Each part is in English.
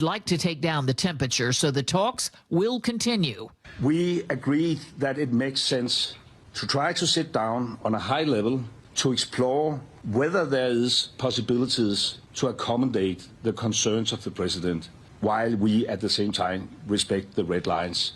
Like to take down the temperature, so the talks will continue. We agreed that it makes sense to try to sit down on a high level to explore whether there is possibilities to accommodate the concerns of the president, while we at the same time respect the red lines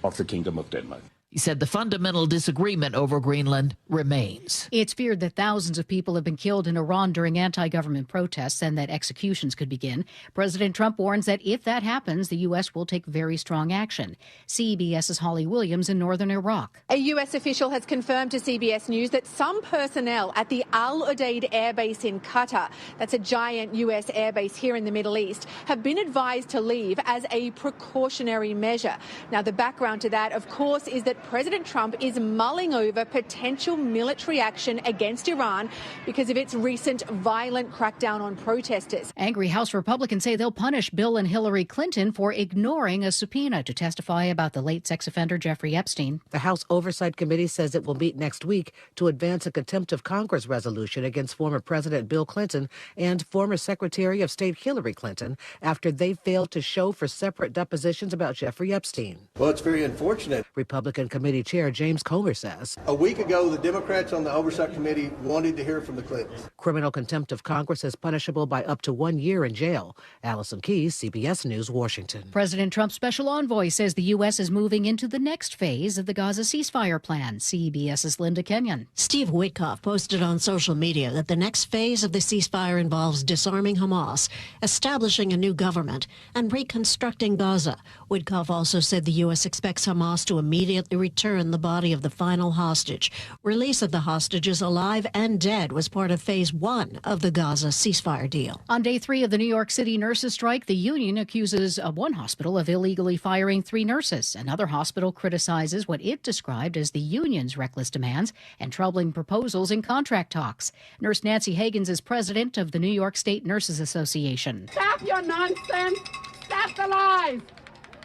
of the Kingdom of Denmark. He said the fundamental disagreement over Greenland remains. It's feared that thousands of people have been killed in Iran during anti-government protests and that executions could begin. President Trump warns that if that happens, the U.S. will take very strong action. CBS's Holly Williams in northern Iraq. A U.S. official has confirmed to CBS News that some personnel at the Al Udeid Air Base in Qatar, that's a giant U.S. airbase here in the Middle East, have been advised to leave as a precautionary measure. Now, the background to that, of course, is that President Trump is mulling over potential military action against Iran because of its recent violent crackdown on protesters. Angry House Republicans say they'll punish Bill and Hillary Clinton for ignoring a subpoena to testify about the late sex offender Jeffrey Epstein. The House Oversight Committee says it will meet next week to advance a contempt of Congress resolution against former President Bill Clinton and former Secretary of State Hillary Clinton after they failed to show for separate depositions about Jeffrey Epstein. Well, it's very unfortunate. Republican Committee Chair James Comer says. A week ago, the Democrats on the Oversight Committee wanted to hear from the Clintons. Criminal contempt of Congress is punishable by up to 1 year in jail. Allison Keyes, CBS News, Washington. President Trump's special envoy says the U.S. is moving into the next phase of the Gaza ceasefire plan. CBS's Linda Kenyon. Steve Witkoff posted on social media that the next phase of the ceasefire involves disarming Hamas, establishing a new government, and reconstructing Gaza. Witkoff also said the U.S. expects Hamas to immediately return the body of the final hostage. Release of the hostages alive and dead was part of phase 1 of the Gaza ceasefire deal. On day 3 of the New York City nurses' strike, the union accuses one hospital of illegally firing 3 nurses. Another hospital criticizes what it described as the union's reckless demands and troubling proposals in contract talks. Nurse Nancy Hagans is president of the New York State Nurses Association. Stop your nonsense. Stop the lies.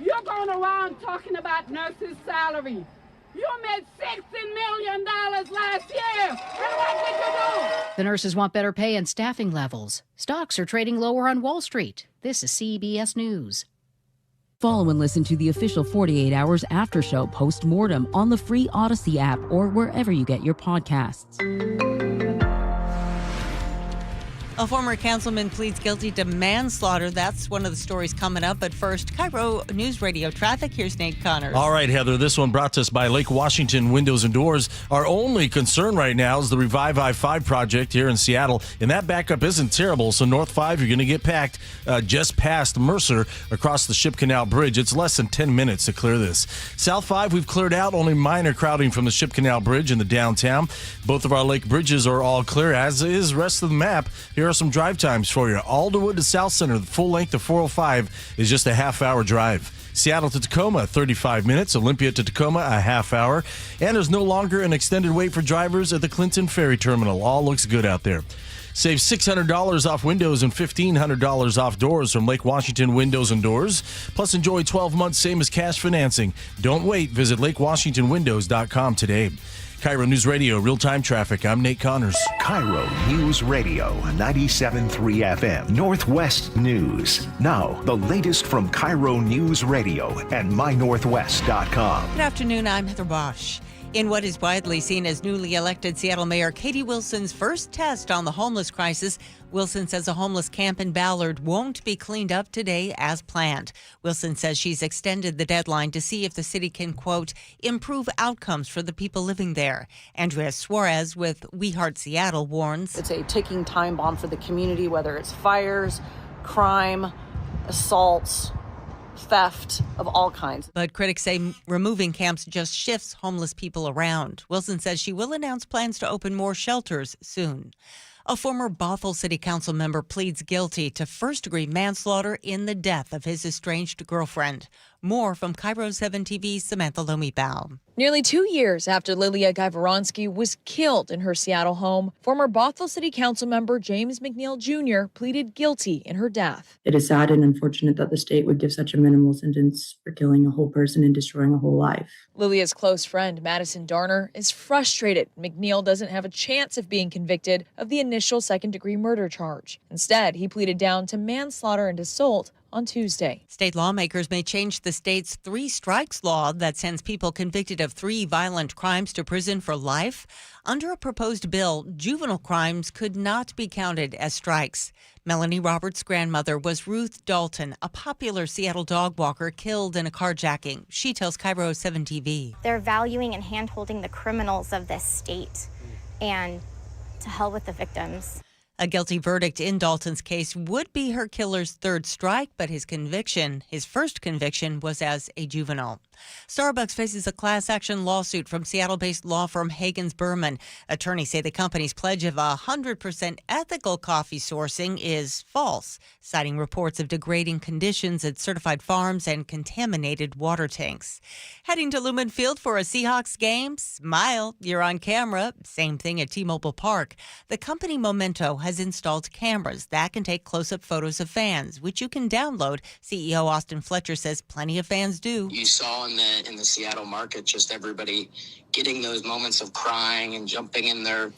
You're going around talking about nurses' salary. You made $60 million last year. And what did you do? The nurses want better pay and staffing levels. Stocks are trading lower on Wall Street. This is CBS News. Follow and listen to the official 48 Hours After Show post-mortem on the free Odyssey app or wherever you get your podcasts. A former councilman pleads guilty to manslaughter. That's one of the stories coming up. But first, KIRO Newsradio Traffic. Here's Nate Connors. All right, Heather. This one brought to us by Lake Washington Windows and Doors. Our only concern right now is the Revive I-5 project here in Seattle. And that backup isn't terrible. So North 5, you're going to get packed just past Mercer across the Ship Canal Bridge. It's less than 10 minutes to clear this. South 5, we've cleared out. Only minor crowding from the Ship Canal Bridge in the downtown. Both of our lake bridges are all clear, as is the rest of the map. Here are some drive times for you. Alderwood to South Center, the full length of 405 is just a half-hour drive. Seattle to Tacoma, 35 minutes. Olympia to Tacoma, a half hour. And there's no longer an extended wait for drivers at the Clinton Ferry Terminal. All looks good out there. Save $600 off windows and $1,500 off doors from Lake Washington Windows and Doors. Plus, enjoy 12 months, same as cash financing. Don't wait. Visit LakeWashingtonWindows.com today. KIRO News Radio, real-time traffic. I'm Nate Connors. KIRO News Radio, 97.3 FM, Northwest News. Now, the latest from KIRO News Radio and MyNorthwest.com. Good afternoon, I'm Heather Bosch. In what is widely seen as newly elected Seattle Mayor Katie Wilson's first test on the homeless crisis, Wilson says a homeless camp in Ballard won't be cleaned up today as planned. Wilson says she's extended the deadline to see if the city can, quote, improve outcomes for the people living there. Andrea Suarez with We Heart Seattle warns. It's a ticking time bomb for the community, whether it's fires, crime, assaults, theft of all kinds. But critics say removing camps just shifts homeless people around. Wilson says she will announce plans to open more shelters soon. A former Bothell City Council member pleads guilty to first-degree manslaughter in the death of his estranged girlfriend. More from KIRO 7 TV's Samantha Lomi-Bao. Nearly 2 years after Lilia Gajvoronsky was killed in her Seattle home, former Bothell City Council member James McNeil Jr. pleaded guilty in her death. It is sad and unfortunate that the state would give such a minimal sentence for killing a whole person and destroying a whole life. Lilia's close friend, Madison Darner, is frustrated McNeil doesn't have a chance of being convicted of the initial second-degree murder charge. Instead, he pleaded down to manslaughter and assault on Tuesday. State lawmakers may change the state's 3 strikes law that sends people convicted of 3 violent crimes to prison for life. Under a proposed bill, juvenile crimes could not be counted as strikes. Melanie Roberts' grandmother was Ruth Dalton, a popular Seattle dog walker killed in a carjacking. She tells KIRO 7 TV. They're valuing and hand-holding the criminals of this state, and to hell with the victims. A guilty verdict in Dalton's case would be her killer's 3rd strike, but his first conviction, was as a juvenile. Starbucks faces a class action lawsuit from Seattle-based law firm Hagens Berman. Attorneys say the company's pledge of 100% ethical coffee sourcing is false, citing reports of degrading conditions at certified farms and contaminated water tanks. Heading to Lumen Field for a Seahawks game? Smile, you're on camera. Same thing at T-Mobile Park. The company Memento has installed cameras that can take close-up photos of fans, which you can download. CEO Austin Fletcher says plenty of fans do. You saw in the Seattle market just everybody getting those moments of crying and jumping in their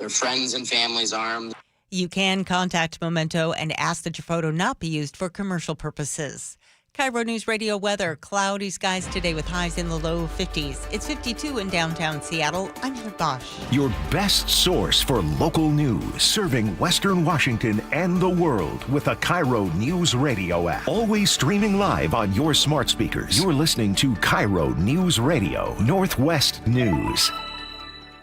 friends and family's arms. You can contact Memento and ask that your photo not be used for commercial purposes. KIRO News Radio weather. Cloudy skies today with highs in the low 50s. It's 52 in downtown Seattle. I'm Heather Bosch. Your best source for local news, serving Western Washington and the world with a KIRO News Radio app. Always streaming live on your smart speakers. You're listening to KIRO News Radio, Northwest News.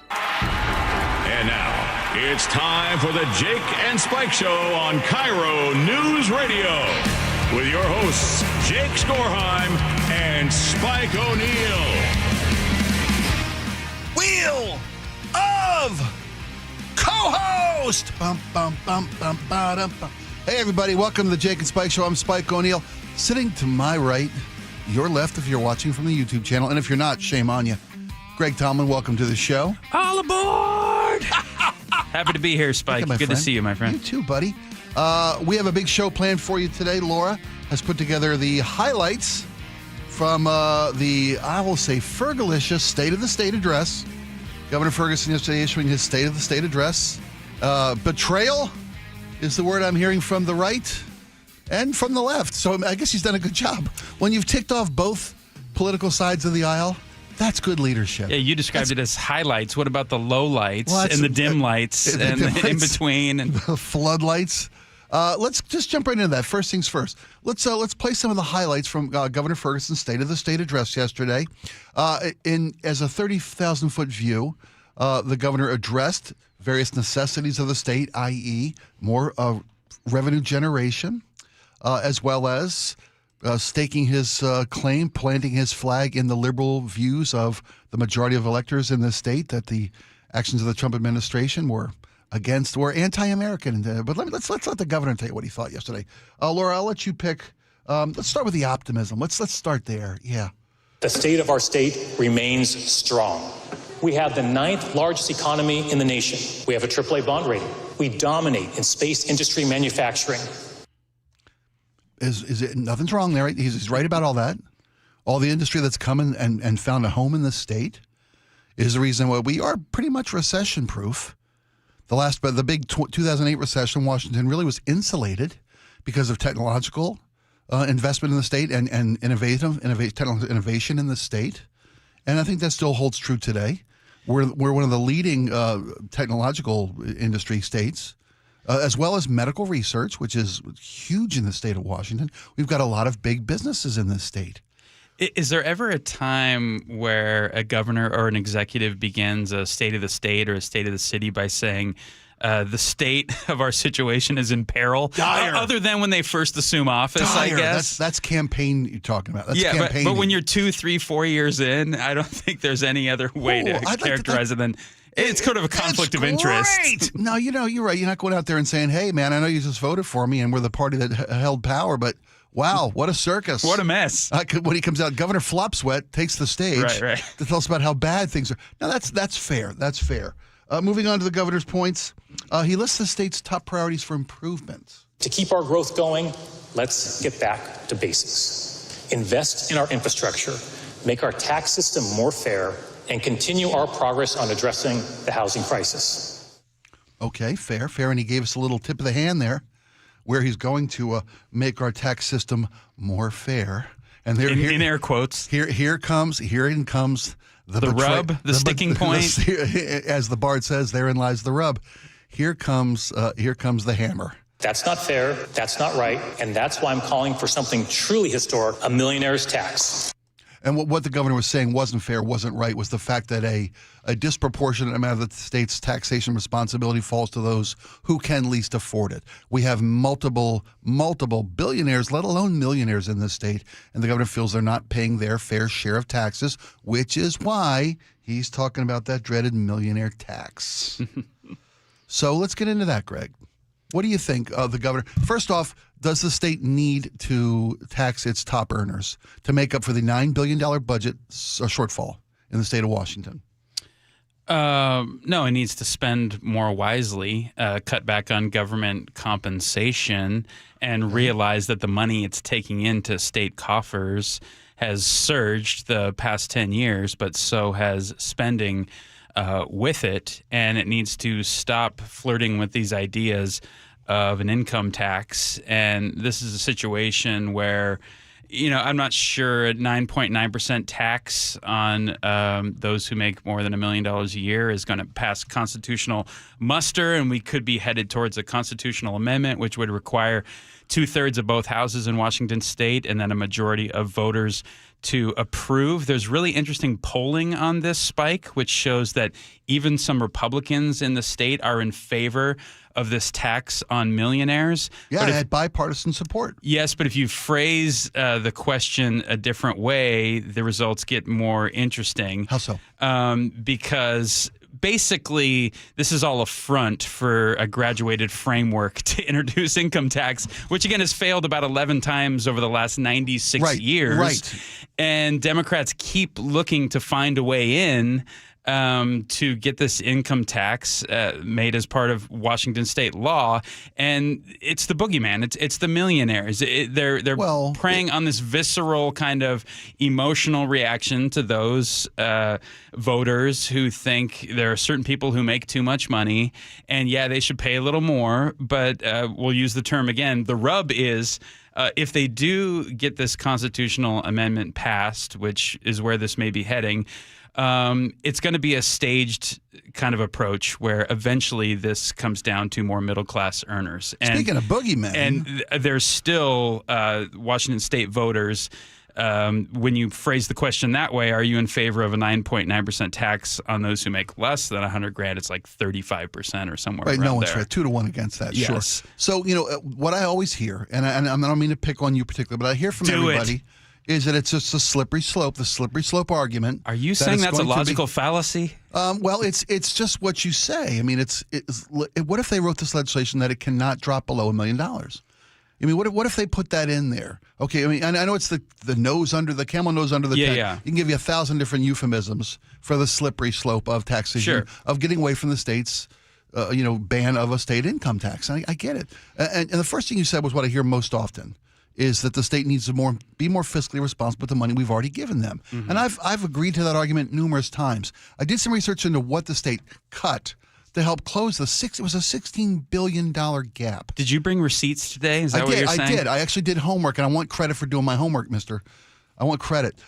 And now, it's time for the Jake and Spike Show on KIRO News Radio. With your hosts, Jake Skorheim and Spike O'Neill. Wheel of Co-Host! Bum, bum, bum, bum, ba-dum, bum. Hey, everybody. Welcome to the Jake and Spike Show. I'm Spike O'Neill. Sitting to my right, your left if you're watching from the YouTube channel. And if you're not, shame on you. Greg Tomlin, welcome to the show. All aboard! Happy to be here, Spike. Good to see you, my friend. You too, buddy. We have a big show planned for you today. Laura has put together the highlights from I will say, Fergalicious State of the State address. Governor Ferguson yesterday issuing his State of the State address. Betrayal is the word I'm hearing from the right and from the left. So I guess he's done a good job. When you've ticked off both political sides of the aisle, that's good leadership. Yeah, you described it as highlights. What about the low lights and the dim lights and the in between and the floodlights? Let's just jump right into that. First things first. Let's play some of the highlights from Governor Ferguson's State of the State address yesterday. As a 30,000-foot view, the governor addressed various necessities of the state, i.e., more revenue generation, as well as staking his claim, planting his flag in the liberal views of the majority of electors in the state that the actions of the Trump administration were anti-American. But let's let the governor tell you what he thought yesterday. Laura, I'll let you pick. Let's start with the optimism. Let's start there. Yeah. The state of our state remains strong. We have the 9th largest economy in the nation. We have a AAA bond rating. We dominate in space industry manufacturing. Is it nothing's wrong there? Right? He's right about all that. All the industry that's come and found a home in the state is the reason why we are pretty much recession-proof. The big 2008 recession, Washington really was insulated because of technological investment in the state and technological innovation in the state. And I think that still holds true today. We're one of the leading technological industry states, as well as medical research, which is huge in the state of Washington. We've got a lot of big businesses in this state. Is there ever a time where a governor or an executive begins a state of the state or a state of the city by saying the state of our situation is in peril? Dire. Other than when they first assume office, Dire. I guess. That's campaign you're talking about. That's campaigning. But when you're 2, 3, 4 years in, I don't think there's any other way to characterize it than it's kind of a conflict of interest. Great. No, you're right. You're not going out there and saying, hey, man, I know you just voted for me and we're the party that held power, but wow, what a circus. What a mess. When he comes out, Governor Flopsweat takes the stage right. to tell us about how bad things are. Now, that's fair. That's fair. Moving on to the governor's points, he lists the state's top priorities for improvement. To keep our growth going, let's get back to basics. Invest in our infrastructure, make our tax system more fair, and continue our progress on addressing the housing crisis. Okay, fair. And he gave us a little tip of the hand there where he's going to make our tax system more fair. And there, in air quotes. Here comes the rub, the sticking point. As the Bard says, therein lies the rub. Here comes the hammer. That's not fair, that's not right, and that's why I'm calling for something truly historic, a millionaire's tax. And what the governor was saying wasn't fair, wasn't right, was the fact that a disproportionate amount of the state's taxation responsibility falls to those who can least afford it. We have multiple billionaires, let alone millionaires in this state, and the governor feels they're not paying their fair share of taxes, which is why he's talking about that dreaded millionaire tax. So let's get into that, Greg. What do you think of the governor? First off, does the state need to tax its top earners to make up for the $9 billion budget shortfall in the state of Washington? No, it needs to spend more wisely, cut back on government compensation, and realize that the money it's taking into state coffers has surged the past 10 years, but so has spending with it. And it needs to stop flirting with these ideas of an income tax. And this is a situation where, I'm not sure a 9.9% tax on those who make more than $1 million a year is going to pass constitutional muster, and we could be headed towards a constitutional amendment, which would require 2/3 of both houses in Washington state and then a majority of voters to approve. There's really interesting polling on this, Spike, which shows that even some Republicans in the state are in favor of this tax on millionaires. Yeah, it had bipartisan support. Yes, but if you phrase the question a different way, the results get more interesting. How so? Because basically, this is all a front for a graduated framework to introduce income tax, which again has failed about 11 times over the last 96 years. Right. And Democrats keep looking to find a way in to get this income tax made as part of Washington state law, and it's the boogeyman. It's the millionaires. They're preying on this visceral kind of emotional reaction to those voters who think there are certain people who make too much money, and they should pay a little more. But we'll use the term again. The rub is, if they do get this constitutional amendment passed, which is where this may be heading, it's going to be a staged kind of approach where eventually this comes down to more middle-class earners. And, speaking of boogeymen. And there's still Washington state voters. When you phrase the question that way, are you in favor of a 9.9% tax on those who make less than $100,000? It's like 35% or somewhere around there. No one's fair. 2-1 against that. Yes. Sure. So what I always hear, and I don't mean to pick on you particularly, but I hear from everybody. Is that it's just a slippery slope, the slippery slope argument. Are you saying that's a logical fallacy? Well, it's just what you say. I mean, what if they wrote this legislation that it cannot drop below $1 million? I mean, what if they put that in there? Okay, I mean, I know it's the nose under the camel nose under the tent. Yeah. You can give you 1,000 different euphemisms for the slippery slope of taxation, of getting away from the state's ban of a state income tax. I get it. And the first thing you said was what I hear most often, is that the state needs to be more fiscally responsible with the money we've already given them. Mm-hmm. And I've agreed to that argument numerous times. I did some research into what the state cut to help close it was a $16 billion gap. Did you bring receipts today? Is that what you're saying? I did. I actually did homework, and I want credit for doing my homework, mister. I want credit.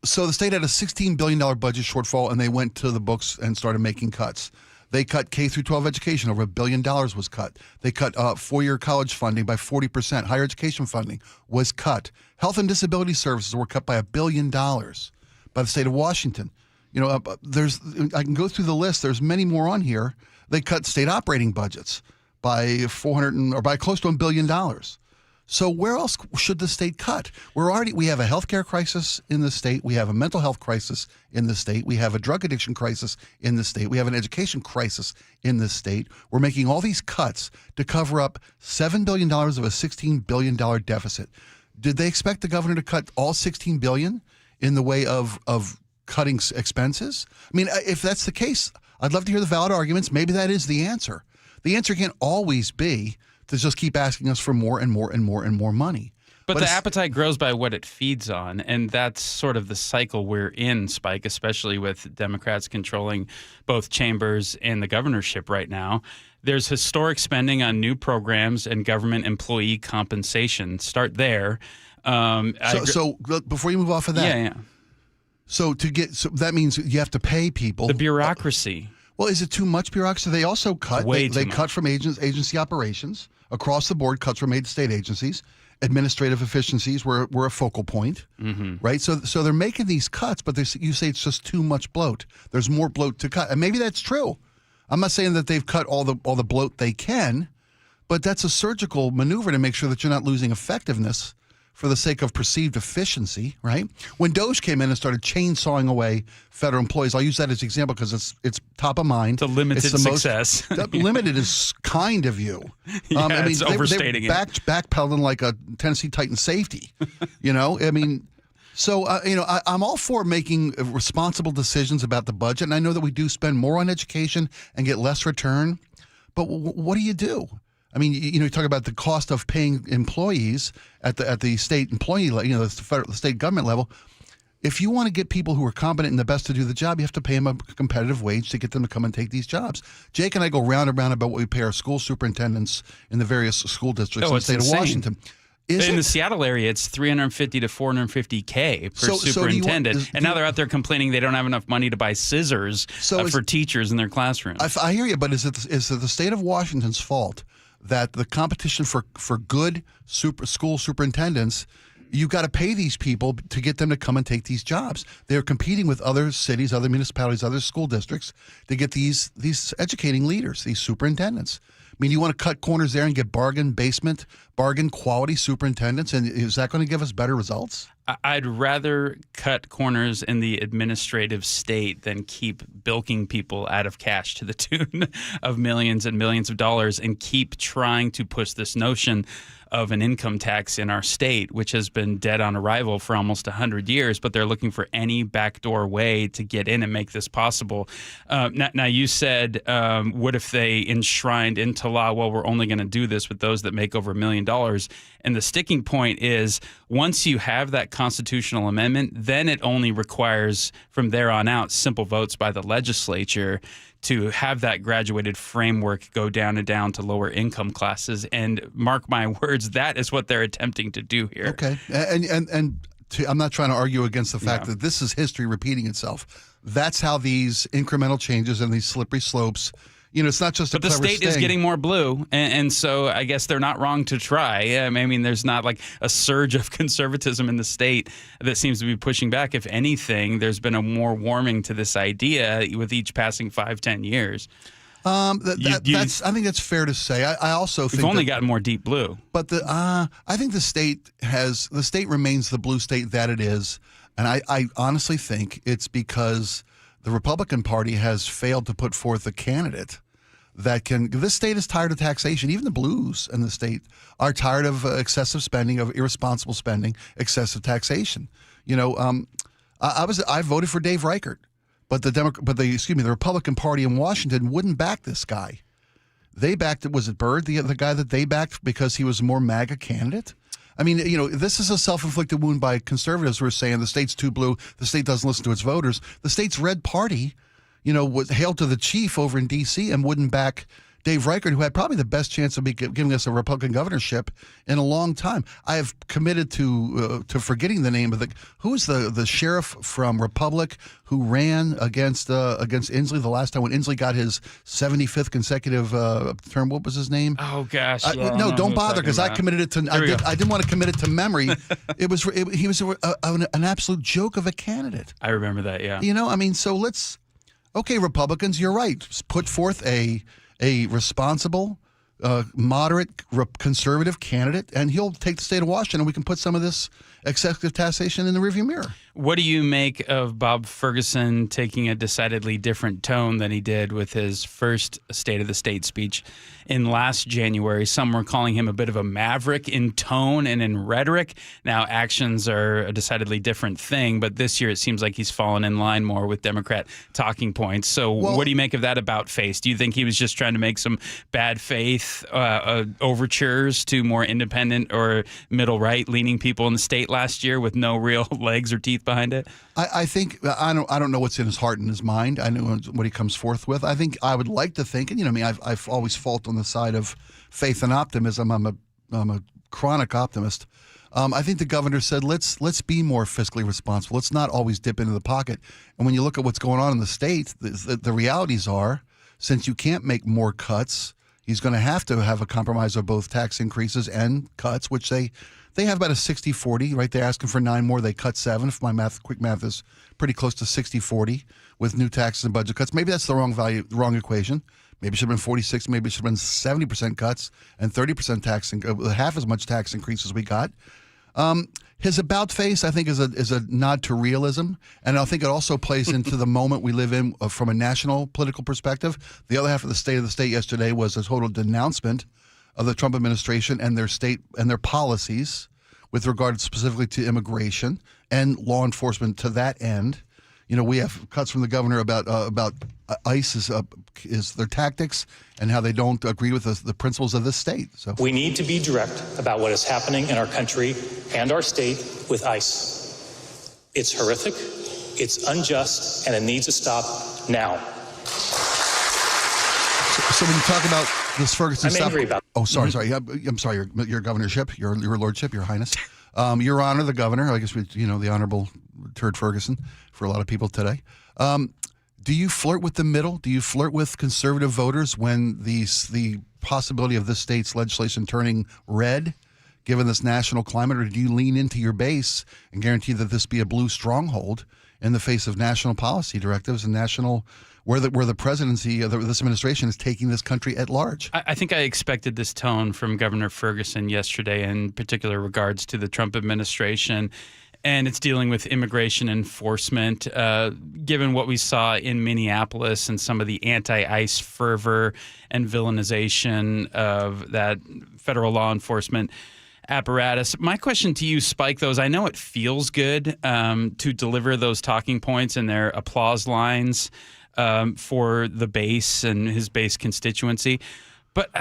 So the state had a $16 billion budget shortfall, and they went to the books and started making cuts. They cut K through 12 education. Over $1 billion was cut. They cut four-year college funding by 40%. Higher education funding was cut. Health and disability services were cut by $1 billion by the state of Washington. I can go through the list. There's many more on here. They cut state operating budgets by by close to $1 billion. So where else should the state cut? We have a healthcare crisis in the state. We have a mental health crisis in the state. We have a drug addiction crisis in the state. We have an education crisis in the state. We're making all these cuts to cover up $7 billion of a $16 billion deficit. Did they expect the governor to cut all $16 billion in the way of cutting expenses? I mean, if that's the case, I'd love to hear the valid arguments. Maybe that is the answer. The answer can't always be to just keep asking us for more and more and more and more money. But the appetite grows by what it feeds on, and that's sort of the cycle we're in, Spike, especially with Democrats controlling both chambers and the governorship right now. There's historic spending on new programs and government employee compensation. Start there. So before you move off of that, yeah. So that means you have to pay people. The bureaucracy. Well, is it too much bureaucracy? They also cut. They much. cut from agency operations across the board. Cuts were made to state agencies. Administrative efficiencies were a focal point, right? So they're making these cuts, but you say it's just too much bloat. There's more bloat to cut, and maybe that's true. I'm not saying that they've cut all the bloat they can, but that's a surgical maneuver to make sure that you're not losing effectiveness for the sake of perceived efficiency, right? When DOGE came in and started chainsawing away federal employees, I'll use that as an example because it's top of mind. It's a limited success. Limited is kind of you. It's overstating it. Backpedaling like a Tennessee Titans safety, So, I'm all for making responsible decisions about the budget, and I know that we do spend more on education and get less return, but what do you do? I mean, you talk about the cost of paying employees at the state employee, the state government level. If you want to get people who are competent and the best to do the job, you have to pay them a competitive wage to get them to come and take these jobs. Jake and I go round and round about what we pay our school superintendents in the various school districts in the state of Washington. In the Seattle area, it's $350 to $450K per superintendent, and now they're out there complaining they don't have enough money to buy scissors for teachers in their classrooms. I hear you, but is it the state of Washington's fault that the competition for good school superintendents, you've got to pay these people to get them to come and take these jobs? They're competing with other cities, other municipalities, other school districts to get these educating leaders, these superintendents. I mean, you want to cut corners there and get bargain quality superintendents, and is that going to give us better results? I'd rather cut corners in the administrative state than keep bilking people out of cash to the tune of millions and millions of dollars and keep trying to push this notion of an income tax in our state, which has been dead on arrival for almost 100 years, but they're looking for any backdoor way to get in and make this possible. Now, you said, what if they enshrined into law, well, we're only going to do this with those that make over $1 million. And the sticking point is once you have that constitutional amendment, then it only requires from there on out simple votes by the legislature to have that graduated framework go down and down to lower income classes. And mark my words, that is what they're attempting to do here. Okay. And I'm not trying to argue against the fact that this is history repeating itself. That's how these incremental changes and these slippery slopes, it's not just a clever But the state is getting more blue, and so I guess they're not wrong to try. I mean, there's not like a surge of conservatism in the state that seems to be pushing back. If anything, there's been a more warming to this idea with each passing 5-10 years. I think that's fair to say. I also think we've only gotten more deep blue. But I think the state remains the blue state that it is, and I honestly think it's because the Republican Party has failed to put forth a candidate that can. This state is tired of taxation. Even the blues in the state are tired of excessive spending, of irresponsible spending, excessive taxation. I voted for Dave Reichert, but the Republican Party in Washington wouldn't back this guy. They backed it. Was it Byrd, the guy that they backed because he was a more MAGA candidate? I mean, this is a self-inflicted wound by conservatives who are saying the state's too blue, the state doesn't listen to its voters. The state's red party, was hailed to the chief over in D.C. and wouldn't back Dave Reichert, who had probably the best chance of giving us a Republican governorship in a long time. I have committed to forgetting the name of who was the sheriff from Republic who ran against Inslee the last time when Inslee got his 75th consecutive term. What was his name? Oh gosh, no, don't bother because I committed it to. I didn't want to commit it to memory. He was an absolute joke of a candidate. I remember that. Yeah. So okay, Republicans, you're right. Put forth a responsible, moderate, conservative candidate, and he'll take the state of Washington, and we can put some of this excessive taxation in the rearview mirror. What do you make of Bob Ferguson taking a decidedly different tone than he did with his first State of the State speech in last January? Some were calling him a bit of a maverick in tone and in rhetoric. Now, actions are a decidedly different thing, but this year it seems like he's fallen in line more with Democrat talking points. So what do you make of that about face? Do you think he was just trying to make some bad faith with overtures to more independent or middle right leaning people in the state last year with no real legs or teeth behind it? I think I don't know what's in his heart and his mind. I know what he comes forth with. I think I would like to think, and I've always fought on the side of faith and optimism. I'm a chronic optimist. I think the governor said, let's be more fiscally responsible. Let's not always dip into the pocket. And when you look at what's going on in the state, the realities are, since you can't make more cuts, he's going to have a compromise of both tax increases and cuts, which they have about a 60-40, right? They're asking for 9 more. They cut 7. If my quick math is pretty close to 60-40 with new taxes and budget cuts. Maybe that's the wrong equation. Maybe it should have been 46. Maybe it should have been 70% cuts and 30% tax, half as much tax increase as we got. His about face, I think, is a nod to realism, and I think it also plays into the moment we live in from a national political perspective. The other half of the State of the State yesterday was a total denouncement of the Trump administration and their state and their policies with regard specifically to immigration and law enforcement. To that end, we have cuts from the governor about ICE is their tactics and how they don't agree with the principles of this state. So we need to be direct about what is happening in our country and our state with ICE. It's horrific, it's unjust, and it needs to stop now. So when you talk about this Ferguson stuff, angry about. Oh, sorry. I'm sorry. Your governorship, your lordship, your highness, Your Honor, the governor. I guess the Honorable Turd Ferguson for a lot of people today. Do you flirt with the middle? Do you flirt with conservative voters when the possibility of this state's legislation turning red, given this national climate, or do you lean into your base and guarantee that this be a blue stronghold in the face of national policy directives and national where the presidency of this administration is taking this country at large? I think I expected this tone from Governor Ferguson yesterday, in particular regards to the Trump administration. And it's dealing with immigration enforcement, given what we saw in Minneapolis and some of the anti-ICE fervor and villainization of that federal law enforcement apparatus. My question to you, Spike, though, is I know it feels good to deliver those talking points and their applause lines for the base and his base constituency. But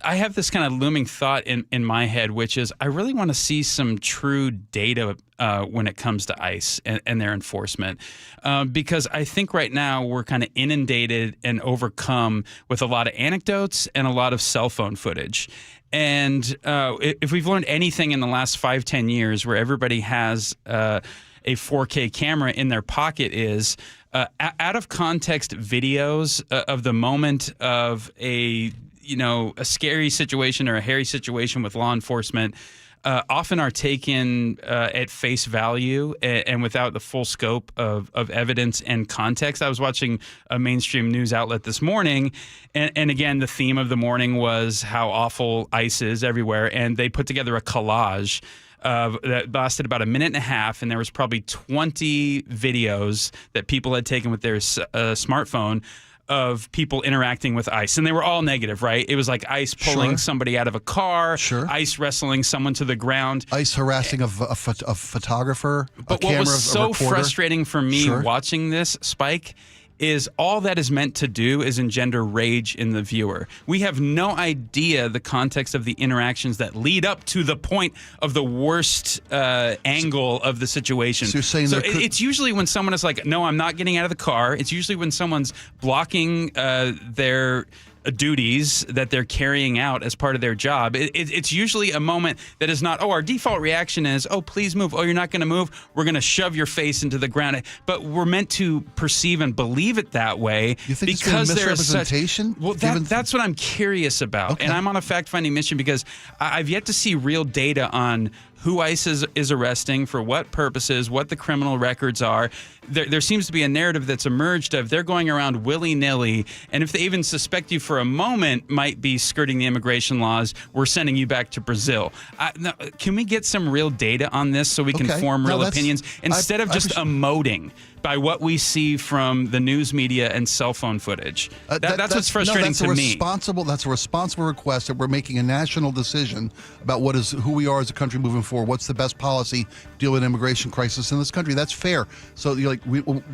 I have this kind of looming thought in my head, which is I really want to see some true data when it comes to ICE and their enforcement. Because I think right now we're kind of inundated and overcome with a lot of anecdotes and a lot of cell phone footage. And if we've learned anything in the last 5-10 years where everybody has a 4K camera in their pocket is out of context videos of the moment of a scary situation or a hairy situation with law enforcement often are taken at face value and without the full scope of evidence and context. I was watching a mainstream news outlet this morning, and again, the theme of the morning was how awful ICE is everywhere, and they put together a collage that lasted about a minute and a half, and there was probably 20 videos that people had taken with their smartphone of people interacting with ICE. And they were all negative, right? It was like ICE pulling somebody out of a car, ICE wrestling someone to the ground. ICE harassing a photographer, but what was so frustrating for me watching this, Spike, is all that is meant to do is engender rage in the viewer. We have no idea the context of the interactions that lead up to the point of the worst angle of the situation. So you're saying it's usually when someone is like, no, I'm not getting out of the car. It's usually when someone's blocking their duties that they're carrying out as part of their job. It's usually a moment that is not, our default reaction is, please move. You're not going to move. We're going to shove your face into the ground. But we're meant to perceive and believe it that way. You think because it's misrepresentation? That's what I'm curious about. Okay. And I'm on a fact-finding mission because I've yet to see real data on who ICE is arresting, for what purposes, what the criminal records are. There seems to be a narrative that's emerged of they're going around willy-nilly, and if they even suspect you for a moment might be skirting the immigration laws, we're sending you back to Brazil. Can we get some real data on this so we can form real opinions instead of just emoting by what we see from the news media and cell phone footage? That's what's frustrating to me. That's a responsible request that we're making a national decision about who we are as a country moving for what's the best policy to deal with an immigration crisis in this country. That's fair. So you're like,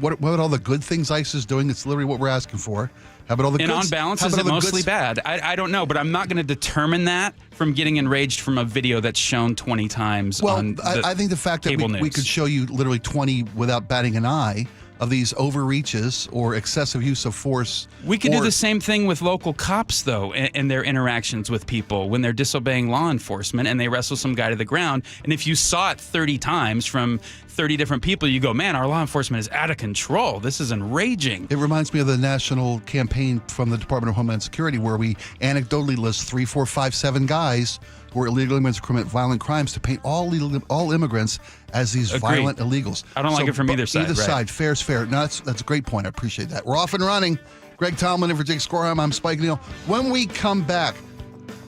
what about all the good things ICE is doing? It's literally what we're asking for. How about all the and on balance, is it mostly bad? I don't know, but I'm not going to determine that from getting enraged from a video that's shown 20 times on I think the fact that we could show you literally 20 without batting an eye of these overreaches or excessive use of force. We could do the same thing with local cops, though, and their interactions with people when they're disobeying law enforcement and they wrestle some guy to the ground. And if you saw it 30 times from 30 different people, you go, man, our law enforcement is out of control. This is enraging. It reminds me of the national campaign from the Department of Homeland Security where we anecdotally list 3, 4, 5, 7 guys who are illegal immigrants who commit violent crimes to paint all immigrants as these violent illegals. I don't like it from either side. Either side, fair is fair. No, that's a great point. I appreciate that. We're off and running. Greg Tomlin in for Jake Skorheim. I'm Spike O'Neill. When we come back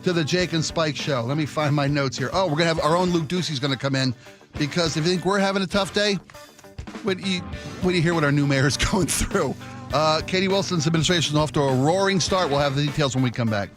to the Jake and Spike show, let me find my notes here. Oh, we're going to have our own Luke Ducey's going to come in because if you think we're having a tough day, when you hear what our new mayor is going through. Katie Wilson's administration is off to a roaring start. We'll have the details when we come back.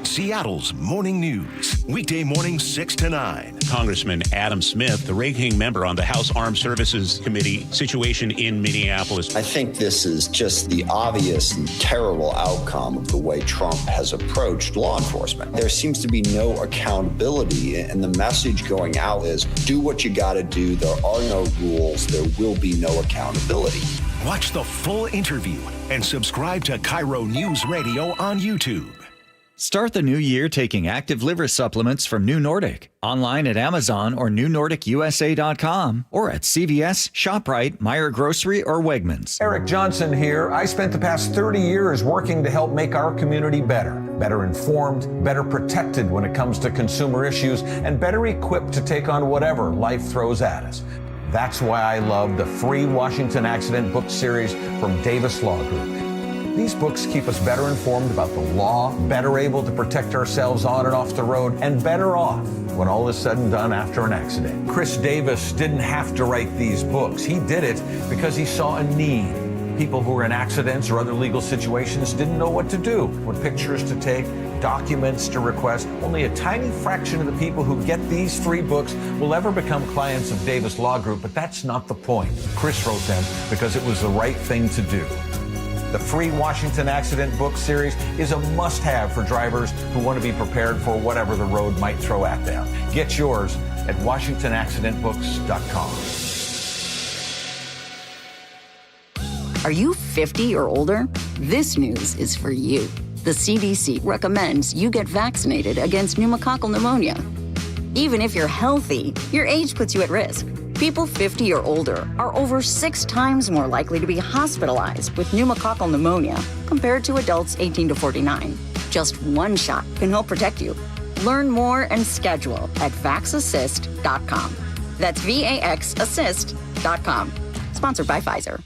Seattle's Morning News, weekday mornings 6 to 9. Congressman Adam Smith, the ranking member on the House Armed Services Committee, situation in Minneapolis. I think this is just the obvious and terrible outcome of the way Trump has approached law enforcement. There seems to be no accountability, and the message going out is do what you got to do. There are no rules. There will be no accountability. Watch the full interview and subscribe to KIRO News Radio on YouTube. Start the new year taking active liver supplements from New Nordic. Online at Amazon or NewNordicUSA.com or at CVS, ShopRite, Meijer Grocery, or Wegmans. Eric Johnson here. I spent the past 30 years working to help make our community better. Better informed, better protected when it comes to consumer issues, and better equipped to take on whatever life throws at us. That's why I love the free Washington Accident book series from Davis Law Group. These books keep us better informed about the law, better able to protect ourselves on and off the road, and better off when all is said and done after an accident. Chris Davis didn't have to write these books. He did it because he saw a need. People who were in accidents or other legal situations didn't know what to do, what pictures to take, documents to request. Only a tiny fraction of the people who get these free books will ever become clients of Davis Law Group, but that's not the point. Chris wrote them because it was the right thing to do. The free Washington Accident book series is a must-have for drivers who want to be prepared for whatever the road might throw at them. Get yours at WashingtonAccidentBooks.com. Are you 50 or older? This news is for you. The CDC recommends you get vaccinated against pneumococcal pneumonia. Even if you're healthy, your age puts you at risk. People 50 or older are over 6 times more likely to be hospitalized with pneumococcal pneumonia compared to adults 18 to 49. Just one shot can help protect you. Learn more and schedule at vaxassist.com. That's VAXassist.com. Sponsored by Pfizer.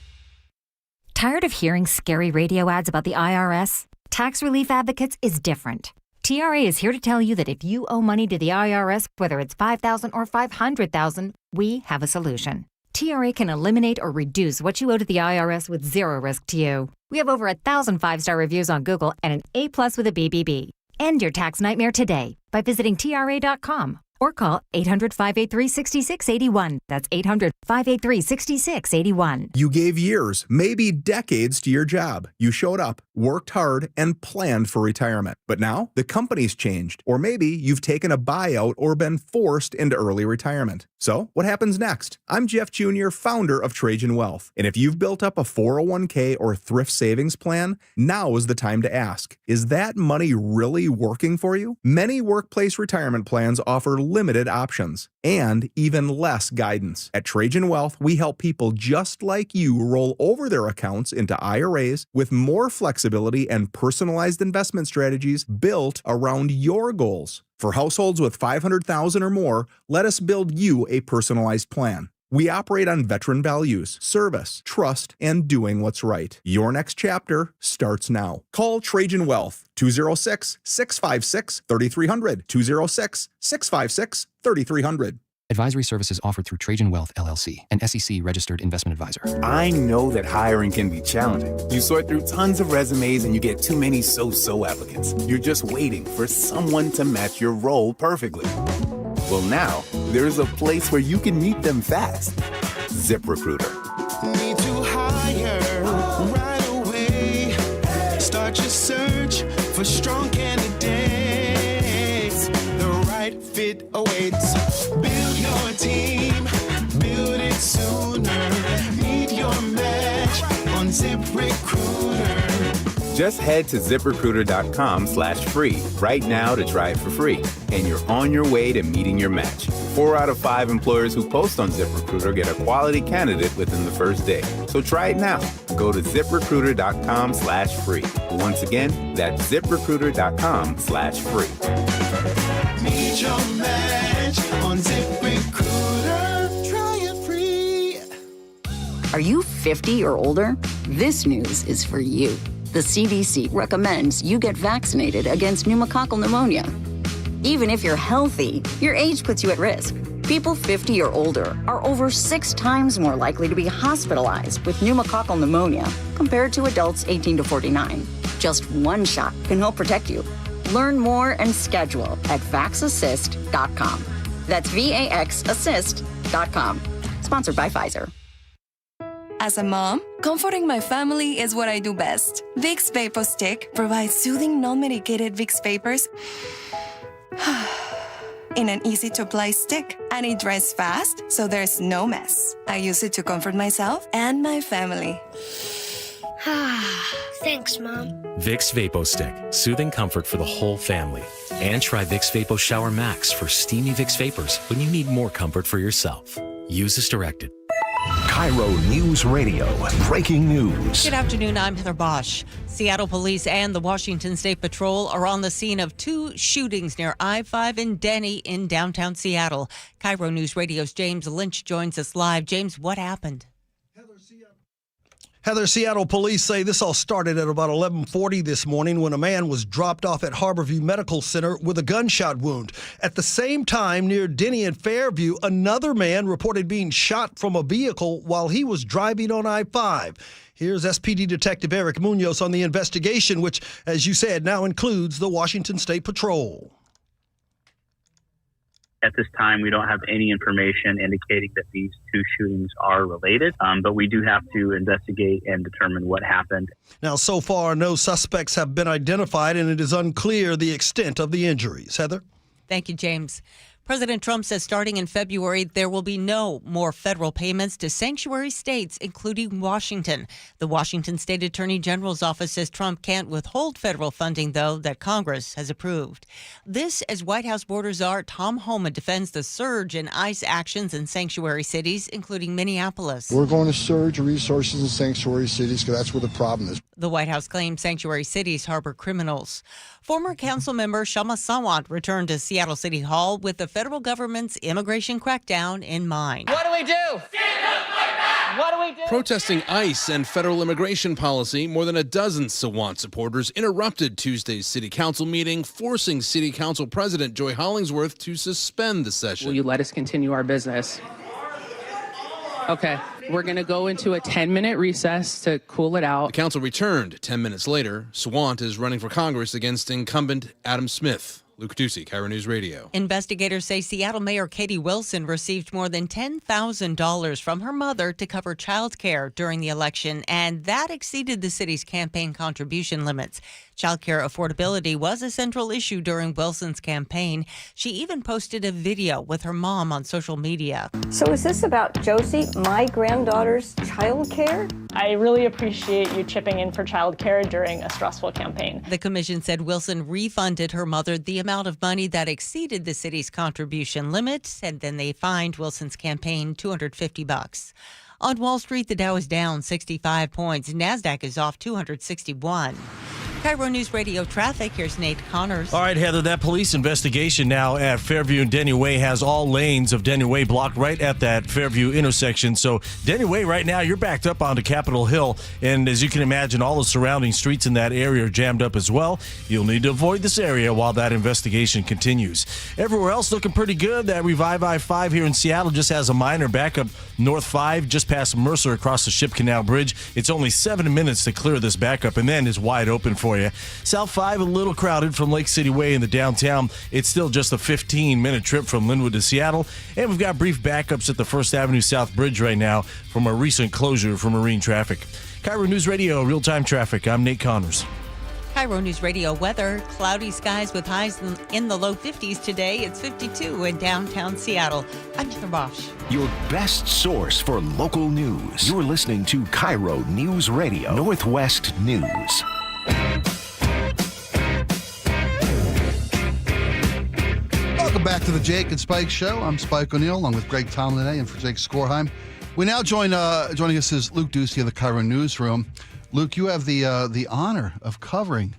Tired of hearing scary radio ads about the IRS? Tax Relief Advocates is different. TRA is here to tell you that if you owe money to the IRS, whether it's $5,000 or $500,000, we have a solution. TRA can eliminate or reduce what you owe to the IRS with zero risk to you. We have over 1,000 5-star reviews on Google and an A+ with a BBB. End your tax nightmare today by visiting TRA.com or call 800-583-6681. That's 800-583-6681. You gave years, maybe decades to your job. You showed up, worked hard, and planned for retirement. But now the company's changed, or maybe you've taken a buyout or been forced into early retirement. So what happens next? I'm Jeff Jr., founder of Trajan Wealth. And if you've built up a 401k or thrift savings plan, now is the time to ask, is that money really working for you? Many workplace retirement plans offer limited options and even less guidance. At Trajan Wealth, we help people just like you roll over their accounts into IRAs with more flexibility and personalized investment strategies built around your goals. For households with $500,000 or more, let us build you a personalized plan. We operate on veteran values, service, trust, and doing what's right. Your next chapter starts now. Call Trajan Wealth, 206-656-3300, 206-656-3300. Advisory services offered through Trajan Wealth, LLC, an SEC-registered investment advisor. I know that hiring can be challenging. You sort through tons of resumes and you get too many so-so applicants. You're just waiting for someone to match your role perfectly. Well, now, there's a place where you can meet them fast. ZipRecruiter. Need to hire right away. Start your search for strong candidates. The right fit awaits. Build your team, build it sooner. Meet your match on ZipRecruiter. Just head to ZipRecruiter.com/free right now to try it for free. And you're on your way to meeting your match. 4 out of 5 employers who post on ZipRecruiter get a quality candidate within the first day. So try it now. Go to ZipRecruiter.com/free. Once again, that's ZipRecruiter.com/free. Meet your match on ZipRecruiter. Try it free. Are you 50 or older? This news is for you. The CDC recommends you get vaccinated against pneumococcal pneumonia. Even if you're healthy, your age puts you at risk. People 50 or older are over 6 times more likely to be hospitalized with pneumococcal pneumonia compared to adults 18 to 49. Just one shot can help protect you. Learn more and schedule at vaxassist.com. That's VAXassist.com. Sponsored by Pfizer. As a mom, comforting my family is what I do best. Vicks Vapor Stick provides soothing, non-medicated Vicks Vapors in an easy-to-apply stick, and it dries fast, so there's no mess. I use it to comfort myself and my family. Thanks, Mom. Vicks Vapo Stick, soothing comfort for the whole family. And try Vicks Vapo Shower Max for steamy Vicks Vapors when you need more comfort for yourself. Use as directed. KIRO News Radio. Breaking news. Good afternoon. I'm Heather Bosch. Seattle Police and the Washington State Patrol are on the scene of 2 shootings near I-5 and Denny in downtown Seattle. KIRO News Radio's James Lynch joins us live. James, what happened? Heather, Seattle police say this all started at about 11:40 this morning when a man was dropped off at Harborview Medical Center with a gunshot wound. At the same time, near Denny and Fairview, another man reported being shot from a vehicle while he was driving on I-5. Here's SPD Detective Eric Munoz on the investigation, which, as you said, now includes the Washington State Patrol. At this time, we don't have any information indicating that these 2 shootings are related, but we do have to investigate and determine what happened. Now, so far, no suspects have been identified, and it is unclear the extent of the injuries. Heather? Thank you, James. President Trump says starting in February, there will be no more federal payments to sanctuary states, including Washington. The Washington State Attorney General's office says Trump can't withhold federal funding, though, that Congress has approved. This as White House border czar Tom Homan defends the surge in ICE actions in sanctuary cities, including Minneapolis. We're going to surge resources in sanctuary cities because that's where the problem is. The White House claims sanctuary cities harbor criminals. Former council member Shama Sawant returned to Seattle City Hall with the federal government's immigration crackdown in mind. What do we do? What do we do? Protesting ICE and federal immigration policy, more than a dozen Sawant supporters interrupted Tuesday's city council meeting, forcing city council president Joy Hollingsworth to suspend the session. Will you let us continue our business? Okay. We're going to go into a 10-minute recess to cool it out. The council returned 10 minutes later. Sawant is running for Congress against incumbent Adam Smith. Luke Ducey, KIRO News Radio. Investigators say Seattle Mayor Katie Wilson received more than $10,000 from her mother to cover child care during the election, and that exceeded the city's campaign contribution limits. Child care affordability was a central issue during Wilson's campaign. She even posted a video with her mom on social media. So is this about Josie, my granddaughter's child care? I really appreciate you chipping in for child care during a stressful campaign. The commission said Wilson refunded her mother the amount of money that exceeded the city's contribution limit, and then they fined Wilson's campaign $250. On Wall Street, the Dow is down 65 points. NASDAQ is off 261. KIRO News Radio traffic. Here's Nate Connors. All right, Heather, that police investigation now at Fairview and Denny Way has all lanes of Denny Way blocked right at that Fairview intersection. So Denny Way right now, you're backed up onto Capitol Hill. And as you can imagine, all the surrounding streets in that area are jammed up as well. You'll need to avoid this area while that investigation continues. Everywhere else looking pretty good. That Revive I-5 here in Seattle just has a minor backup. North 5 just past Mercer across the Ship Canal Bridge. It's only 7 minutes to clear this backup and then is wide open for you. South 5 a little crowded from Lake City Way in the downtown. It's still just a 15-minute trip from Linwood to Seattle. And we've got brief backups at the First Avenue South Bridge right now from a recent closure for marine traffic. KIRO News Radio, real-time traffic. I'm Nate Connors. KIRO News Radio weather. Cloudy skies with highs in the low 50s today. It's 52 in downtown Seattle. I'm Heather Bosch. Your best source for local news. You're listening to KIRO News Radio, Northwest News. Welcome back to the Jake and Spike Show. I'm Spike O'Neill, along with Greg Tomlin today, and for Jake Skorheim. We now joining us is Luke Ducey of the KIRO Newsroom. Luke, you have the honor of covering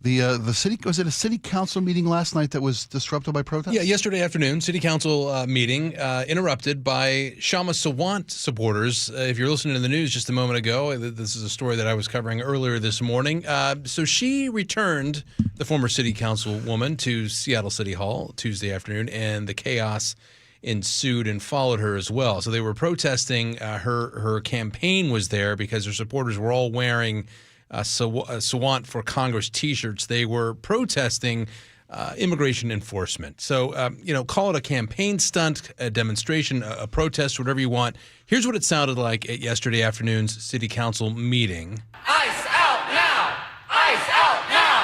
the city. Was it a city council meeting last night that was disrupted by protests? Yeah, yesterday afternoon, city council meeting interrupted by Shama Sawant supporters. If you're listening to the news just a moment ago, this is a story that I was covering earlier this morning. So she returned, the former city councilwoman, to Seattle City Hall Tuesday afternoon, and the chaos ensued and followed her as well. So they were protesting. Her campaign was there because her supporters were all wearing Sawant for Congress T-shirts. They were protesting immigration enforcement. So, call it a campaign stunt, a demonstration, a protest, whatever you want. Here's what it sounded like at yesterday afternoon's city council meeting. ICE out now! ICE out now!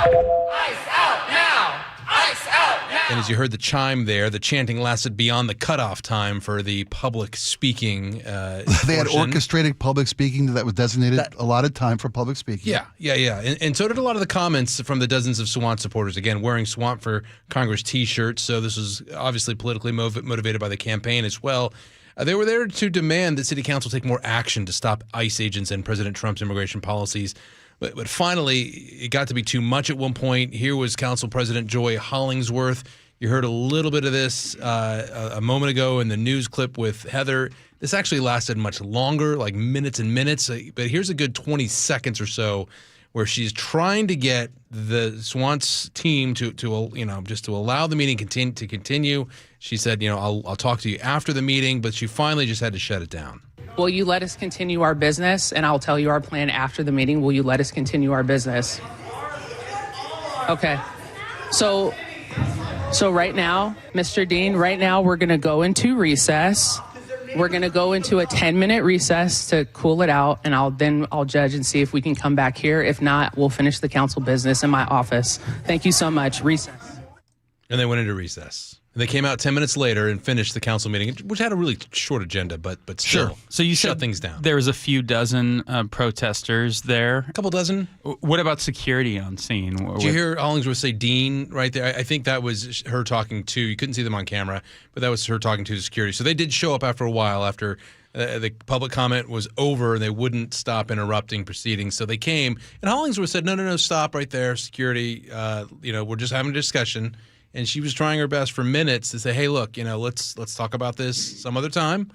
ICE out now! ICE out now! And as you heard the chime there, the chanting lasted beyond the cutoff time for the public speaking They had orchestrated public speaking that was designated allotted time for public speaking. Yeah. And so did a lot of the comments from the dozens of Sawant supporters, again, wearing Sawant for Congress T-shirts. So this was obviously politically motivated by the campaign as well. They were there to demand that City Council take more action to stop ICE agents and President Trump's immigration policies. But finally, it got to be too much at one point. Here was Council President Joy Hollingsworth. You heard a little bit of this a moment ago in the news clip with Heather. This actually lasted much longer, like minutes and minutes. But here's a good 20 seconds or so where she's trying to get the Sawant's team to allow the meeting to continue. She said, I'll talk to you after the meeting, but she finally just had to shut it down. Will you let us continue our business? And I'll tell you our plan after the meeting. Will you let us continue our business? Okay. So right now, Mr. Dean, we're going to go into recess. We're going to go into a 10-minute recess to cool it out, and I'll judge and see if we can come back here. If not, we'll finish the council business in my office. Thank you so much. Recess. And they went into recess. And they came out 10 minutes later and finished the council meeting, which had a really short agenda, but still. Sure. So you shut said things down. There was a few dozen protesters there. A couple dozen. What about security on scene? Did you hear Hollingsworth say Dean right there? I think that was her talking to, you couldn't see them on camera, but that was her talking to the security. So they did show up after a while, after the public comment was over, and they wouldn't stop interrupting proceedings. So they came, and Hollingsworth said, no, stop right there, security. We're just having a discussion. And she was trying her best for minutes to say, hey, look, let's talk about this some other time.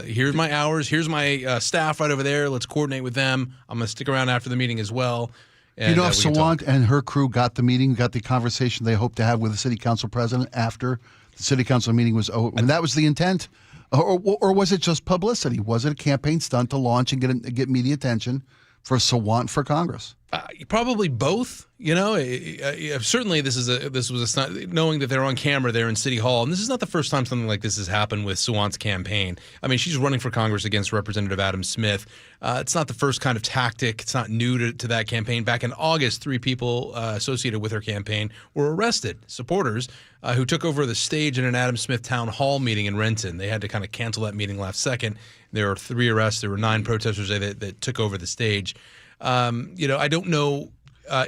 Here's my hours. Here's my staff right over there. Let's coordinate with them. I'm going to stick around after the meeting as well. And, if Sawant and her crew got the conversation they hoped to have with the city council president after the city council meeting was over, and that was the intent? Or was it just publicity? Was it a campaign stunt to launch and get media attention for Sawant for Congress? Probably both. Certainly this was a stunt, knowing that they're on camera there in City Hall, and this is not the first time something like this has happened with Sawant's campaign. I mean, she's running for Congress against Representative Adam Smith. It's not the first kind of tactic. It's not new to that campaign. Back in August, 3 people associated with her campaign were arrested, supporters who took over the stage in an Adam Smith town hall meeting in Renton. They had to kind of cancel that meeting last second. There were 3 arrests. There were 9 protesters that took over the stage. I don't know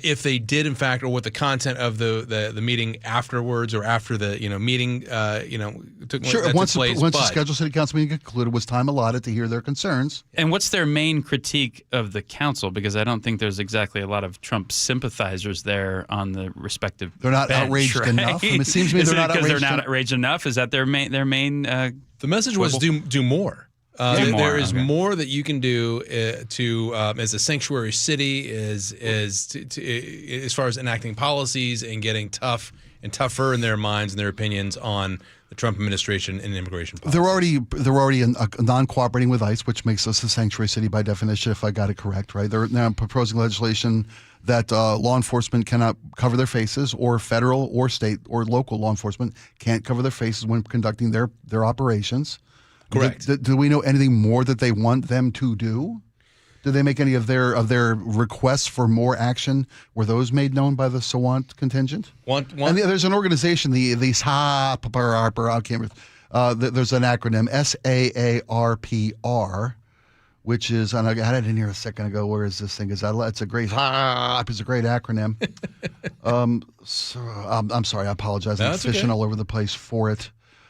if they did, in fact, or what the content of the meeting afterwards or after the meeting took Once place. the scheduled city council meeting concluded, was time allotted to hear their concerns. And what's their main critique of the council? Because I don't think there's exactly a lot of Trump sympathizers there on the respective. They're not bench, outraged right? enough. It seems to me they're not outraged. They're not outraged enough. Is that their main? The message was do more. There is more that you can do as a sanctuary city as far as enacting policies and getting tough and tougher in their minds and their opinions on the Trump administration and immigration policy. They're already non-cooperating with ICE, which makes us a sanctuary city by definition, if I got it correct, right? They're now proposing legislation that law enforcement cannot cover their faces, or federal or state or local law enforcement can't cover their faces when conducting their operations. Correct. Do we know anything more that they want them to do? Did they make any of their requests for more action? Were those made known by the Sawant contingent? And there's an organization, there's an acronym, SAARPR, which is, and I had it in here a second ago. Where is this thing? It's a great acronym. I'm sorry, I apologize. I'm fishing all over the place for it.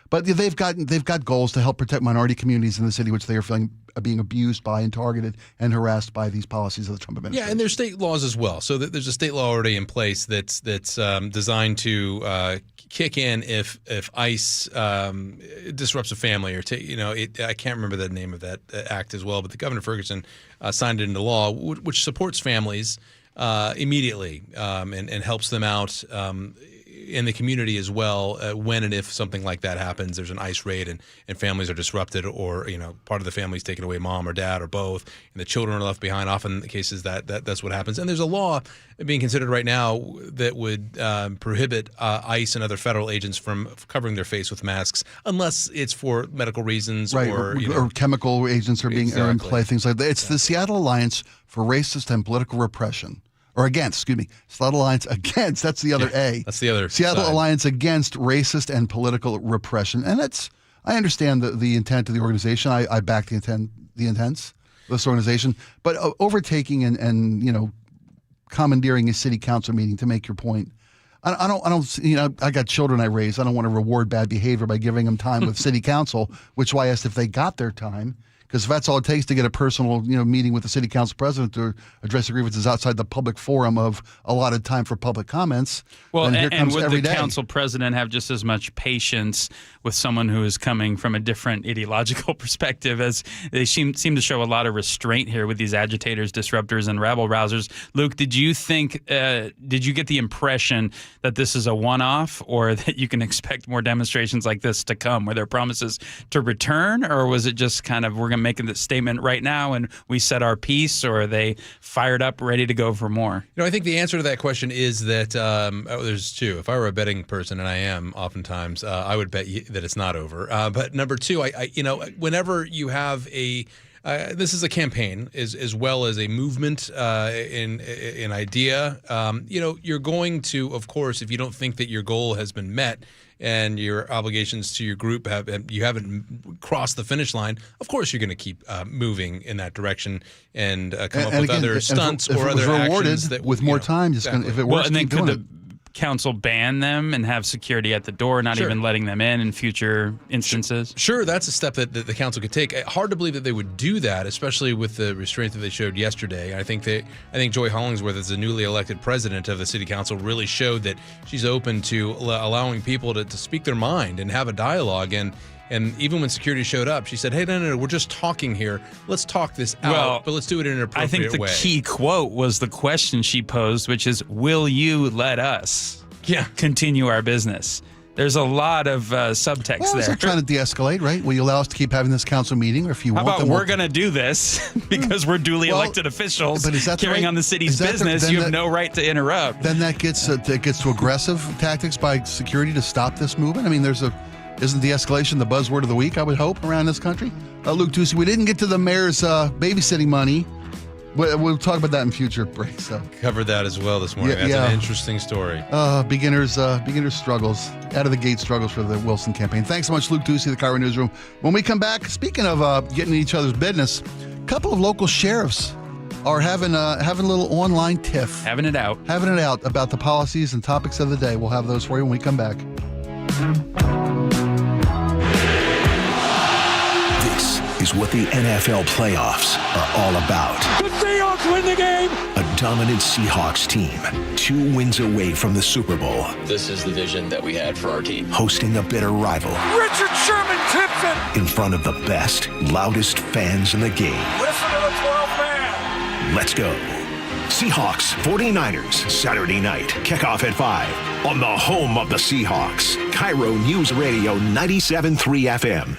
But they've got goals to help protect minority communities in the city, which they are feeling being abused by and targeted and harassed by these policies of the Trump administration. Yeah, and there's state laws as well. So there's a state law already in place that's designed to kick in if ICE disrupts a family or I can't remember the name of that act as well. But the Governor Ferguson signed it into law, which supports families immediately and helps them out. In the community as well, when and if something like that happens, there's an ICE raid and families are disrupted, or part of the family is taken away, mom or dad or both, and the children are left behind. Often in the cases that's what happens. And there's a law being considered right now that would prohibit ICE and other federal agents from covering their face with masks unless it's for medical reasons, right? Or chemical agents are in play, things like that. It's the Seattle Alliance for Racist and Political Repression. Or against, excuse me, Seattle Alliance Against, that's the other A. That's the other Seattle side. Alliance Against Racist and Political Repression. And I understand the intent of the organization. I back the intents of this organization. But overtaking and commandeering a city council meeting to make your point, I don't, I got children I raise. I don't want to reward bad behavior by giving them time with city council, which is why I asked if they got their time. Because if that's all it takes to get a personal, meeting with the city council president to address the grievances outside the public forum of allotted time for public comments, well, then here comes would every the day. council president have just as much patience with someone who is coming from a different ideological perspective, as they seem to show a lot of restraint here with these agitators, disruptors, and rabble-rousers? Luke, did you get the impression that this is a one-off, or that you can expect more demonstrations like this to come? Were there promises to return, or was it just kind of, we're going to make this statement right now and we set our piece, or are they fired up, ready to go for more? I think the answer to that question is that there's two. If I were a betting person, and I am oftentimes, I would bet that it's not over. But number two, whenever you have this is a campaign as well as a movement in idea. You're going to, of course, if you don't think that your goal has been met and your obligations to your group you haven't crossed the finish line, of course you're going to keep moving in that direction and come up with other stunts or other actions that with more time. Exactly. If it works, and then keep doing could the council ban them and have security at the door, not even letting them in future instances? Sure, that's a step that the council could take. Hard to believe that they would do that, especially with the restraint that they showed yesterday. I think Joy Hollingsworth, as the newly elected president of the city council, really showed that she's open to allowing people to speak their mind and have a dialogue. And even when security showed up, she said, hey, no, we're just talking here. Let's talk this out, but let's do it in an appropriate way. I think the key quote was the question she posed, which is, will you let us continue our business? There's a lot of subtext there. They're trying to de-escalate, right? Will you allow us to keep having this council meeting? Or if you How want, about we're going to do this because we're duly elected officials carrying on the city's business. You have no right to interrupt. Then that gets to aggressive tactics by security to stop this movement. I mean, isn't de-escalation the buzzword of the week, I would hope, around this country? Luke Ducey, we didn't get to the mayor's babysitting money. We'll talk about that in future breaks. So. Covered that as well this morning. That's an interesting story. Beginners struggles, out of the gate struggles for the Wilson campaign. Thanks so much, Luke Ducey, the KIRO Newsroom. When we come back, speaking of getting in each other's business, a couple of local sheriffs are having a little online tiff. Having it out about the policies and topics of the day. We'll have those for you when we come back. This is what the NFL playoffs are all about. The Seahawks win the game. A dominant Seahawks team, 2 wins away from the Super Bowl. This is the vision that we had for our team. Hosting a bitter rival. Richard Sherman tips it. In front of the best, loudest fans in the game. Listen to the 12th man. Let's go. Seahawks 49ers, Saturday night. Kickoff at 5 on the home of the Seahawks. KIRO News Radio 97.3 FM.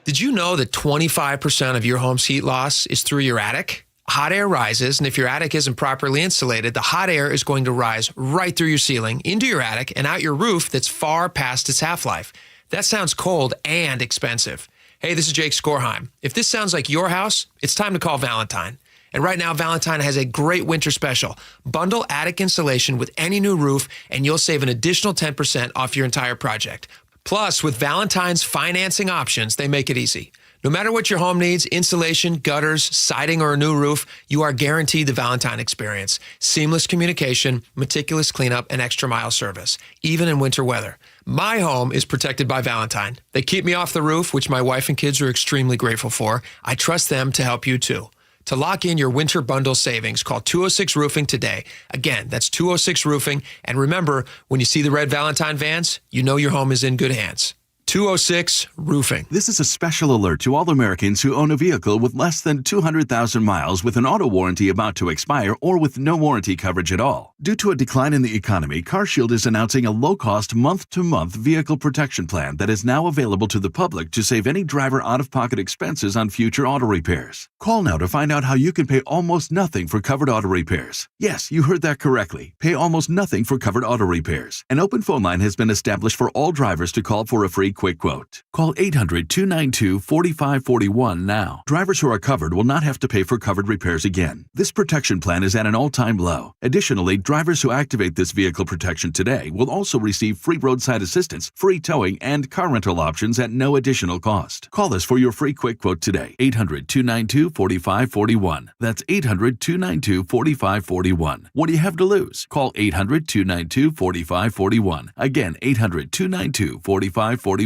Did you know that 25% of your home's heat loss is through your attic? Hot air rises, and if your attic isn't properly insulated, the hot air is going to rise right through your ceiling, into your attic, and out your roof that's far past its half-life. That sounds cold and expensive. Hey, this is Jake Skorheim. If this sounds like your house, it's time to call Valentine. And right now, Valentine has a great winter special. Bundle attic insulation with any new roof, and you'll save an additional 10% off your entire project. Plus, with Valentine's financing options, they make it easy. No matter what your home needs, insulation, gutters, siding, or a new roof, you are guaranteed the Valentine experience. Seamless communication, meticulous cleanup, and extra mile service, even in winter weather. My home is protected by Valentine. They keep me off the roof, which my wife and kids are extremely grateful for. I trust them to help you too. To lock in your winter bundle savings, call 206 Roofing today. Again, that's 206 Roofing. And remember, when you see the red Valentine vans, you know your home is in good hands. 206 Roofing. This is a special alert to all Americans who own a vehicle with less than 200,000 miles with an auto warranty about to expire or with no warranty coverage at all. Due to a decline in the economy, CarShield is announcing a low-cost month-to-month vehicle protection plan that is now available to the public to save any driver out-of-pocket expenses on future auto repairs. Call now to find out how you can pay almost nothing for covered auto repairs. Yes, you heard that correctly. Pay almost nothing for covered auto repairs. An open phone line has been established for all drivers to call for a free quick quote. Call 800-292-4541 now. Drivers who are covered will not have to pay for covered repairs again. This protection plan is at an all-time low. Additionally, drivers who activate this vehicle protection today will also receive free roadside assistance, free towing, and car rental options at no additional cost. Call us for your free quick quote today. 800-292-4541. That's 800-292-4541. What do you have to lose? Call 800-292-4541. Again, 800-292-4541.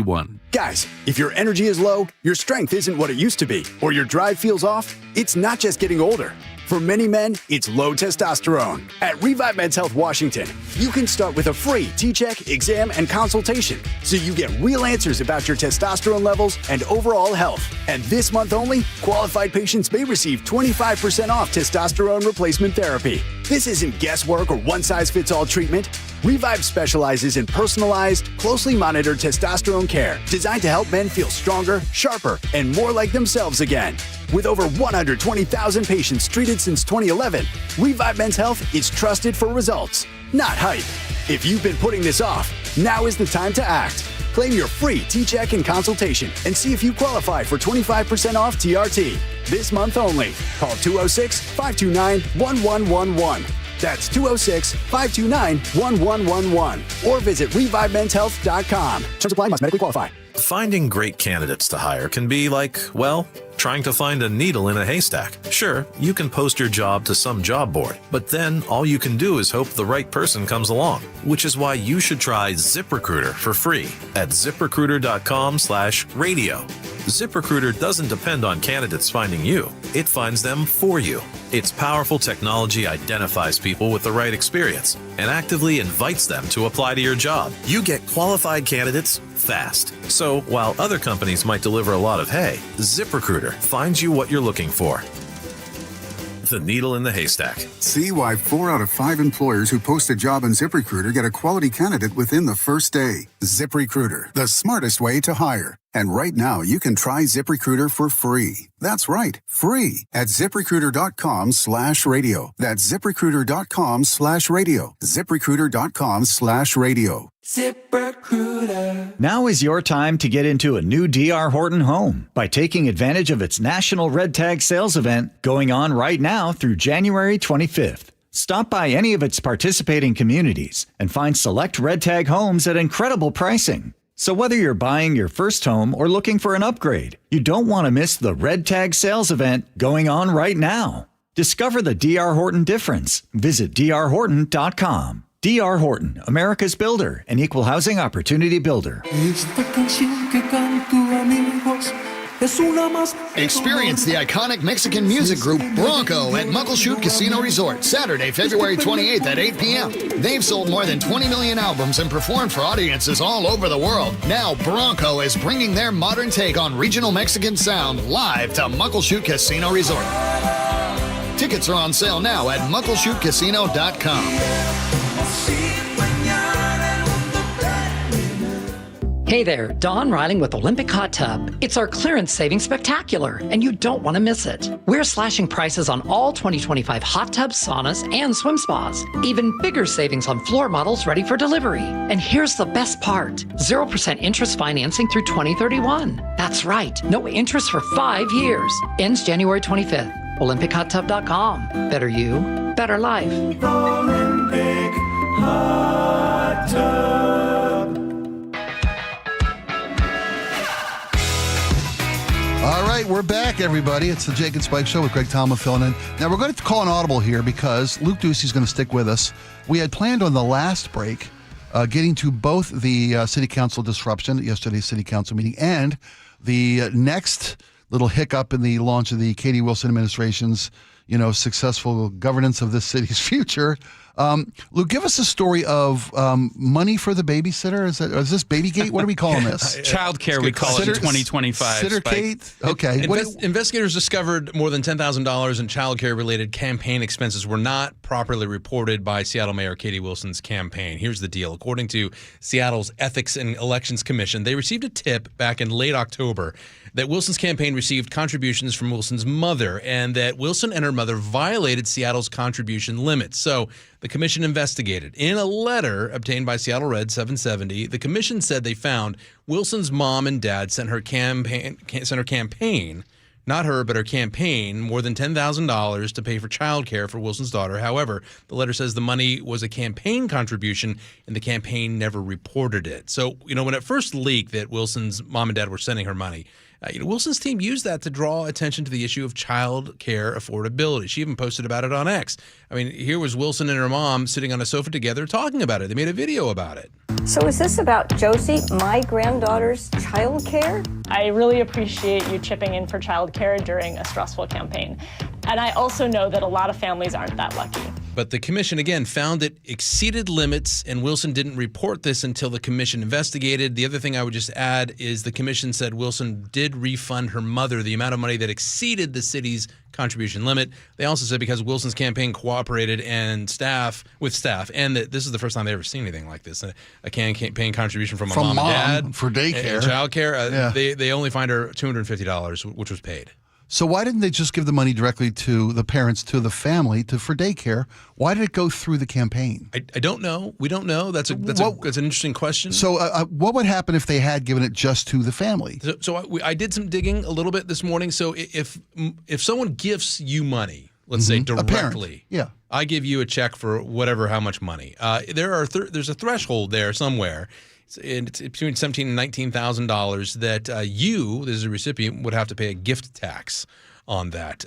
Guys, if your energy is low, your strength isn't what it used to be, or your drive feels off, it's not just getting older. For many men, it's low testosterone. At Revive Men's Health Washington, you can start with a free T-check, exam, and consultation, so you get real answers about your testosterone levels and overall health. And this month only, qualified patients may receive 25% off testosterone replacement therapy. This isn't guesswork or one-size-fits-all treatment. Revive specializes in personalized, closely monitored testosterone care designed to help men feel stronger, sharper, and more like themselves again. With over 120,000 patients treated since 2011, Revive Men's Health is trusted for results, not hype. If you've been putting this off, now is the time to act. Claim your free T-check and consultation and see if you qualify for 25% off TRT. This month only. Call 206-529-1111. That's 206-529-1111. Or visit ReviveMen'sHealth.com. Terms apply, must medically qualify. Finding great candidates to hire can be like, well, trying to find a needle in a haystack. Sure, you can post your job to some job board, but then all you can do is hope the right person comes along, which is why you should try ZipRecruiter for free at ZipRecruiter.com/radio. ZipRecruiter doesn't depend on candidates finding you. It finds them for you. Its powerful technology identifies people with the right experience and actively invites them to apply to your job. You get qualified candidates fast. So while other companies might deliver a lot of hay, ZipRecruiter finds you what you're looking for. The needle in the haystack. See why 4 out of 5 employers who post a job on ZipRecruiter get a quality candidate within the first day. ZipRecruiter, the smartest way to hire. And right now, you can try ZipRecruiter for free. That's right, free at ZipRecruiter.com/radio. That's ZipRecruiter.com/radio. ZipRecruiter.com/radio. ZipRecruiter. Now is your time to get into a new D.R. Horton home by taking advantage of its National Red Tag Sales event going on right now through January 25th. Stop by any of its participating communities and find select Red Tag homes at incredible pricing. So whether you're buying your first home or looking for an upgrade, you don't want to miss the Red Tag Sales event going on right now. Discover the D.R. Horton difference. Visit drhorton.com. D.R. Horton, America's builder and equal housing opportunity builder. Experience the iconic Mexican music group Bronco at Muckleshoot Casino Resort, Saturday, February 28th at 8 p.m. They've sold more than 20 million albums and performed for audiences all over the world. Now Bronco is bringing their modern take on regional Mexican sound live to Muckleshoot Casino Resort. Tickets are on sale now at muckleshootcasino.com. Hey there, Dawn Riling with Olympic Hot Tub. It's our clearance savings spectacular, and you don't want to miss it. We're slashing prices on all 2025 hot tubs, saunas, and swim spas. Even bigger savings on floor models ready for delivery. And here's the best part, 0% interest financing through 2031. That's right, no interest for 5 years. Ends January 25th. OlympicHotTub.com. Better you, better life. Olympic Hot Tub. All right, we're back, everybody. It's the Jake and Spike Show with Greg Tomlin filling in. Now, we're going to call an audible here because Luke Ducey's going to stick with us. We had planned on the last break getting to both the City Council disruption at yesterday's City Council meeting and the next little hiccup in the launch of the Katie Wilson administration's, successful governance of this city's future. Luke, give us a story of money for the babysitter. Is this Babygate? What are we calling this? Childcare, we call it in 2025. Sittercate? Okay. Investigators discovered more than $10,000 in childcare-related campaign expenses were not properly reported by Seattle Mayor Katie Wilson's campaign. Here's the deal. According to Seattle's Ethics and Elections Commission, they received a tip back in late October that Wilson's campaign received contributions from Wilson's mother and that Wilson and her mother violated Seattle's contribution limits. So the commission investigated. In a letter obtained by Seattle Red 770, the commission said they found Wilson's mom and dad sent her campaign, not her, but her campaign, more than $10,000 to pay for childcare for Wilson's daughter. However, the letter says the money was a campaign contribution and the campaign never reported it. So, when it first leaked that Wilson's mom and dad were sending her money, Wilson's team used that to draw attention to the issue of child care affordability. She even posted about it on X. Here was Wilson and her mom sitting on a sofa together talking about it. They made a video about it. So is this about Josie, my granddaughter's child care? I really appreciate you chipping in for child care during a stressful campaign. And I also know that a lot of families aren't that lucky. But the commission, again, found it exceeded limits, and Wilson didn't report this until the commission investigated. The other thing I would just add is the commission said Wilson did refund her mother the amount of money that exceeded the city's contribution limit. They also said because Wilson's campaign cooperated and with staff, and that this is the first time they ever seen anything like this, a campaign contribution from a mom and dad for daycare and childcare. They only fined her $250, which was paid. So why didn't they just give the money directly to the parents, to the family, for daycare? Why did it go through the campaign? I don't know. We don't know. That's an interesting question. So what would happen if they had given it just to the family? So I did some digging a little bit this morning. So if someone gifts you money, let's say directly, I give you a check for how much money. There's a threshold there somewhere. It's between $17,000 and $19,000 that you, as a recipient, would have to pay a gift tax on that.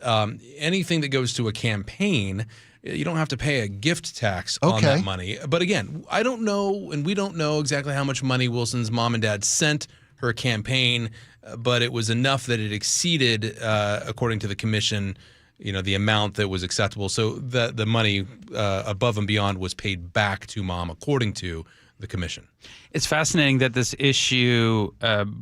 Anything that goes to a campaign, you don't have to pay a gift tax on that money. But again, I don't know, and we don't know exactly how much money Wilson's mom and dad sent her campaign, but it was enough that it exceeded, according to the commission, the amount that was acceptable. So the money above and beyond was paid back to mom, according to the commission. It's fascinating that this issue,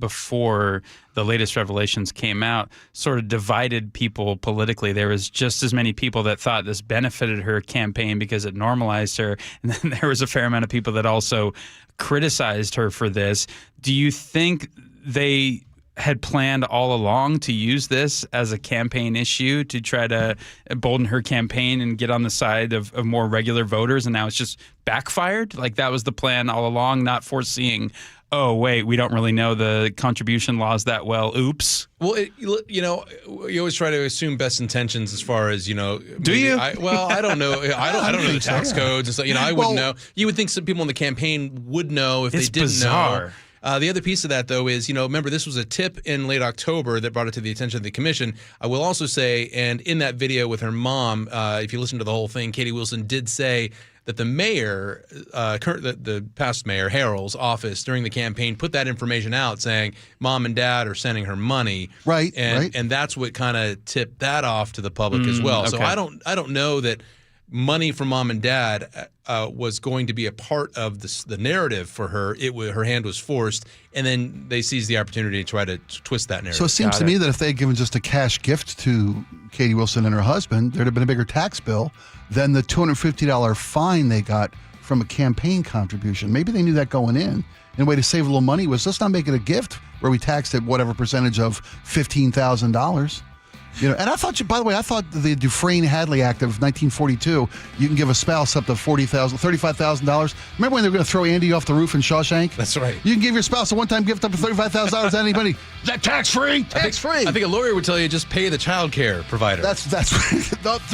before the latest revelations came out, sort of divided people politically. There was just as many people that thought this benefited her campaign because it normalized her, and then there was a fair amount of people that also criticized her for this. Do you think they had planned all along to use this as a campaign issue to try to embolden her campaign and get on the side of more regular voters, and now it's just backfired? Like that was the plan all along, not foreseeing, oh, wait, we don't really know the contribution laws that well. Oops. Well, you always try to assume best intentions as far as, Do you? I don't know. I don't know the tax codes and stuff. I wouldn't know. You would think some people in the campaign would know if they didn't know. The other piece of that, though, is, remember, this was a tip in late October that brought it to the attention of the commission. I will also say, and in that video with her mom, if you listen to the whole thing, Katie Wilson did say that the mayor, the past mayor, Harrell's office during the campaign put that information out saying mom and dad are sending her money. Right. And that's what kind of tipped that off to the public as well. Okay. So I don't know that money from mom and dad was going to be a part of the narrative for her. Her hand was forced, and then they seized the opportunity to try to twist that narrative. So it seems to me that if they had given just a cash gift to Katie Wilson and her husband, there'd have been a bigger tax bill than the $250 fine they got from a campaign contribution. Maybe they knew that going in. And a way to save a little money was, let's not make it a gift where we taxed it whatever percentage of $15,000. And I thought, by the way, the Dufresne-Hadley Act of 1942, you can give a spouse up to $35,000. Remember when they were going to throw Andy off the roof in Shawshank? That's right. You can give your spouse a one-time gift up to $35,000 to anybody. Is that tax-free? Tax-free. I think a lawyer would tell you just pay the child care provider. That's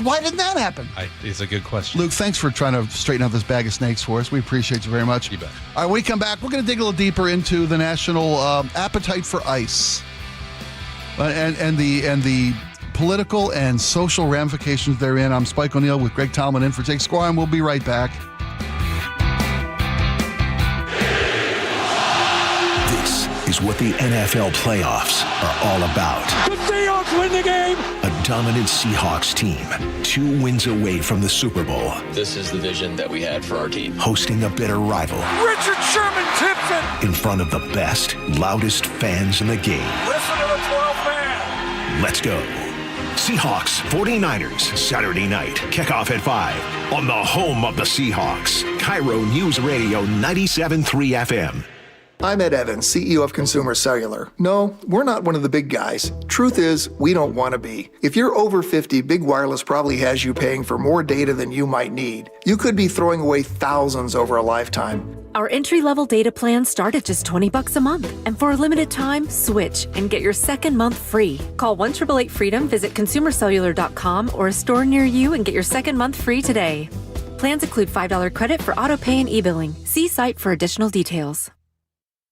why didn't that happen? It's a good question. Luke, thanks for trying to straighten out this bag of snakes for us. We appreciate you very much. You bet. All right, when we come back, we're going to dig a little deeper into the national appetite for ice and the political and social ramifications therein. I'm Spike O'Neill with Greg Tallman in for Jake Skorheim. We'll be right back. This is what the NFL playoffs are all about. The Seahawks win the game. A dominant Seahawks team, 2 wins away from the Super Bowl. This is the vision that we had for our team. Hosting a bitter rival. Richard Sherman tips it. In front of the best, loudest fans in the game. Listen to the 12th man. Let's go. Seahawks 49ers, Saturday night. Kickoff at 5 on the home of the Seahawks. KIRO Newsradio 97.3 FM. I'm Ed Evans, CEO of Consumer Cellular. No, we're not one of the big guys. Truth is, we don't want to be. If you're over 50, Big Wireless probably has you paying for more data than you might need. You could be throwing away thousands over a lifetime. Our entry-level data plans start at just $20 a month. And for a limited time, switch and get your second month free. Call 1-888-FREEDOM, visit consumercellular.com or a store near you and get your second month free today. Plans include $5 credit for auto pay and e-billing. See site for additional details.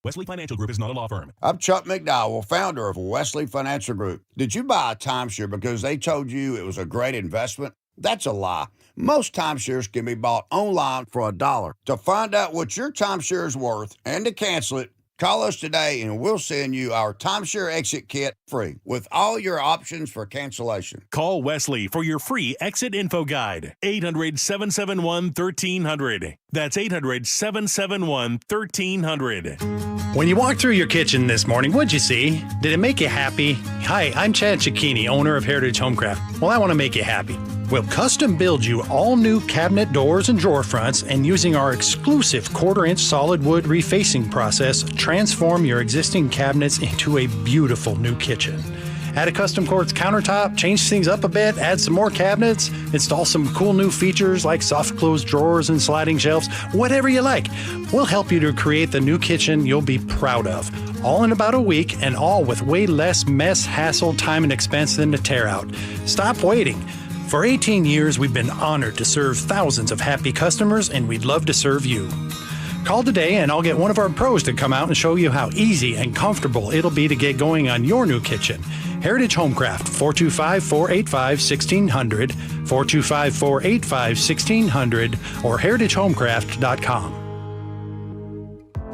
Wesley Financial Group is not a law firm. I'm Chuck McDowell, founder of Wesley Financial Group. Did you buy a timeshare because they told you it was a great investment? That's a lie. Most timeshares can be bought online for $1. To find out what your timeshare is worth and to cancel it, call us today and we'll send you our timeshare exit kit free with all your options for cancellation. Call Wesley for your free exit info guide. 800-771-1300. That's 800-771-1300. When you walked through your kitchen this morning, what'd you see? Did it make you happy? Hi, I'm Chad Cicchini, owner of Heritage Homecraft. Well, I want to make you happy. We'll custom build you all new cabinet doors and drawer fronts, and using our exclusive 1/4-inch solid wood refacing process, transform your existing cabinets into a beautiful new kitchen. Add a custom quartz countertop, change things up a bit, add some more cabinets, install some cool new features like soft close drawers and sliding shelves, whatever you like. We'll help you to create the new kitchen you'll be proud of. All in about a week, and all with way less mess, hassle, time, and expense than to tear out. Stop waiting. For 18 years, we've been honored to serve thousands of happy customers, and we'd love to serve you. Call today and I'll get one of our pros to come out and show you how easy and comfortable it'll be to get going on your new kitchen. Heritage Homecraft, 425-485-1600, 425-485-1600, or heritagehomecraft.com.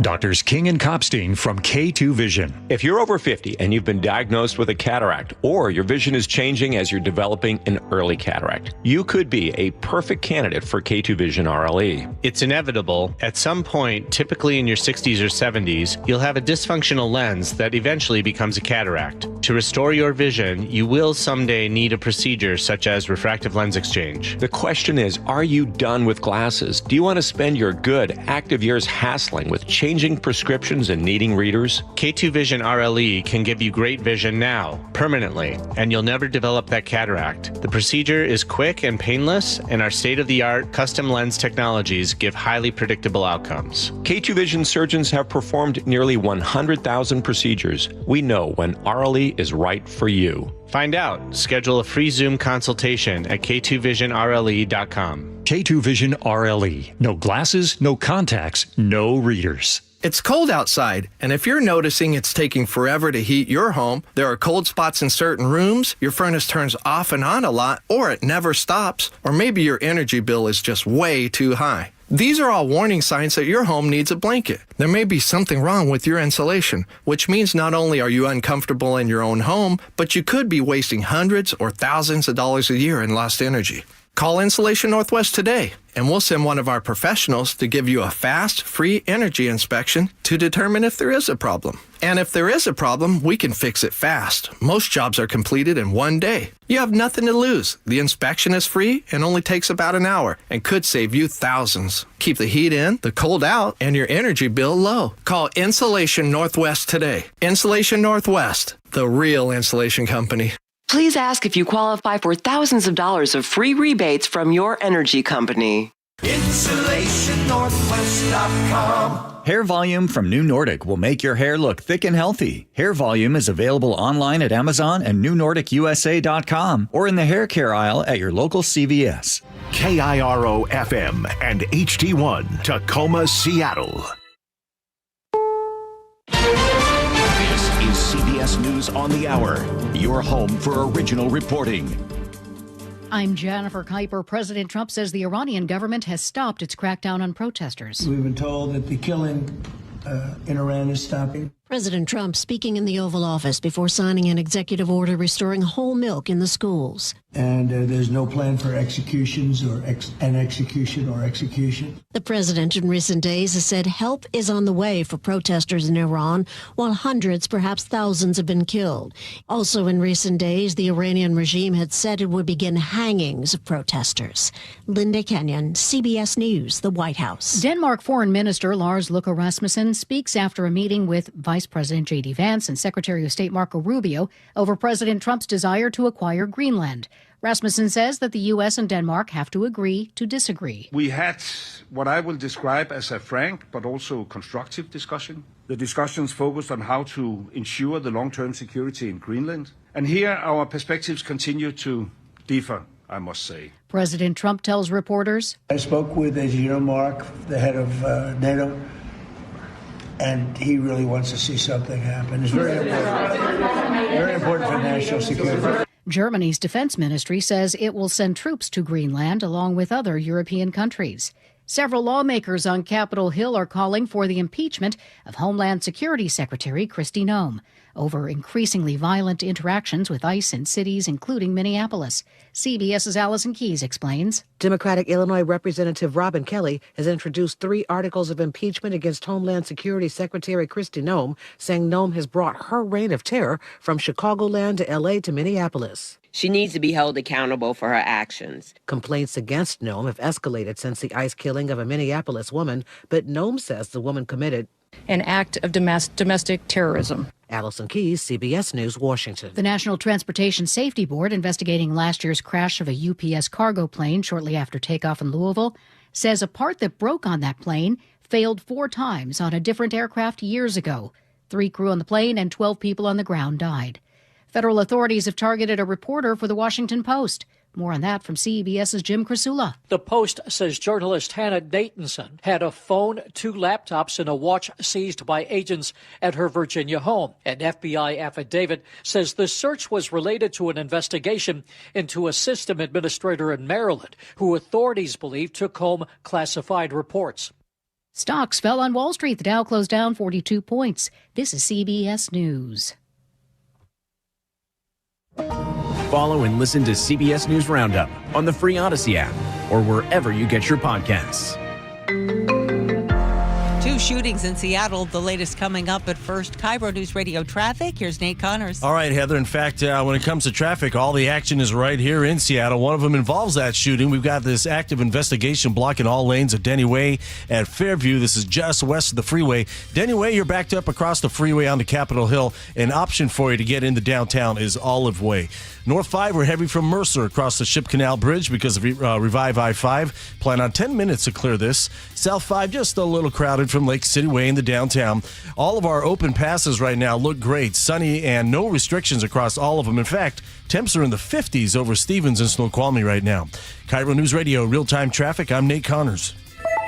Doctors King and Kopstein from K2 Vision. If you're over 50 and you've been diagnosed with a cataract, or your vision is changing as you're developing an early cataract, you could be a perfect candidate for K2 Vision RLE. It's inevitable. At some point, typically in your 60s or 70s, you'll have a dysfunctional lens that eventually becomes a cataract. To restore your vision, you will someday need a procedure such as refractive lens exchange. The question is, are you done with glasses? Do you want to spend your good, active years hassling with changing prescriptions and needing readers? K2 Vision RLE can give you great vision now, permanently, and you'll never develop that cataract. The procedure is quick and painless, and our state-of-the-art custom lens technologies give highly predictable outcomes. K2 Vision surgeons have performed nearly 100,000 procedures. We know when RLE is right for you. Find out. Schedule a free Zoom consultation at k2visionrle.com. K2 Vision RLE. No glasses, no contacts, no readers. It's cold outside, and if you're noticing it's taking forever to heat your home, there are cold spots in certain rooms, your furnace turns off and on a lot, or it never stops, or maybe your energy bill is just way too high. These are all warning signs that your home needs a blanket. There may be something wrong with your insulation, which means not only are you uncomfortable in your own home, but you could be wasting hundreds or thousands of dollars a year in lost energy. Call Insulation Northwest today, and we'll send one of our professionals to give you a fast, free energy inspection to determine if there is a problem. And if there is a problem, we can fix it fast. Most jobs are completed in 1 day. You have nothing to lose. The inspection is free and only takes about an hour and could save you thousands. Keep the heat in, the cold out, and your energy bill low. Call Insulation Northwest today. Insulation Northwest, the real insulation company. Please ask if you qualify for thousands of dollars of free rebates from your energy company. InsulationNorthwest.com. Hair Volume from New Nordic will make your hair look thick and healthy. Hair Volume is available online at Amazon and NewNordicUSA.com or in the hair care aisle at your local CVS. KIRO FM and HD1 Tacoma, Seattle. This is CBS News on the Hour, your home for original reporting. I'm Jennifer Kuiper. President Trump says the Iranian government has stopped its crackdown on protesters. We've been told that the killing in Iran is stopping. President Trump speaking in the Oval Office before signing an executive order restoring whole milk in the schools. And there's no plan for executions or execution. The president in recent days has said help is on the way for protesters in Iran, while hundreds, perhaps thousands, have been killed. Also in recent days, the Iranian regime had said it would begin hangings of protesters. Linda Kenyon, CBS News, the White House. Denmark Foreign Minister Lars Løkke Rasmussen speaks after a meeting with Vice President J.D. Vance and Secretary of State Marco Rubio over President Trump's desire to acquire Greenland. Rasmussen says that the U.S. and Denmark have to agree to disagree. We had what I will describe as a frank but also constructive discussion. The discussions focused on how to ensure the long-term security in Greenland. And here our perspectives continue to differ, I must say. President Trump tells reporters, I spoke with, as you know, Mark, the head of NATO, and he really wants to see something happen. It's very important for national security. Germany's defense ministry says it will send troops to Greenland along with other European countries. Several lawmakers on Capitol Hill are calling for the impeachment of Homeland Security Secretary Kristi Noem over increasingly violent interactions with ICE in cities, including Minneapolis. CBS's Allison Keyes explains. Democratic Illinois Representative Robin Kelly has introduced 3 articles of impeachment against Homeland Security Secretary Kristi Noem, saying Noem has brought her reign of terror from Chicagoland to L.A. to Minneapolis. She needs to be held accountable for her actions. Complaints against Noem have escalated since the ICE killing of a Minneapolis woman, but Noem says the woman committed an act of domestic terrorism. Allison Keyes, CBS News, Washington. The National Transportation Safety Board, investigating last year's crash of a UPS cargo plane shortly after takeoff in Louisville, says a part that broke on that plane failed 4 times on a different aircraft years ago. 3 crew on the plane and 12 people on the ground died. Federal authorities have targeted a reporter for the Washington Post. More on that from CBS's Jim Krasula. The Post says journalist Hannah Daytonson had a phone, 2 laptops, and a watch seized by agents at her Virginia home. An FBI affidavit says the search was related to an investigation into a system administrator in Maryland who authorities believe took home classified reports. Stocks fell on Wall Street. The Dow closed down 42 points. This is CBS News. Follow and listen to CBS News Roundup on the free Odyssey app or wherever you get your podcasts. 2 shootings in Seattle, the latest coming up. But first, KIRO News Radio traffic. Here's Nate Connors. All right, Heather. In fact, when it comes to traffic, all the action is right here in Seattle. One of them involves that shooting. We've got this active investigation blocking all lanes at Denny Way at Fairview. This is just west of the freeway. Denny Way, you're backed up across the freeway onto Capitol Hill. An option for you to get into downtown is Olive Way. North 5, we're heavy from Mercer across the Ship Canal Bridge because of Revive I-5. Plan on 10 minutes to clear this. South 5, just a little crowded from Lake City Way into downtown. All of our open passes right now look great. Sunny and no restrictions across all of them. In fact, temps are in the 50s over Stevens and Snoqualmie right now. KIRO News Radio, real-time traffic. I'm Nate Connors.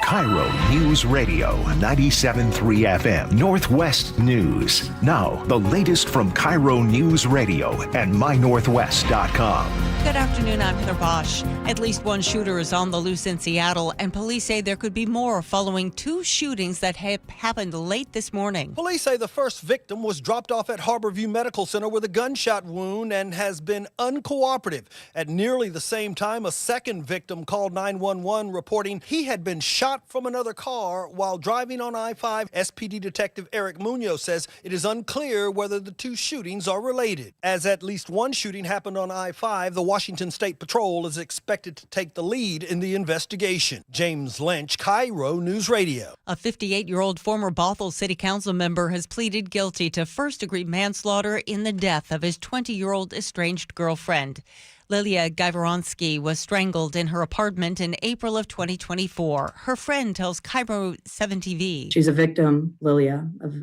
KIRO News Radio 97.3 FM Northwest News. Now, the latest from KIRO News Radio and mynorthwest.com. Good afternoon, I'm Heather Bosch. At least one shooter is on the loose in Seattle, and police say there could be more following two shootings that have happened late this morning. Police say the first victim was dropped off at Harborview Medical Center with a gunshot wound and has been uncooperative. At nearly the same time, a second victim called 911 reporting he had been shot from another car while driving on I-5. SPD Detective Eric Munoz says it is unclear whether the two shootings are related. As at least one shooting happened on I-5, the Washington State Patrol is expected to take the lead in the investigation. James Lynch, KIRO News Radio. A 58-year-old former Bothell City Council member has pleaded guilty to first-degree manslaughter in the death of his 20-year-old estranged girlfriend. Lilia Gajvoronsky was strangled in her apartment in April of 2024. Her friend tells KIRO 7 TV. She's a victim, Lilia, of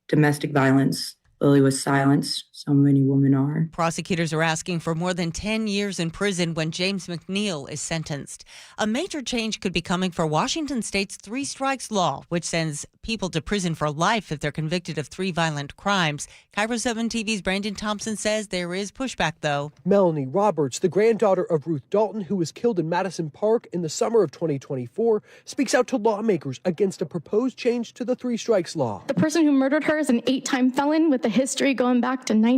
domestic violence. Lily was silenced. So many women are. Prosecutors are asking for more than 10 years in prison when James McNeil is sentenced. A major change could be coming for Washington State's 3 strikes law, which sends people to prison for life if they're convicted of 3 violent crimes. KIRO 7 TV's Brandon Thompson says there is pushback, though. Melanie Roberts, the granddaughter of Ruth Dalton, who was killed in Madison Park in the summer of 2024, speaks out to lawmakers against a proposed change to the 3 strikes law. The person who murdered her is an 8-time felon with a history going back to 91.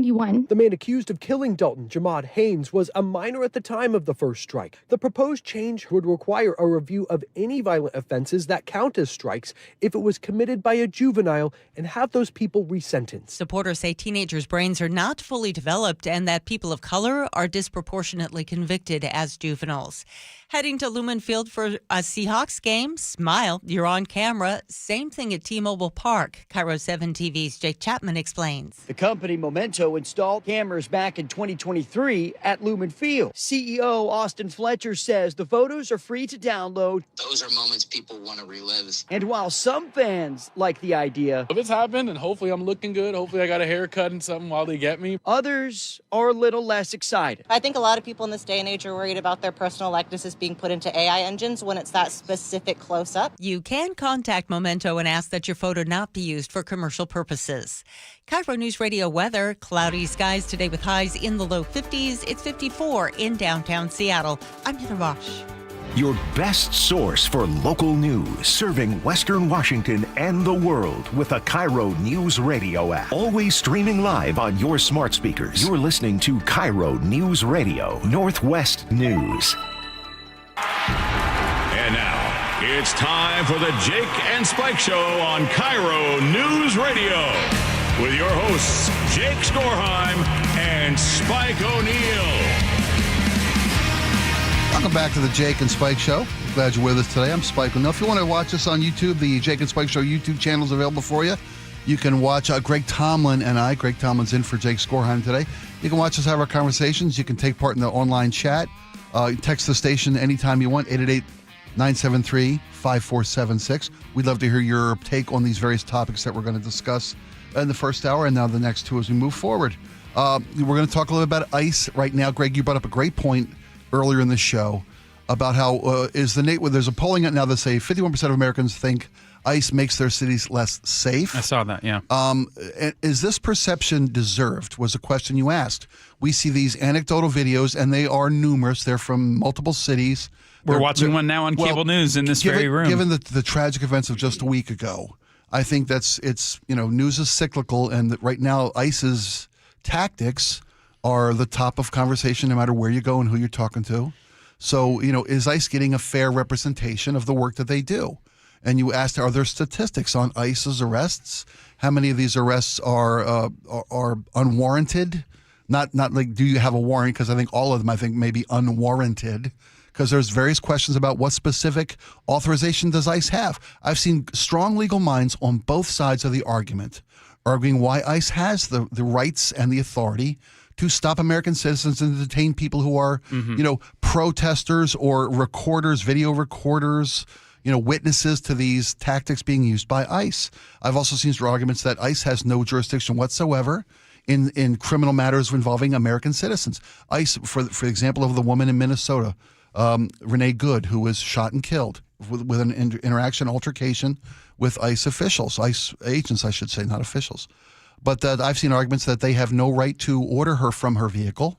The man accused of killing Dalton, Jamad Haynes, was a minor at the time of the first strike. The proposed change would require a review of any violent offenses that count as strikes if it was committed by a juvenile and have those people resentenced. Supporters say teenagers' brains are not fully developed and that people of color are disproportionately convicted as juveniles. Heading to Lumen Field for a Seahawks game? Smile, you're on camera. Same thing at T-Mobile Park. KIRO 7 TV's Jake Chapman explains. The company Memento installed cameras back in 2023 at Lumen Field. CEO Austin Fletcher says the photos are free to download. Those are moments people want to relive. And while some fans like the idea, if it's happened and hopefully I'm looking good, hopefully I got a haircut and something while they get me, others are a little less excited. I think a lot of people in this day and age are worried about their personal likenesses being put into AI engines when it's that specific close-up. You can contact Memento and ask that your photo not be used for commercial purposes. KIRO News Radio weather, cloudy skies today with highs in the low 50s. It's 54 in downtown Seattle. I'm Heather Bosch. Your best source for local news, serving Western Washington and the world with a KIRO News Radio app. Always streaming live on your smart speakers. You're listening to KIRO News Radio, Northwest News. And now, it's time for the Jake and Spike Show on KIRO News Radio with your hosts, Jake Skorheim and Spike O'Neill. Welcome back to the Jake and Spike Show. Glad you're with us today. I'm Spike O'Neill. If you want to watch us on YouTube, the Jake and Spike Show YouTube channel is available for you. You can watch Greg Tomlin and I. Greg Tomlin's in for Jake Skorheim today. You can watch us have our conversations. You can take part in the online chat. Text the station anytime you want, 888-973-5476. We'd love to hear your take on these various topics that we're going to discuss in the first hour and now the next two as we move forward. We're going to talk a little bit about ICE right now. Greg, you brought up a great point earlier in the show about how there's a polling out now that say 51% of Americans think ICE makes their cities less safe. I saw that, yeah. Is this perception deserved, was a question you asked. We see these anecdotal videos, and they are numerous. They're from multiple cities. We're watching one now on cable news in this very room. Given the tragic events of just a week ago, I think news is cyclical, and that right now ICE's tactics are the top of conversation no matter where you go and who you're talking to. So, is ICE getting a fair representation of the work that they do? And you asked, are there statistics on ICE's arrests? How many of these arrests are unwarranted? Not like, do you have a warrant? Because I think all of them, may be unwarranted. Because there's various questions about what specific authorization does ICE have. I've seen strong legal minds on both sides of the argument, arguing why ICE has the rights and the authority to stop American citizens and detain people who are, protesters or recorders, video recorders, witnesses to these tactics being used by ICE. I've also seen arguments that ICE has no jurisdiction whatsoever in criminal matters involving American citizens. ICE, for example, of the woman in Minnesota, Renee Good, who was shot and killed. with an interaction, altercation with ICE officials, ICE agents, I should say, not officials. But I've seen arguments that they have no right to order her from her vehicle,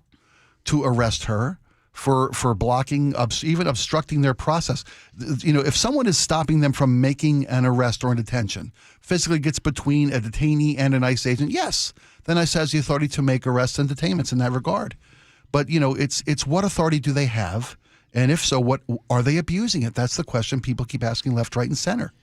to arrest her for blocking, even obstructing their process. If someone is stopping them from making an arrest or a detention, physically gets between a detainee and an ICE agent, yes, then ICE has the authority to make arrests and detainments in that regard. But, it's what authority do they have? And if so, what are they abusing it? That's the question people keep asking left, right, and center.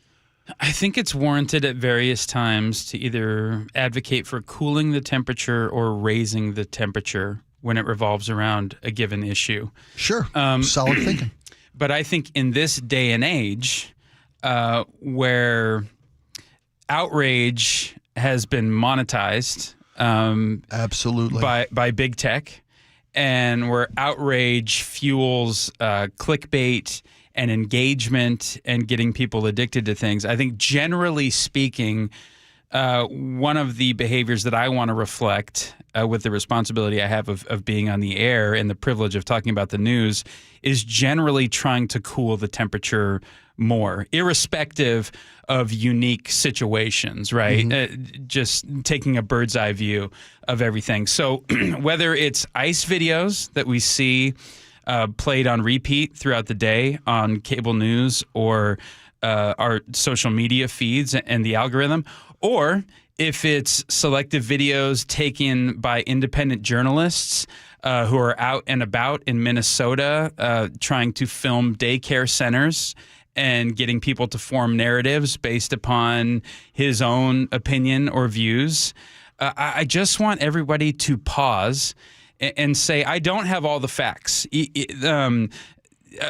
I think it's warranted at various times to either advocate for cooling the temperature or raising the temperature when it revolves around a given issue. Sure. Solid thinking. But I think in this day and age, where outrage has been monetized, absolutely, by big tech, and where outrage fuels clickbait and engagement and getting people addicted to things, I think generally speaking, one of the behaviors that I want to reflect with the responsibility I have of being on the air and the privilege of talking about the news is generally trying to cool the temperature more, irrespective of unique situations, right? Just taking a bird's eye view of everything. So whether it's ICE videos that we see played on repeat throughout the day on cable news or our social media feeds and the algorithm, or if it's selective videos taken by independent journalists who are out and about in Minnesota trying to film daycare centers and getting people to form narratives based upon his own opinion or views. I just want everybody to pause and say, I don't have all the facts.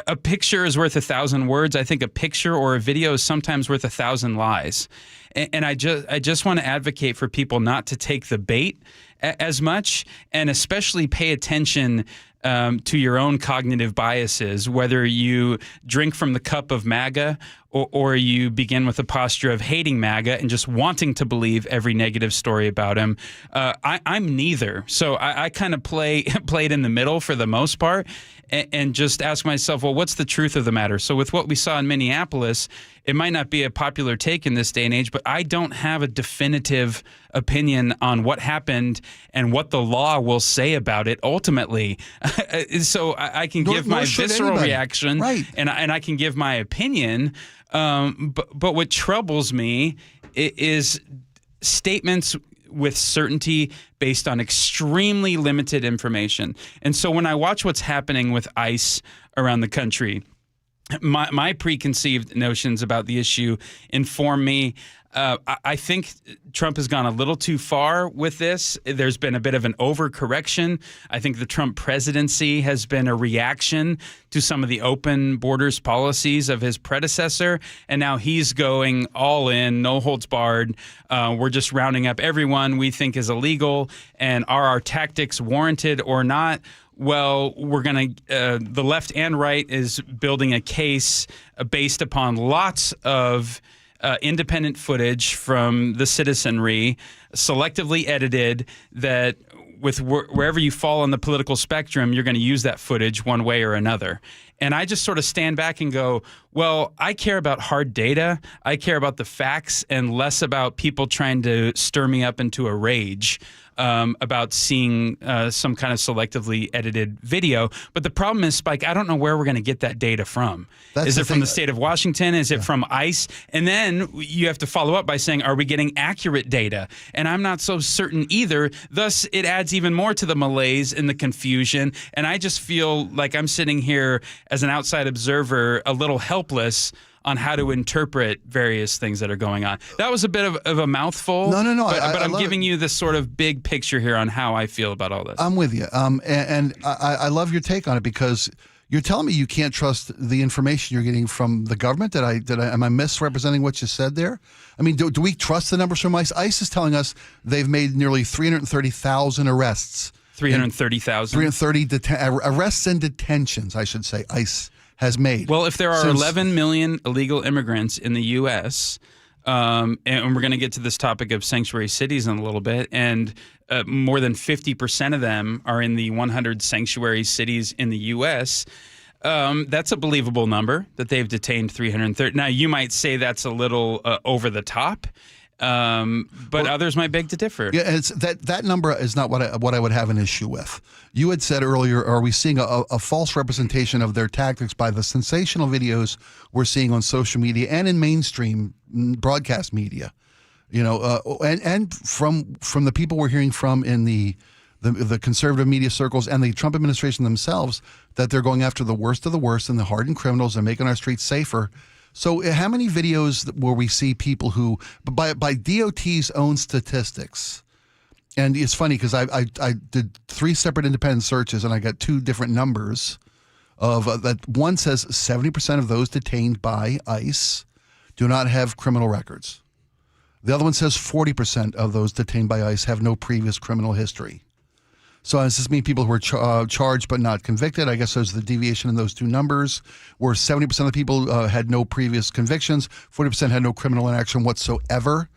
A picture is worth 1,000 words. I think a picture or a video is sometimes worth 1,000 lies. And I just want to advocate for people not to take the bait as much, and especially pay attention to your own cognitive biases, whether you drink from the cup of MAGA or you begin with a posture of hating MAGA and just wanting to believe every negative story about him. I'm neither. So I kind of played in the middle for the most part and just ask myself, well, what's the truth of the matter? So with what we saw in Minneapolis, it might not be a popular take in this day and age, but I don't have a definitive opinion on what happened and what the law will say about it ultimately. So I can give my visceral reaction, right, and I can give my opinion. But what troubles me is statements with certainty based on extremely limited information. And so when I watch what's happening with ICE around the country, my preconceived notions about the issue inform me. I think Trump has gone a little too far with this. There's been a bit of an overcorrection. I think the Trump presidency has been a reaction to some of the open borders policies of his predecessor. And now he's going all in, no holds barred. We're just rounding up everyone we think is illegal. And are our tactics warranted or not? Well, we're going to, the left and right is building a case based upon lots of independent footage from the citizenry, selectively edited, that with wherever you fall on the political spectrum, you're going to use that footage one way or another. And I just sort of stand back and go, well, I care about hard data. I care about the facts and less about people trying to stir me up into a rage about seeing some kind of selectively edited video. But the problem is, Spike, I don't know where we're going to get that data from. Is it from the state of Washington? Is it from ICE? And then you have to follow up by saying, are we getting accurate data? And I'm not so certain either. Thus, it adds even more to the malaise and the confusion. And I just feel like I'm sitting here as an outside observer, a little helpless on how to interpret various things that are going on. That was a bit of a mouthful. No. But I'm giving you this sort of big picture here on how I feel about all this. I'm with you. And I love your take on it, because you're telling me you can't trust the information you're getting from the government. Am I misrepresenting what you said there? I mean, do we trust the numbers from ICE? ICE is telling us they've made nearly 330,000 arrests. 330,000? 330 arrests and detentions, I should say, ICE has made. Well, if there are 11 million illegal immigrants in the U.S., and we're going to get to this topic of sanctuary cities in a little bit, and more than 50% of them are in the 100 sanctuary cities in the U.S., That's a believable number that they've detained 330. Now, you might say that's a little over the top, but others might beg to differ. Yeah, it's that number is not what I would have an issue with. You had said earlier, are we seeing a false representation of their tactics by the sensational videos we're seeing on social media and in mainstream broadcast media? And from the people we're hearing from in the conservative media circles and the Trump administration themselves, that they're going after the worst of the worst and the hardened criminals and making our streets safer. So how many videos where we see people who, by DOT's own statistics, and it's funny because I did 3 separate independent searches and I got 2 different numbers of that. One says 70% of those detained by ICE do not have criminal records. The other one says 40% of those detained by ICE have no previous criminal history. So does this mean people who are charged but not convicted? I guess there's the deviation in those 2 numbers, where 70% of the people had no previous convictions, 40% had no criminal inaction whatsoever.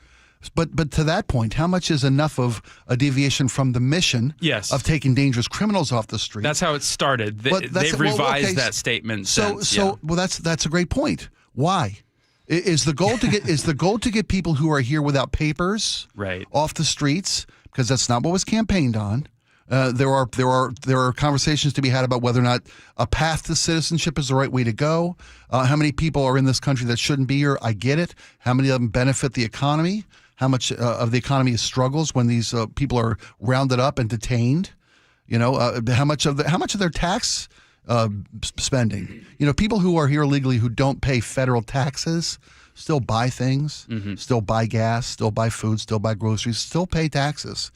But to that point, how much is enough of a deviation from the mission of taking dangerous criminals off the street? That's how it started. They've revised that statement since. Well, that's a great point. Why? Is the goal to get people who are here without papers off the streets? Because that's not what was campaigned on. There are conversations to be had about whether or not a path to citizenship is the right way to go. How many people are in this country that shouldn't be here? I get it. How many of them benefit the economy? How much of the economy struggles when these people are rounded up and detained? How much of their tax spending? People who are here illegally who don't pay federal taxes still buy things, still buy gas, still buy food, still buy groceries, still pay taxes.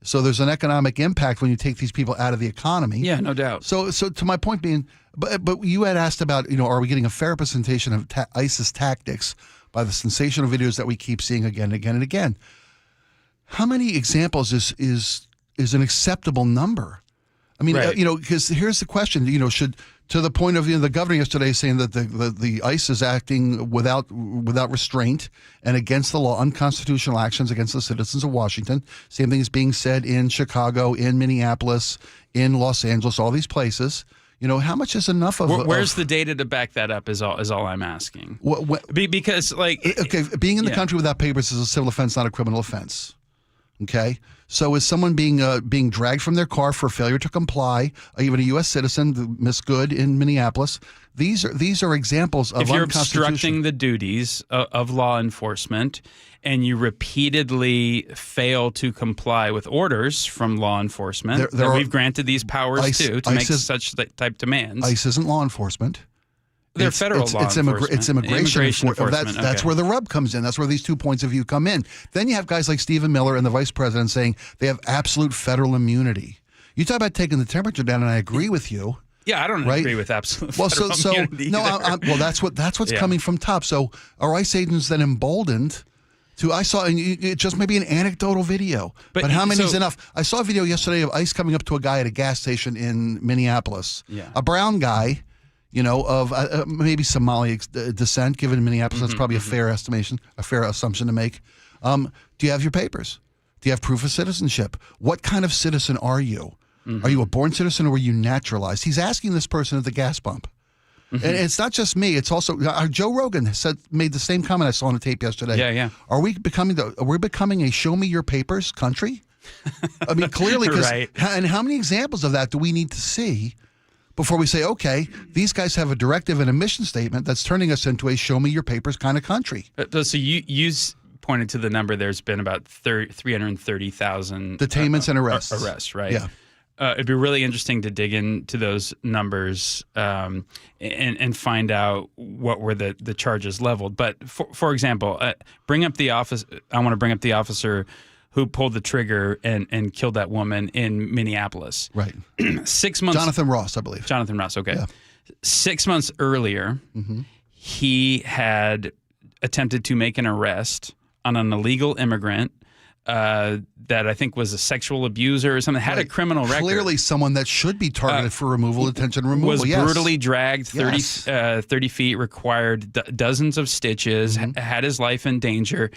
So there's an economic impact when you take these people out of the economy. Yeah, no doubt. So to my point being, but you had asked about, are we getting a fair representation of ISIS tactics by the sensational videos that we keep seeing again and again and again? How many examples is an acceptable number? I mean, because here's the question, should, to the point of the governor yesterday saying that the ICE is acting without restraint and against the law, unconstitutional actions against the citizens of Washington. Same thing is being said in Chicago, in Minneapolis, in Los Angeles, all these places. How much is enough of? Where's the data to back that up? Is all I'm asking. Because being in the country without papers is a civil offense, not a criminal offense. Okay. So is someone being dragged from their car for failure to comply, even a U.S. citizen, Miss Good in Minneapolis? These are examples of if you're obstructing the duties of law enforcement and you repeatedly fail to comply with orders from law enforcement, we've granted these powers to make such type demands. ICE isn't law enforcement. They're federal law enforcement. It's immigration enforcement. That's Okay. where the rub comes in. That's where these 2 points of view come in. Then you have guys like Stephen Miller and the vice president saying they have absolute federal immunity. You talk about taking the temperature down, and I agree with you. Yeah, I don't agree with absolute federal immunity. That's what's coming from top. So are ICE agents then emboldened to? I saw, and it just maybe an anecdotal video, but how many is enough? I saw a video yesterday of ICE coming up to a guy at a gas station in Minneapolis. Yeah, a brown guy. Of maybe Somali descent, given in Minneapolis. That's probably a fair estimation, a fair assumption to make. Do you have your papers? Do you have proof of citizenship? What kind of citizen are you? Are you a born citizen or were you naturalized? He's asking this person at the gas pump. And it's not just me. It's also Joe Rogan made the same comment I saw on the tape yesterday. Yeah. Are we becoming a show me your papers country? I mean, clearly, right. And how many examples of that do we need to see before we say, okay, these guys have a directive and a mission statement that's turning us into a show me your papers kind of country? So you pointed to the number. There's been about 330,000 detainments and arrests. Arrests, right? Yeah. It'd be really interesting to dig into those numbers and find out what were the charges leveled. But for example, I want to bring up the officer who pulled the trigger and killed that woman in Minneapolis. Right. 6 months. Jonathan Ross, I believe. Jonathan Ross, okay. Yeah. 6 months earlier, he had attempted to make an arrest on an illegal immigrant that I think was a sexual abuser or something, had a criminal record. Clearly someone that should be targeted for removal, detention, removal. Was brutally dragged 30 feet, required dozens of stitches, had his life in danger.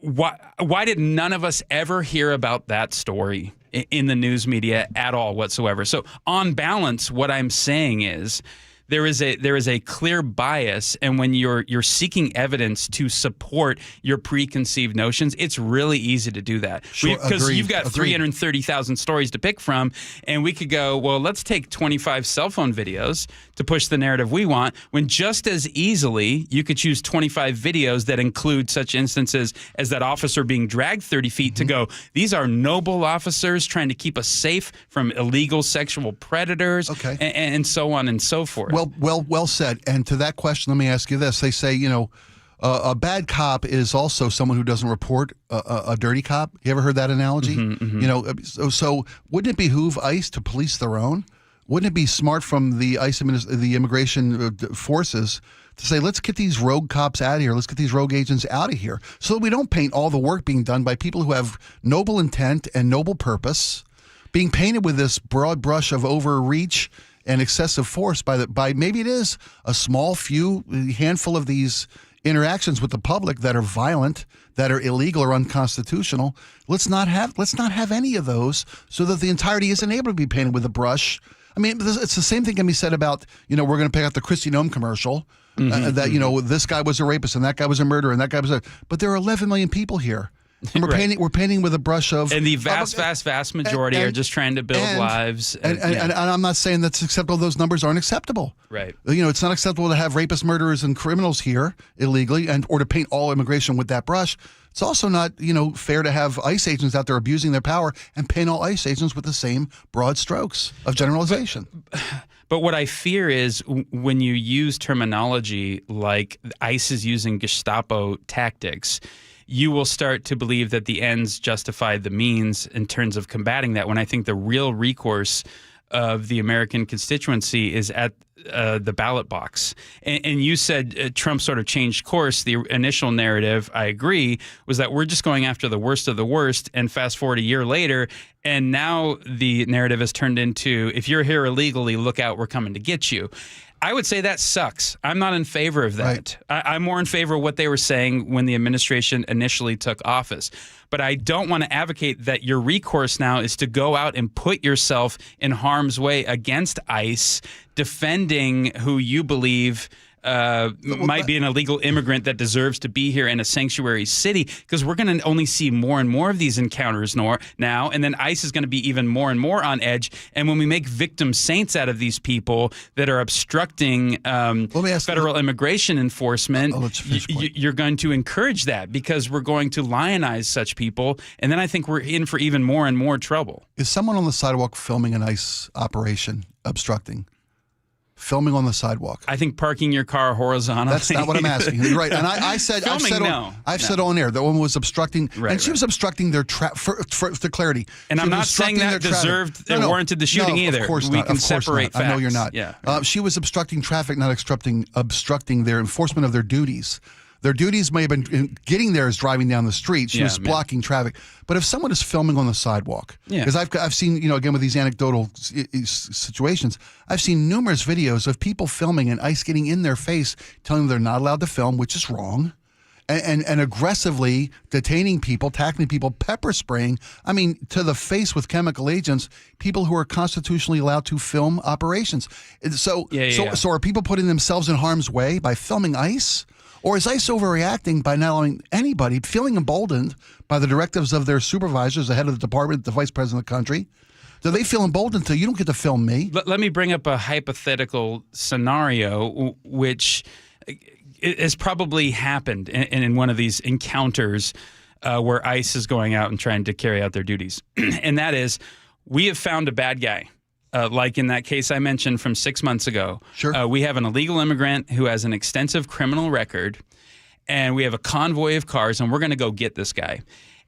Why did none of us ever hear about that story in the news media at all whatsoever. So on balance, what I'm saying is there is a clear bias, and when you're seeking evidence to support your preconceived notions, it's really easy to do that. Because you've got 330,000 stories to pick from, and we could go, well, let's take 25 cell phone videos to push the narrative we want, when just as easily you could choose 25 videos that include such instances as that officer being dragged 30 feet to go, these are noble officers trying to keep us safe from illegal sexual predators, and so on and so forth. Well said. And to that question, let me ask you this. They say, a bad cop is also someone who doesn't report a dirty cop. You ever heard that analogy? So wouldn't it behoove ICE to police their own? Wouldn't it be smart from the ICE, the immigration forces, to say, let's get these rogue cops out of here. Let's get these rogue agents out of here, so that we don't paint all the work being done by people who have noble intent and noble purpose being painted with this broad brush of overreach and excessive force by maybe it is a small handful of these interactions with the public that are violent, that are illegal or unconstitutional. Let's not have any of those, so that the entirety isn't able to be painted with a brush. I mean, it's the same thing can be said about, we're going to pick out the Kristi Noem commercial, that, this guy was a rapist and that guy was a murderer and that guy was but there are 11 million people here. And we're painting with a brush of, and the vast majority are just trying to build lives. And I'm not saying that's acceptable. Those numbers aren't acceptable. Right. It's not acceptable to have rapists, murderers, and criminals here illegally, or to paint all immigration with that brush. It's also not, fair to have ICE agents out there abusing their power and paint all ICE agents with the same broad strokes of generalization. But what I fear is when you use terminology like ICE is using Gestapo tactics, you will start to believe that the ends justify the means in terms of combating that, when I think the real recourse of the American constituency is at the ballot box. And you said Trump sort of changed course. The initial narrative, I agree, was that we're just going after the worst of the worst, and fast forward a year later, and now the narrative has turned into, if you're here illegally, look out, we're coming to get you. I would say that sucks. I'm not in favor of that. Right. I'm more in favor of what they were saying when the administration initially took office. But I don't want to advocate that your recourse now is to go out and put yourself in harm's way against ICE, defending who you believe might be an illegal immigrant that deserves to be here in a sanctuary city, because we're going to only see more and more of these encounters now, and then ICE is going to be even more and more on edge. And when we make victim saints out of these people that are obstructing federal immigration enforcement, you're going to encourage that, because we're going to lionize such people, and then I think we're in for even more and more trouble. Is someone on the sidewalk filming an ICE operation obstructing? Filming on the sidewalk. I think parking your car horizontally. That's not what I'm asking. You're right. And I've said on air, the woman was obstructing, she was obstructing their for clarity. And I'm not saying that deserved and warranted the shooting either. Of course we not. can separate facts. I know you're not. Yeah. She was obstructing traffic, not obstructing their enforcement of their duties. Their duties may have been getting there as driving down the street. She was blocking traffic. But if someone is filming on the sidewalk, because I've seen, again, with these anecdotal situations, I've seen numerous videos of people filming and ICE getting in their face, telling them they're not allowed to film, which is wrong, and aggressively detaining people, tackling people, pepper spraying, to the face with chemical agents, people who are constitutionally allowed to film operations. So are people putting themselves in harm's way by filming ICE? Or is ICE overreacting by not allowing anybody, feeling emboldened by the directives of their supervisors, the head of the department, the vice president of the country? Do they feel emboldened to, you don't get to film me? Let me bring up a hypothetical scenario, which has probably happened in one of these encounters where ICE is going out and trying to carry out their duties. And that is, we have found a bad guy. Like in that case I mentioned from 6 months ago. Sure. We have an illegal immigrant who has an extensive criminal record, and we have a convoy of cars, and we're going to go get this guy.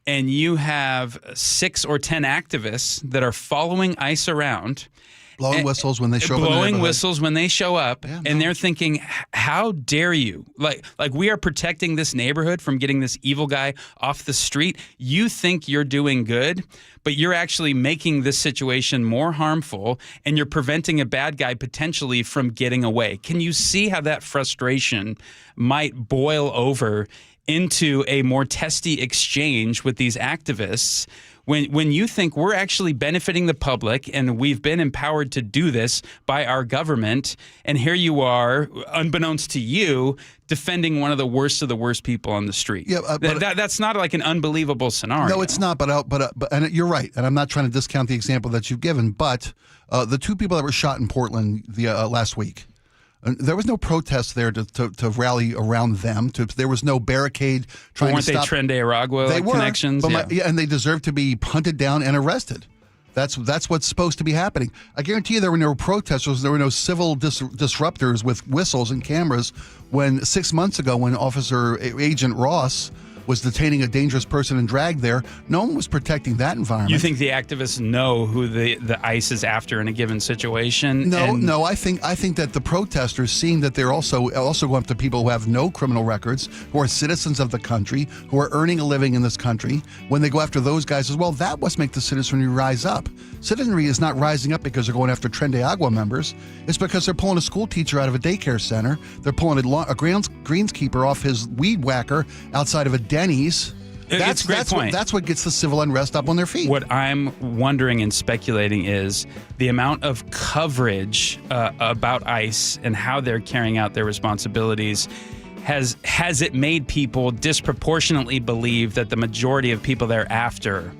And you have 6 or 10 activists that are following ICE around. Blowing whistles when they show up. Blowing whistles when they show up, and they're thinking, how dare you? Like we are protecting this neighborhood from getting this evil guy off the street. You think you're doing good, but you're actually making this situation more harmful, and you're preventing a bad guy potentially from getting away. Can you see how that frustration might boil over into a more testy exchange with these activists, When you think we're actually benefiting the public and we've been empowered to do this by our government, and here you are, unbeknownst to you, defending one of the worst people on the street. Yeah, that's not like an unbelievable scenario. No, it's not. But and you're right. And I'm not trying to discount the example that you've given. But the two people that were shot in Portland last week, there was no protest there to rally around them. There was no barricade trying to stop. Weren't they Tren Aragua connections? But and they deserve to be hunted down and arrested. That's what's supposed to be happening. I guarantee you there were no protesters. There were no civil disruptors with whistles and cameras when 6 months ago when Agent Ross was detaining a dangerous person and dragged there. No one was protecting that environment. You think the activists know who the ICE is after in a given situation? No. I think that the protesters, seeing that they're also going after people who have no criminal records, who are citizens of the country, who are earning a living in this country, when they go after those guys as well, that must make the citizenry rise up. Citizenry is not rising up because they're going after Tren de Agua members. It's because they're pulling a school teacher out of a daycare center. They're pulling a greenskeeper off his weed whacker outside of a Denny's. That's what gets the civil unrest up on their feet. What I'm wondering and speculating is the amount of coverage about ICE and how they're carrying out their responsibilities. Has it made people disproportionately believe that the majority of people they're after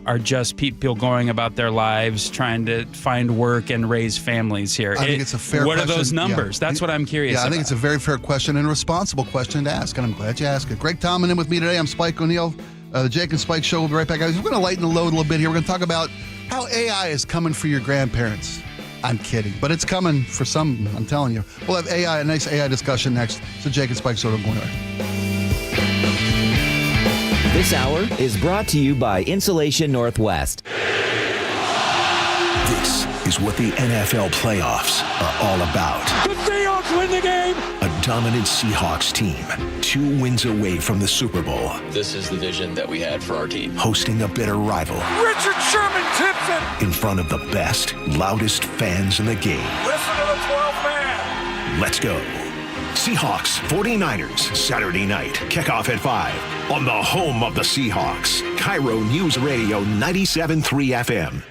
are just people going about their lives, trying to find work and raise families here? I think it's a fair question. What are those numbers? Yeah. That's what I'm curious about. I think it's a very fair question and a responsible question to ask, and I'm glad you asked it. Greg Tomlin in with me today. I'm Spike O'Neill. The Jake and Spike Show will be right back. Guys, we're going to lighten the load a little bit here. We're going to talk about how AI is coming for your grandparents. I'm kidding, but it's coming for some, I'm telling you. We'll have a nice AI discussion next. So Jake and Spike Show don't go anywhere. This hour is brought to you by Insulation Northwest. This is what the NFL playoffs are all about. The Seahawks win the game! A dominant Seahawks team, 2 wins away from the Super Bowl. This is the vision that we had for our team. Hosting a bitter rival. Richard Sherman tips it! In front of the best, loudest fans in the game. Listen to the 12th man! Let's go. Seahawks 49ers, Saturday night. Kickoff at 5 on the home of the Seahawks. KIRO Newsradio 97.3 FM.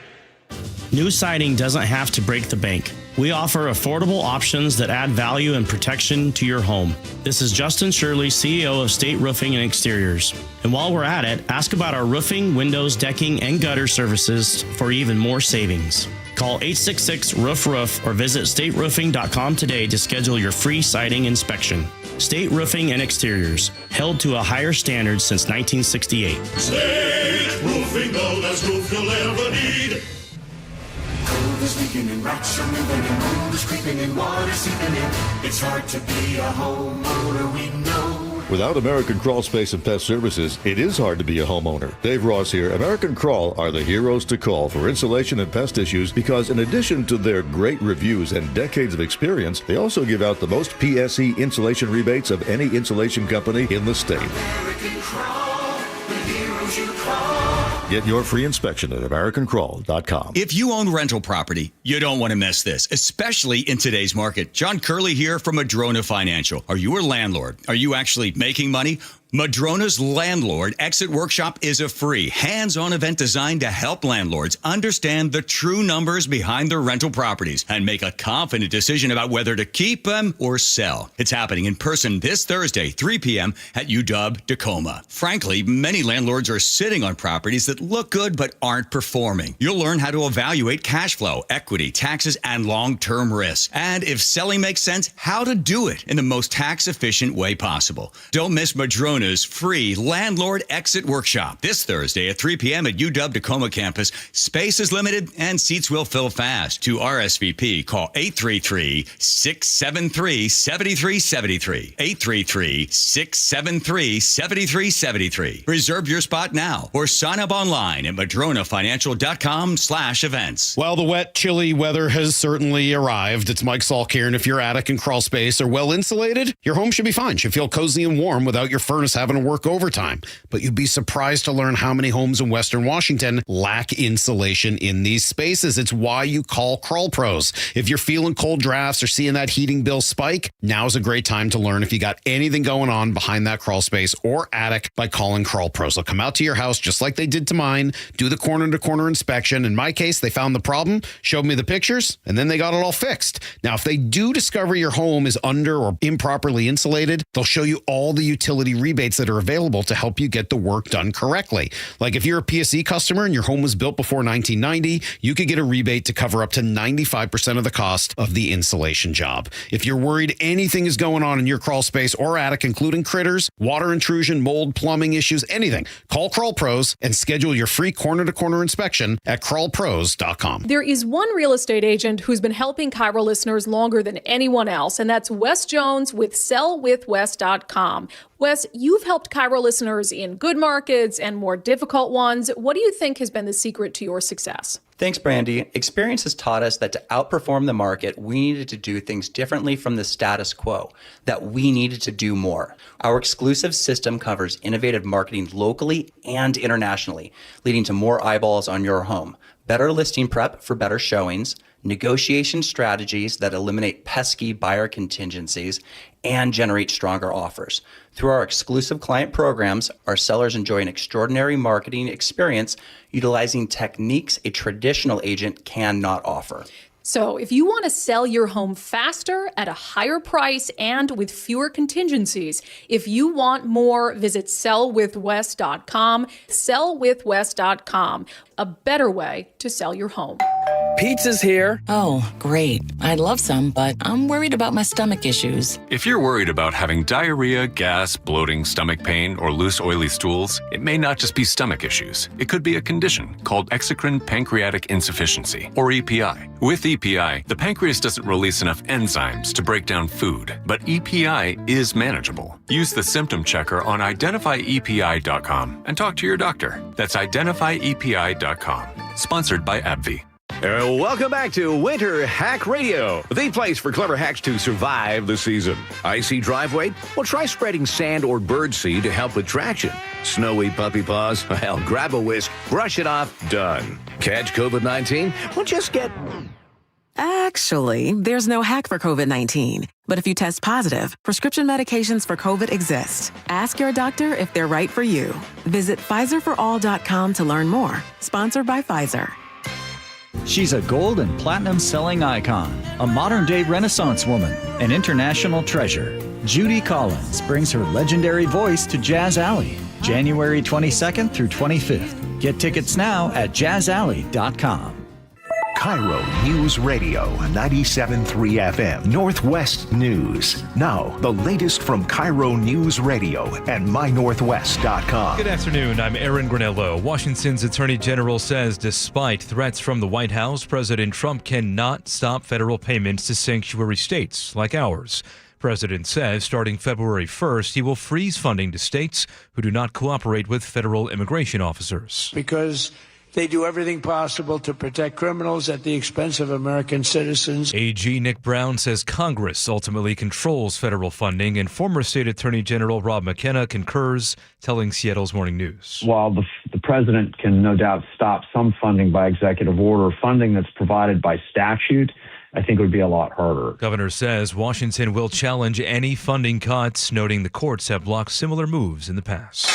New siding doesn't have to break the bank. We offer affordable options that add value and protection to your home. This is Justin Shirley, CEO of State Roofing and Exteriors. And while we're at it, ask about our roofing, windows, decking, and gutter services for even more savings. Call 866-ROOF-ROOF or visit stateroofing.com today to schedule your free siding inspection. State Roofing and Exteriors, held to a higher standard since 1968. State Roofing, the best roof you'll ever need. Cold is leaking and rats are moving and mold is creeping and water seeping in. It's hard to be a homeowner, we know. Without American Crawl Space and Pest Services, it is hard to be a homeowner. Dave Ross here. American Crawl are the heroes to call for insulation and pest issues because in addition to their great reviews and decades of experience, they also give out the most PSE insulation rebates of any insulation company in the state. American Crawl, the heroes you call. Get your free inspection at AmericanCrawl.com. If you own rental property, you don't want to miss this, especially in today's market. John Curley here from Madrona Financial. Are you a landlord? Are you actually making money? Madrona's Landlord Exit Workshop is a free, hands-on event designed to help landlords understand the true numbers behind their rental properties and make a confident decision about whether to keep them or sell. It's happening in person this Thursday, 3 p.m. at UW Tacoma. Frankly, many landlords are sitting on properties that look good but aren't performing. You'll learn how to evaluate cash flow, equity, taxes, and long-term risks. And if selling makes sense, how to do it in the most tax-efficient way possible. Don't miss Madrona's free Landlord Exit Workshop this Thursday at 3 p.m. at UW Tacoma campus. Space is limited and seats will fill fast. To RSVP, call 833-673-7373. 833-673-7373. Reserve your spot now or sign up online at madronafinancial.com/events. Well, the wet, chilly weather has certainly arrived. It's Mike Salk here, and if your attic and crawl space are well insulated, your home should be fine. Should feel cozy and warm without your furnace service having to work overtime. But you'd be surprised to learn how many homes in Western Washington lack insulation in these spaces. It's why you call Crawl Pros. If you're feeling cold drafts or seeing that heating bill spike, now's a great time to learn if you got anything going on behind that crawl space or attic by calling Crawl Pros. They'll come out to your house just like they did to mine, do the corner-to-corner inspection. In my case, they found the problem, showed me the pictures, and then they got it all fixed. Now, if they do discover your home is under or improperly insulated, they'll show you all the utility rebates that are available to help you get the work done correctly. Like if you're a PSE customer and your home was built before 1990, you could get a rebate to cover up to 95% of the cost of the insulation job. If you're worried anything is going on in your crawl space or attic, including critters, water intrusion, mold, plumbing issues, anything, call Crawl Pros and schedule your free corner-to-corner inspection at crawlpros.com. There is one real estate agent who's been helping KIRO listeners longer than anyone else, and that's Wes Jones with sellwithwes.com. Wes, you've helped KIRO listeners in good markets and more difficult ones. What do you think has been the secret to your success? Thanks, Brandy. Experience has taught us that to outperform the market, we needed to do things differently from the status quo, that we needed to do more. Our exclusive system covers innovative marketing locally and internationally, leading to more eyeballs on your home, better listing prep for better showings, negotiation strategies that eliminate pesky buyer contingencies, and generate stronger offers. Through our exclusive client programs, our sellers enjoy an extraordinary marketing experience utilizing techniques a traditional agent cannot offer. So if you want to sell your home faster, at a higher price, and with fewer contingencies, if you want more, visit sellwithwes.com. Sellwithwes.com, a better way to sell your home. Pizza's here. Oh, great. I'd love some, but I'm worried about my stomach issues. If you're worried about having diarrhea, gas, bloating, stomach pain, or loose, oily stools, it may not just be stomach issues. It could be a condition called exocrine pancreatic insufficiency, or EPI. With EPI, the pancreas doesn't release enough enzymes to break down food, but EPI is manageable. Use the symptom checker on identifyepi.com and talk to your doctor. That's identifyepi.com. Sponsored by AbbVie. Welcome back to Winter Hack Radio, the place for clever hacks to survive the season. Icy driveway? Well, try spreading sand or birdseed to help with traction. Snowy puppy paws? Well, grab a whisk, brush it off, done. Catch COVID-19? Well, just get... Actually, there's no hack for COVID-19. But if you test positive, prescription medications for COVID exist. Ask your doctor if they're right for you. Visit PfizerForAll.com to learn more. Sponsored by Pfizer. She's a gold and platinum selling icon, a modern-day Renaissance woman, an international treasure. Judy Collins brings her legendary voice to Jazz Alley, January 22nd through 25th. Get tickets now at jazzalley.com. KIRO Newsradio 97.3 FM Northwest News. Now, the latest from KIRO Newsradio and mynorthwest.com. Good afternoon. I'm Aaron Granello. Washington's Attorney General says despite threats from the White House, President Trump cannot stop federal payments to sanctuary states like ours. President says starting February 1st, he will freeze funding to states who do not cooperate with federal immigration officers. Because they do everything possible to protect criminals at the expense of American citizens. AG Nick Brown says Congress ultimately controls federal funding, and former State Attorney General Rob McKenna concurs, telling Seattle's Morning News. While the president can no doubt stop some funding by executive order, funding that's provided by statute, I think it would be a lot harder. Governor says Washington will challenge any funding cuts, noting the courts have blocked similar moves in the past.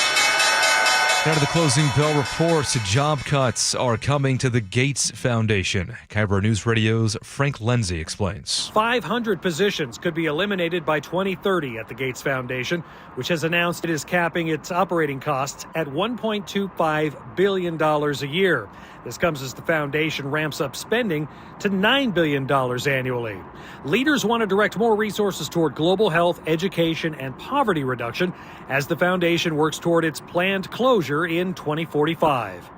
Now to the closing bell reports. Job cuts are coming to the Gates Foundation. KIRO News Radio's Frank Lenzi explains. 500 positions could be eliminated by 2030 at the Gates Foundation, which has announced it is capping its operating costs at $1.25 billion a year. This comes as the foundation ramps up spending to $9 billion annually. Leaders want to direct more resources toward global health, education, and poverty reduction as the foundation works toward its planned closure in 2045.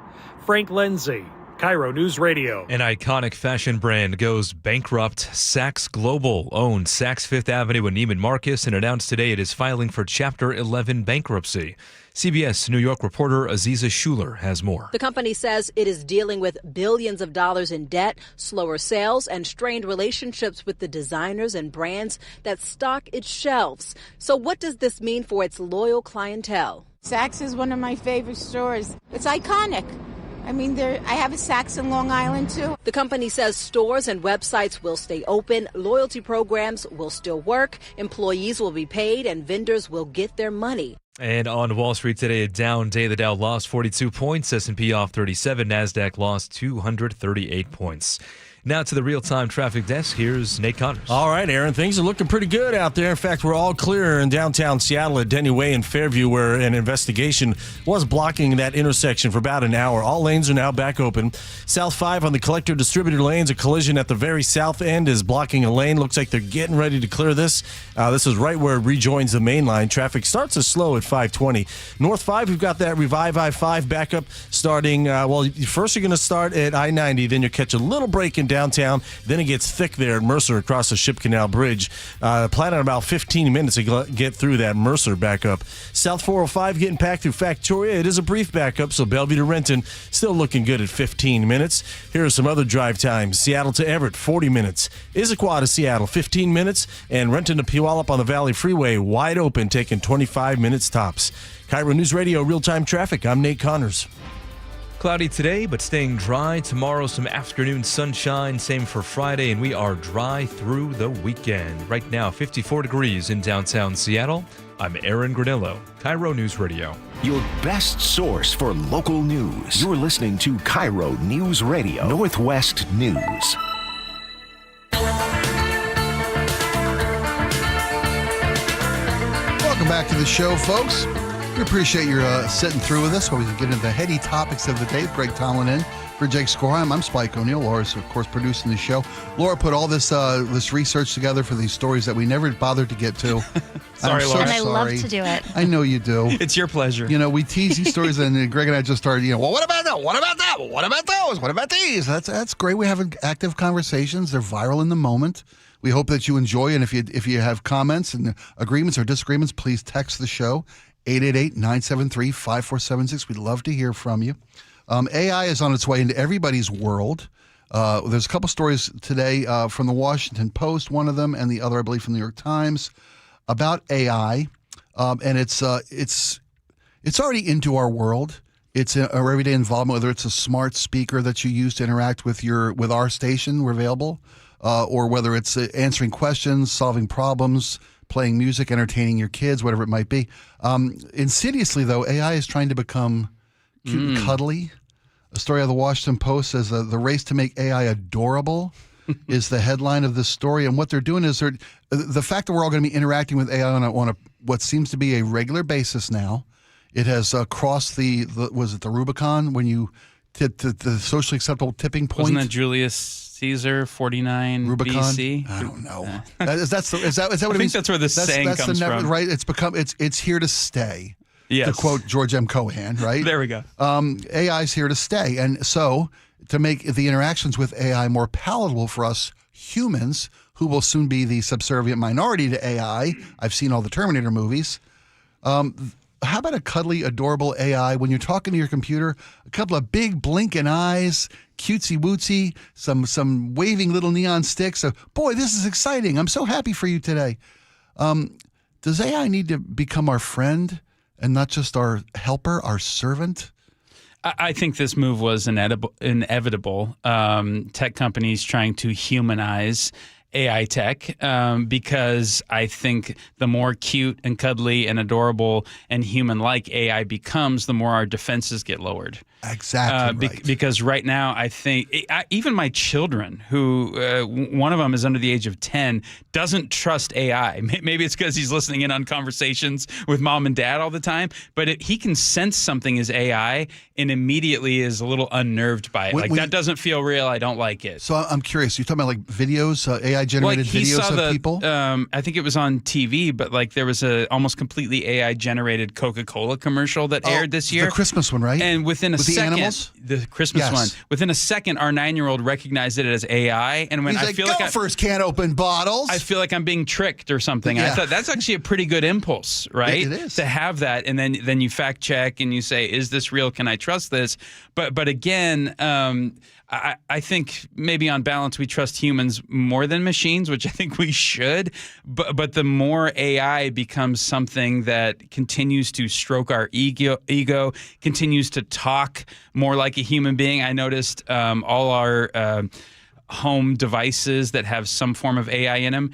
Frank Lenzi, KIRO News Radio. An iconic fashion brand goes bankrupt. Saks Global owns Saks Fifth Avenue in Neiman Marcus and announced today it is filing for Chapter 11 bankruptcy. CBS New York reporter Aziza Schuler has more. The company says it is dealing with billions of dollars in debt, slower sales, and strained relationships with the designers and brands that stock its shelves. So what does this mean for its loyal clientele? Saks is one of my favorite stores. It's iconic. I mean, I have a Saks in Long Island, too. The company says stores and websites will stay open, loyalty programs will still work, employees will be paid, and vendors will get their money. And on Wall Street today, a down day. The Dow lost 42 points, S&P off 37, NASDAQ lost 238 points. Now to the real-time traffic desk. Here's Nate Connors. All right, Aaron. Things are looking pretty good out there. In fact, we're all clear in downtown Seattle at Denny Way in Fairview, where an investigation was blocking that intersection for about an hour. All lanes are now back open. South 5 on the collector distributor lanes, a collision at the very south end is blocking a lane. Looks like they're getting ready to clear this. This is right where it rejoins the main line. Traffic starts as slow at 520. North 5, we've got that Revive I-5 backup starting. First you're going to start at I-90, then you'll catch a little break in downtown. Then it gets thick there at Mercer across the Ship Canal Bridge. Plan on about 15 minutes to get through that Mercer backup. South 405 getting packed through Factoria. It is a brief backup, so Bellevue to Renton still looking good at 15 minutes. Here are some other drive times. Seattle to Everett, 40 minutes. Issaquah to Seattle, 15 minutes. And Renton to Puyallup on the Valley Freeway, wide open, taking 25 minutes tops. KIRO News Radio, real-time traffic. I'm Nate Connors. Cloudy today, but staying dry. Tomorrow, some afternoon sunshine. Same for Friday, and we are dry through the weekend. Right now, 54 degrees in downtown Seattle. I'm Aaron Granillo, KIRO News Radio. Your best source for local news. You're listening to KIRO News Radio, Northwest News. Welcome back to the show, folks. We appreciate your sitting through with us while we get into the heady topics of the day. Greg Tomlin in for Jake Skorheim. I'm Spike O'Neill. Laura's, of course, producing the show. Laura put all this research together for these stories that we never bothered to get to. Sorry, Laura. And I love to do it. I know you do. It's your pleasure. You know, we tease these stories, and Greg and I just started, well, what about that? What about that? What about those? What about these? That's great. We're having active conversations. They're viral in the moment. We hope that you enjoy, and if you have comments and agreements or disagreements, please text the show. 888-973-5476. We'd love to hear from you. AI is on its way into everybody's world. There's a couple stories today from the Washington Post, one of them, and the other, I believe, from the New York Times, about AI. And it's already into our world. It's our everyday involvement, whether it's a smart speaker that you use to interact with our station, we're available, or whether it's answering questions, solving problems, playing music, entertaining your kids, whatever it might be. Insidiously, though, AI is trying to become cute and cuddly. A story of the Washington Post says the race to make AI adorable is the headline of this story. And what they're doing is the fact that we're all going to be interacting with AI on a what seems to be a regular basis now. It has crossed the Rubicon when you tipped the socially acceptable tipping point. Wasn't that Julius Caesar, 49 Rubicon? BC? I don't know. Is that what it means? I think that's where the saying comes from. Right? It's here to stay. Yes. To quote George M. Cohan, right? There we go. AI is here to stay. And so to make the interactions with AI more palatable for us humans, who will soon be the subservient minority to AI, I've seen all the Terminator movies, how about a cuddly, adorable AI when you're talking to your computer? A couple of big blinking eyes, cutesy wootsy, some waving little neon sticks. Boy, this is exciting. I'm so happy for you today. Does AI need to become our friend and not just our helper, our servant? I think this move was inevitable. Tech companies trying to humanize AI tech because I think the more cute and cuddly and adorable and human-like AI becomes, the more our defenses get lowered. Exactly right. Because right now, I think even my children, who one of them is under the age of 10, doesn't trust AI. Maybe it's because he's listening in on conversations with mom and dad all the time, but he can sense something is AI and immediately is a little unnerved by it. That doesn't feel real. I don't like it. So I'm curious. You're talking about like videos, AI-generated videos of people? I think it was on TV, but there was a almost completely AI-generated Coca-Cola commercial that aired this year. The Christmas one, right? And within a second, animals? the Christmas Yes. one. Within a second, our 9-year-old recognized it as AI, and when He's I like, feel like Gophers can't open bottles. I feel like I'm being tricked or something. Yeah. I thought that's actually a pretty good impulse, right? It is. To have that, and then you fact check and you say, "Is this real? Can I trust this?" But again, I think maybe on balance we trust humans more than machines, which I think we should. But the more AI becomes something that continues to stroke our ego, continues to talk more like a human being. I noticed all our home devices that have some form of AI in them,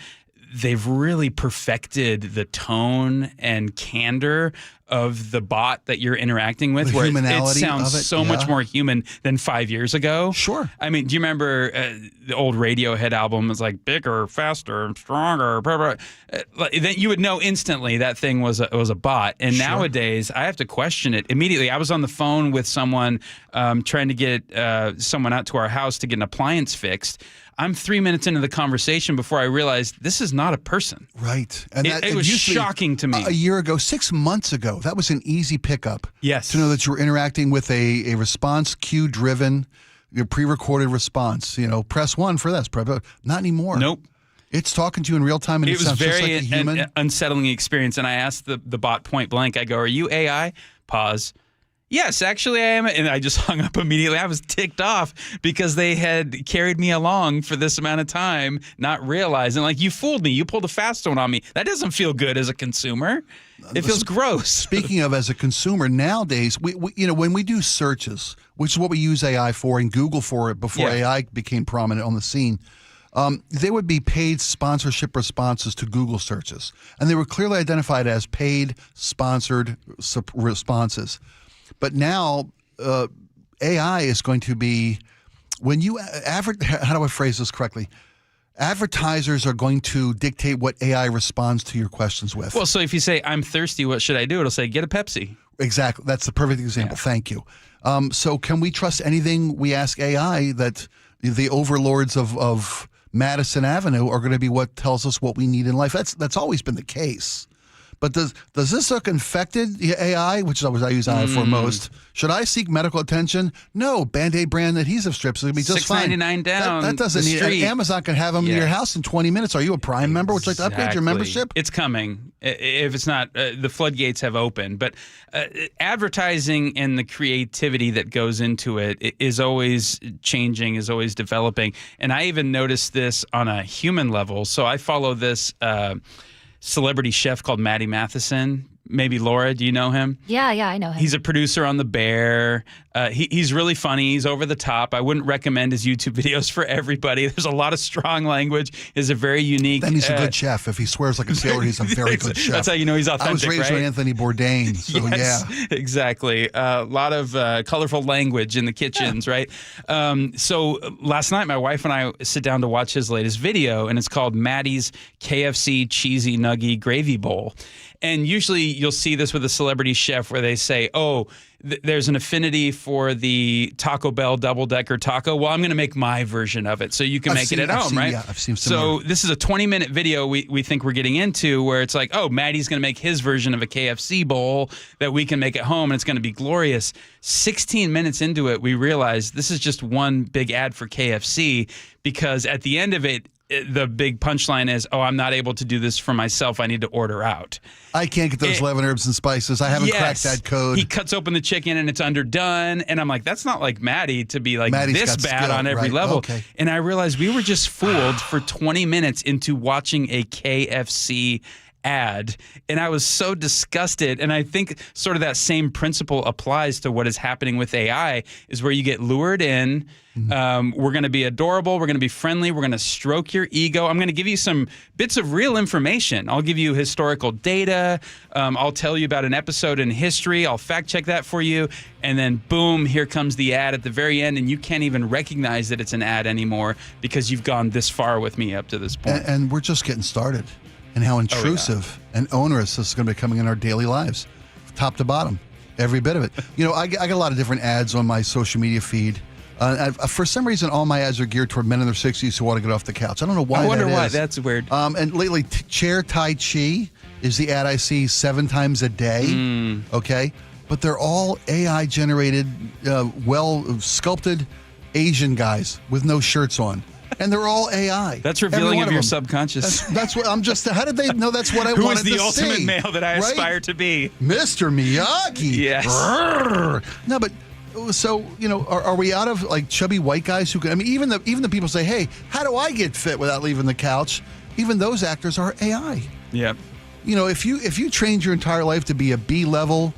they've really perfected the tone and candor of the bot that you're interacting with, The where it humanality sounds of it, so much more human than 5 years ago. Sure. I mean, do you remember the old Radiohead album was like bigger, faster, and stronger? Blah, blah. Then you would know instantly that thing was a bot. And Sure. nowadays, I have to question it immediately. I was on the phone with someone trying to get someone out to our house to get an appliance fixed. I'm 3 minutes into the conversation before I realized this is not a person. Right. And it was usually, shocking to me. A year ago, 6 months ago, that was an easy pickup. Yes. To know that you were interacting with a response queue-driven, pre-recorded response. Press 1 for this. Not anymore. Nope. It's talking to you in real time, and it was sounds just very like a human. an unsettling experience. And I asked the bot point blank, I go, "Are you AI?" Pause. "Yes, actually I am." And I just hung up immediately. I was ticked off because they had carried me along for this amount of time, not realizing, like, you fooled me. You pulled a fast one on me. That doesn't feel good as a consumer. It feels gross. Speaking of as a consumer, nowadays, we when we do searches, which is what we use AI for and Google for it before AI became prominent on the scene, there would be paid sponsorship responses to Google searches. And they were clearly identified as paid sponsored responses. But now AI is going to be, when you how do I phrase this correctly? Advertisers are going to dictate what AI responds to your questions with. Well, so if you say, "I'm thirsty, what should I do?" It'll say, "Get a Pepsi." Exactly. That's the perfect example. Yeah. Thank you. So can we trust anything we ask AI that the overlords of Madison Avenue are going to be what tells us what we need in life? That's always been the case. But does this look infected AI, which is what I use AI for most? Should I seek medical attention? No. Band-Aid brand adhesive strips would be just fine. $6.99 down. That doesn't need it. Amazon can have them in your house in 20 minutes. Are you a Prime member? Would you like to upgrade your membership? It's coming. If it's not, the floodgates have opened. But advertising and the creativity that goes into it is always changing, is always developing. And I even noticed this on a human level. So I follow this celebrity chef called Matty Matheson. Maybe Laura, do you know him? Yeah, I know him. He's a producer on The Bear. He's really funny. He's over the top. I wouldn't recommend his YouTube videos for everybody. There's a lot of strong language. He's a very unique. Then he's a good chef. If he swears like a sailor, he's a very good chef. That's how you know he's authentic, I was raised right? with Anthony Bourdain, so yes, yeah. Exactly. A lot of colorful language in the kitchens, right? So last night, my wife and I sit down to watch his latest video, and it's called Matty's KFC Cheesy Nugget Gravy Bowl. And usually you'll see this with a celebrity chef where they say, "Oh, there's an affinity for the Taco Bell double-decker taco. Well, I'm going to make my version of it so you can make it at home," right? Yeah, I've seen similar. So this is a 20-minute video we think we're getting into where it's like, oh, Matty's going to make his version of a KFC bowl that we can make at home, and it's going to be glorious. 16 minutes into it, we realize this is just one big ad for KFC, because at the end of it, the big punchline is, "Oh, I'm not able to do this for myself. I need to order out." I can't get those 11 herbs and spices. I haven't cracked that code. He cuts open the chicken and it's underdone. And I'm like, that's not like Matty to be like Matty's this got bad skill, on every right. level. Okay. And I realized we were just fooled for 20 minutes into watching a KFC ad, and I was so disgusted. And I think sort of that same principle applies to what is happening with AI, is where you get lured in. We're going to be adorable. We're going to be friendly. We're going to stroke your ego. I'm going to give you some bits of real information. I'll give you historical data. I'll tell you about an episode in history. I'll fact check that for you. And then boom, here comes the ad at the very end. And you can't even recognize that it's an ad anymore because you've gone this far with me up to this point. And we're just getting started. And how intrusive and onerous this is going to be coming in our daily lives, top to bottom, every bit of it. I got a lot of different ads on my social media feed. For some reason, all my ads are geared toward men in their 60s who want to get off the couch. I don't know why. I wonder why. Is. That's weird. And lately, chair Tai Chi is the ad I see 7 times a day. Okay. but they're all AI generated, well sculpted Asian guys with no shirts on. And they're all AI. That's revealing of your subconscious. That's what I'm just. How did they know that's what I Who wanted to see? Who is the ultimate male that I aspire to be? Mr. Miyagi. Yes. No, but so are we out of like chubby white guys who can? I mean, even the people say, "Hey, how do I get fit without leaving the couch?" Even those actors are AI. Yep. If you trained your entire life to be a B-level,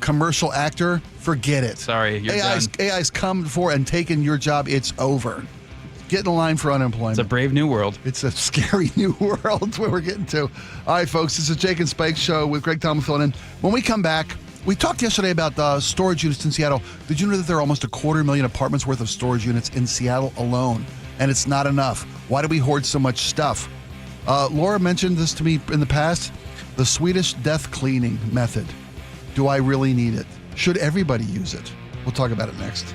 commercial actor, forget it. Sorry, you're done. AI's come for and taken your job. It's over. Get in the line for unemployment. It's a brave new world. It's a scary new world where we're getting to. All right, folks, this is Jake and Spike Show with Greg Thomas filling in. When we come back, we talked yesterday about storage units in Seattle. Did you know that there are almost 250,000 apartments worth of storage units in Seattle alone? And it's not enough. Why do we hoard so much stuff? Laura mentioned this to me in the past, the Swedish death cleaning method. Do I really need it? Should everybody use it? We'll talk about it next.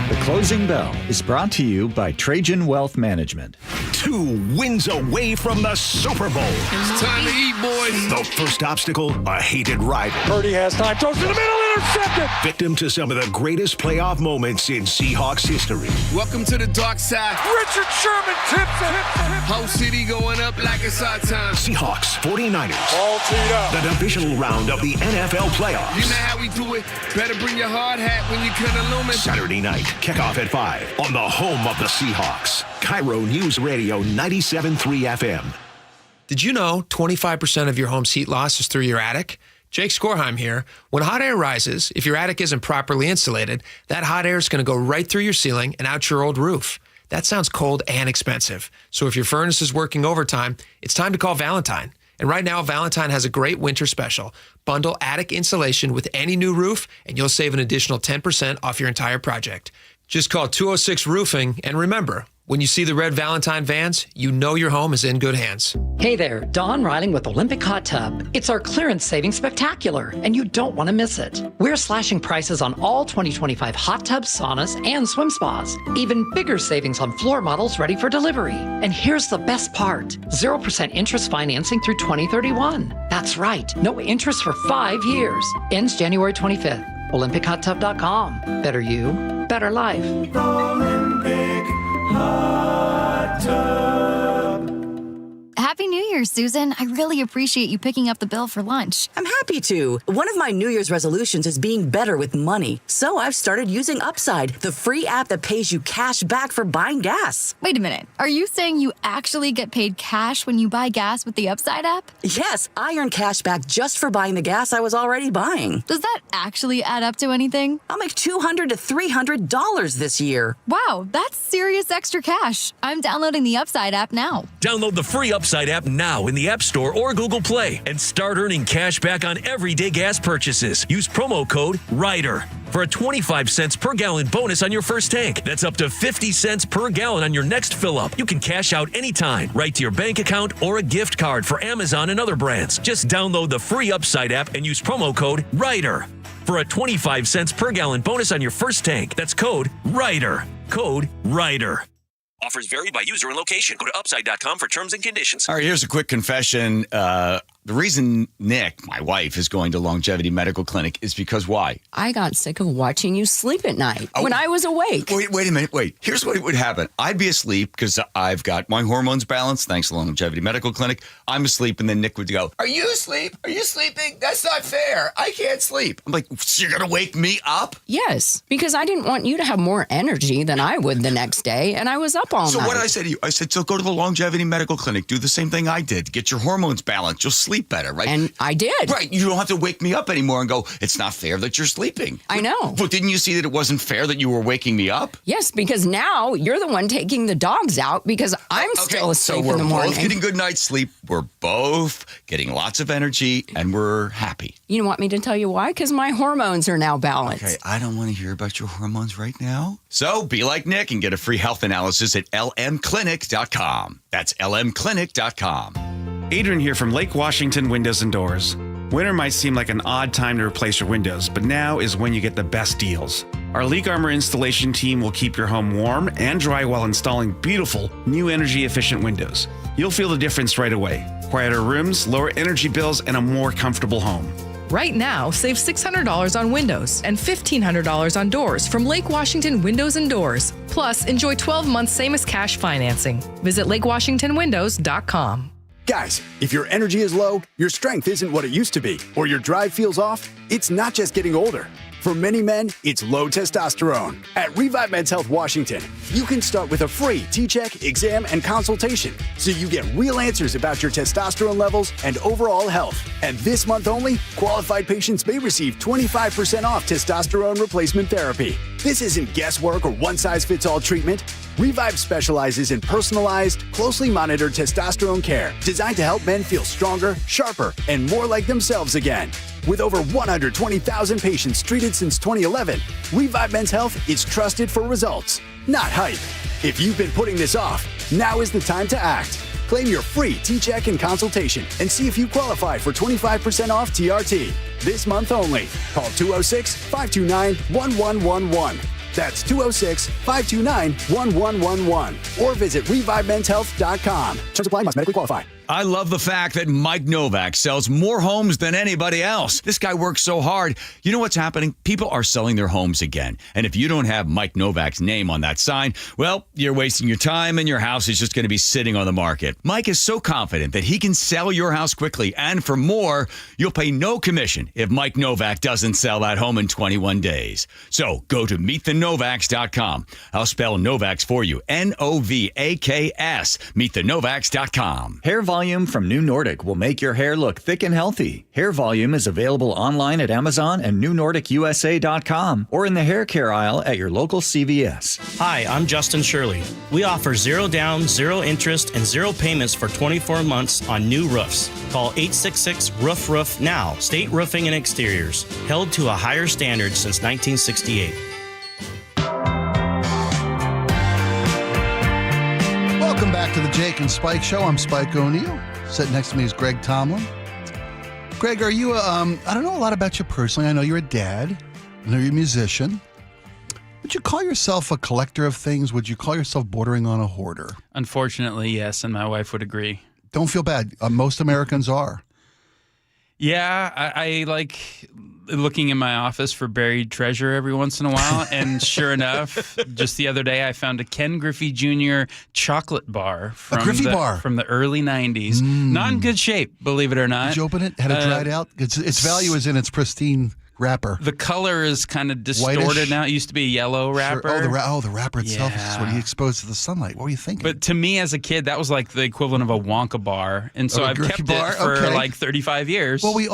The Closing Bell is brought to you by Trajan Wealth Management. 2 wins away from the Super Bowl. It's time to eat, boys. The first obstacle, a hated rival. Purdy has time. Throws to the middle, intercepted. Victim to some of the greatest playoff moments in Seahawks history. Welcome to the dark side. Richard Sherman tips it. Whole city going up like it's our time. Seahawks, 49ers. All teed up. The divisional round of the NFL playoffs. You know how we do it. Better bring your hard hat when you can illumine. Saturday night, kickoff at 5 on the home of the Seahawks. KIRO Newsradio 97.3 FM. Did you know 25% of your home's heat loss is through your attic? Jake Skorheim here. When hot air rises, if your attic isn't properly insulated, that hot air is going to go right through your ceiling and out your old roof. That sounds cold and expensive. So if your furnace is working overtime, it's time to call Valentine. And right now, Valentine has a great winter special. Bundle attic insulation with any new roof, and you'll save an additional 10% off your entire project. Just call 206 Roofing, and remember, when you see the red Valentine vans, you know your home is in good hands. Hey there, Dawn Riding with Olympic Hot Tub. It's our clearance savings spectacular, and you don't want to miss it. We're slashing prices on all 2025 hot tubs, saunas, and swim spas. Even bigger savings on floor models ready for delivery. And here's the best part, 0% interest financing through 2031. That's right, no interest for 5 years. Ends January 25th. OlympicHotTub.com. Better you, better life. Olympic Hot Tub. Happy New Year, Susan. I really appreciate you picking up the bill for lunch. I'm happy to. One of my New Year's resolutions is being better with money. So I've started using Upside, the free app that pays you cash back for buying gas. Wait a minute. Are you saying you actually get paid cash when you buy gas with the Upside app? Yes, I earn cash back just for buying the gas I was already buying. Does that actually add up to anything? I'll make $200 to $300 this year. Wow, that's serious extra cash. I'm downloading the Upside app now. Download the free Upside app now in the App Store or Google Play and start earning cash back on everyday gas purchases. Use promo code RIDER for a 25 cents per gallon bonus on your first tank. That's up to 50 cents per gallon on your next fill up. You can cash out anytime, right to your bank account or a gift card for Amazon and other brands. Just download the free Upside app and use promo code RIDER for a 25 cents per gallon bonus on your first tank. That's code RIDER. Code RIDER. Offers vary by user and location. Go to upside.com for terms and conditions. All right, here's a quick confession. The reason Nick, my wife, is going to Longevity Medical Clinic is because why? I got sick of watching you sleep at night when I was awake. Wait a minute. Here's what would happen. I'd be asleep because I've got my hormones balanced thanks to Longevity Medical Clinic. I'm asleep, and then Nick would go, "Are you asleep? Are you sleeping? That's not fair. I can't sleep." I'm like, "So you're going to wake me up?" Yes, because I didn't want you to have more energy than I would the next day, and I was up all night. So what did I say to you? I said, so go to the Longevity Medical Clinic. Do the same thing I did. Get your hormones balanced. You'll sleep better, right? And I did. Right. You don't have to wake me up anymore and go, it's not fair that you're sleeping. I know. But didn't you see that it wasn't fair that you were waking me up? Yes, because now you're the one taking the dogs out because I'm still asleep in the morning. So we're both getting good night's sleep. We're both getting lots of energy, and we're happy. You want me to tell you why? Because my hormones are now balanced. Okay, I don't want to hear about your hormones right now. So be like Nick and get a free health analysis at lmclinic.com. That's lmclinic.com. Adrian here from Lake Washington Windows and Doors. Winter might seem like an odd time to replace your windows, but now is when you get the best deals. Our Leak Armor installation team will keep your home warm and dry while installing beautiful, new energy-efficient windows. You'll feel the difference right away. quieter rooms, lower energy bills, and a more comfortable home. Right now, save $600 on windows and $1,500 on doors from Lake Washington Windows and Doors. Plus, enjoy 12 months same-as-cash financing. Visit lakewashingtonwindows.com. Guys, if your energy is low, your strength isn't what it used to be, or your drive feels off, it's not just getting older. For many men, it's low testosterone. At Revive Men's Health Washington, you can start with a free T-check, exam, and consultation so you get real answers about your testosterone levels and overall health. And this month only, qualified patients may receive 25% off testosterone replacement therapy. This isn't guesswork or one-size-fits-all treatment. Revive specializes in personalized, closely monitored testosterone care designed to help men feel stronger, sharper, and more like themselves again. With over 120,000 patients treated since 2011, Revive Men's Health is trusted for results, not hype. If you've been putting this off, now is the time to act. Claim your free T-check and consultation and see if you qualify for 25% off TRT. This month only. Call 206-529-1111. That's 206-529-1111. Or visit ReviveMen'sHealth.com. Terms apply, must medically qualify. I love the fact that Mike Novak sells more homes than anybody else. This guy works so hard. You know what's happening? People are selling their homes again. And if you don't have Mike Novak's name on that sign, well, you're wasting your time and your house is just going to be sitting on the market. Mike is so confident that he can sell your house quickly. And for more, you'll pay no commission if Mike Novak doesn't sell that home in 21 days. So go to meetthenovaks.com. I'll spell Novaks for you. Novaks. Meetthenovaks.com. Hair Volume from New Nordic will make your hair look thick and healthy. Hair Volume is available online at Amazon and newnordicusa.com or in the hair care aisle at your local CVS. Hi, I'm Justin Shirley. We offer 0 down, 0 interest, and 0 payments for 24 months on new roofs. Call 866-ROOF-ROOF now. State Roofing and Exteriors, held to a higher standard since 1968. Welcome back to the Jake and Spike Show. I'm Spike O'Neill. Sitting next to me is Greg Tomlin. Greg, are you I don't know a lot about you personally. I know you're a dad. I know you're a musician. Would you call yourself a collector of things? Would you call yourself bordering on a hoarder? Unfortunately, yes, and my wife would agree. Don't feel bad. Most Americans are. Yeah, I like looking in my office for buried treasure every once in a while. And sure enough, just the other day, I found a Ken Griffey Jr. chocolate bar from the early 90s. Not in good shape, believe it or not. Did you open it? Had it dried out? Its value is in its pristine wrapper. The color is kind of distorted Whitish. Now. It used to be a yellow wrapper. Sure. The wrapper itself is what he exposed to the sunlight. What were you thinking? But to me as a kid, that was like the equipment of a Wonka bar. And so I've kept it for like 35 years. Well, we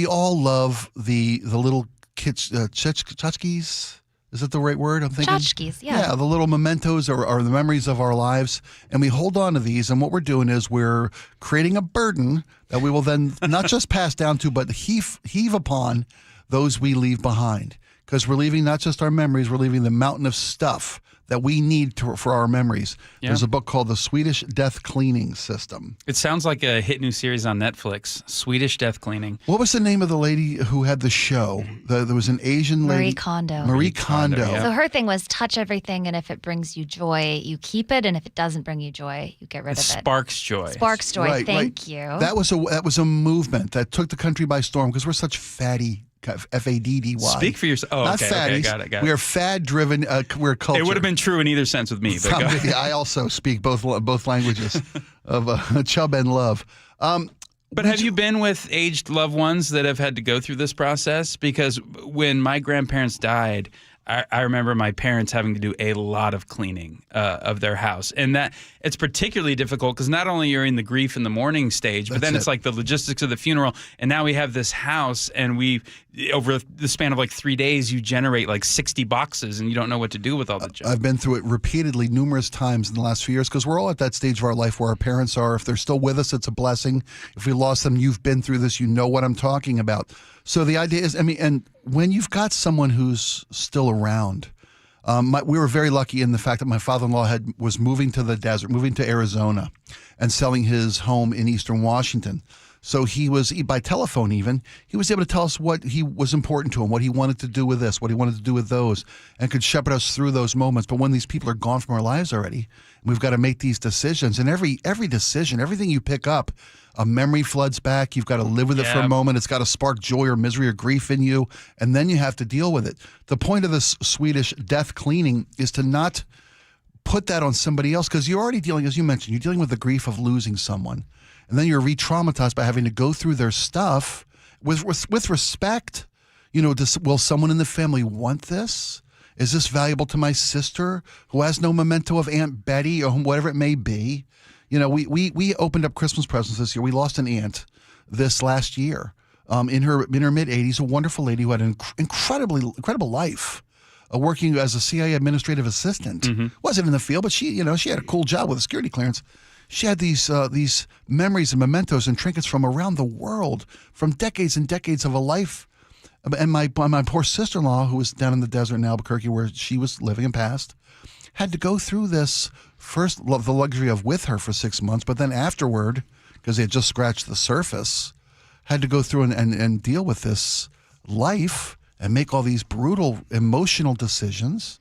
all love the little kids, tchotchkes. Is that the right word? I'm thinking. Tchotchkes, yeah. Yeah, the little mementos are the memories of our lives. And we hold on to these. And what we're doing is we're creating a burden that we will then not just pass down to, but heave upon those we leave behind, because we're leaving not just our memories, we're leaving the mountain of stuff that we need for our memories. Yeah. There's a book called The Swedish Death Cleaning System. It sounds like a hit new series on Netflix, Swedish Death Cleaning. What was the name of the lady who had the show? There was an Asian lady. Marie Kondo. Marie Kondo. Yeah. So her thing was touch everything, and if it brings you joy, you keep it, and if it doesn't bring you joy, you get rid of it. Sparks joy. Sparks joy. Right, Thank you. That was a movement that took the country by storm because we're such fatty. FADDY. Speak for yourself. Oh, not okay, fatties. Okay, got it. We are fad-driven. We're a culture. It would have been true in either sense with me. But I also speak both languages of chub and love. But have you been with aged loved ones that have had to go through this process? Because when my grandparents died, I remember my parents having to do a lot of cleaning of their house. And that it's particularly difficult because not only you're in the grief and the mourning stage, but then it's like the logistics of the funeral. And now we have this house, and over the span of like 3 days, you generate like 60 boxes, and you don't know what to do with all the junk. I've been through it repeatedly, numerous times in the last few years, because we're all at that stage of our life where our parents are. If they're still with us, it's a blessing. If we lost them, you've been through this, you know what I'm talking about. So the idea is, and when you've got someone who's still around, we were very lucky in the fact that my father-in-law was moving to the desert, moving to Arizona, and selling his home in eastern Washington. So he was, by telephone even, he was able to tell us what he was important to him, what he wanted to do with this, what he wanted to do with those, and could shepherd us through those moments. But when these people are gone from our lives already, we've got to make these decisions. And every decision, everything you pick up, a memory floods back. You've got to live with it for a moment. It's got to spark joy or misery or grief in you, and then you have to deal with it. The point of this Swedish death cleaning is to not put that on somebody else, because you're already dealing, as you mentioned, you're dealing with the grief of losing someone. And then you're re-traumatized by having to go through their stuff with respect. Will someone in the family want this? Is this valuable to my sister who has no memento of Aunt Betty or whatever it may be? We opened up Christmas presents this year. We lost an aunt this last year in her mid-80s, a wonderful lady who had an incredible life. Working as a CIA administrative assistant. Wasn't in the field, but she had a cool job with a security clearance. She had these memories and mementos and trinkets from around the world, from decades and decades of a life. And my poor sister-in-law, who was down in the desert in Albuquerque where she was living and passed, had to go through this first, the luxury of with her for 6 months, but then afterward, because they had just scratched the surface, had to go through and deal with this life and make all these brutal emotional decisions.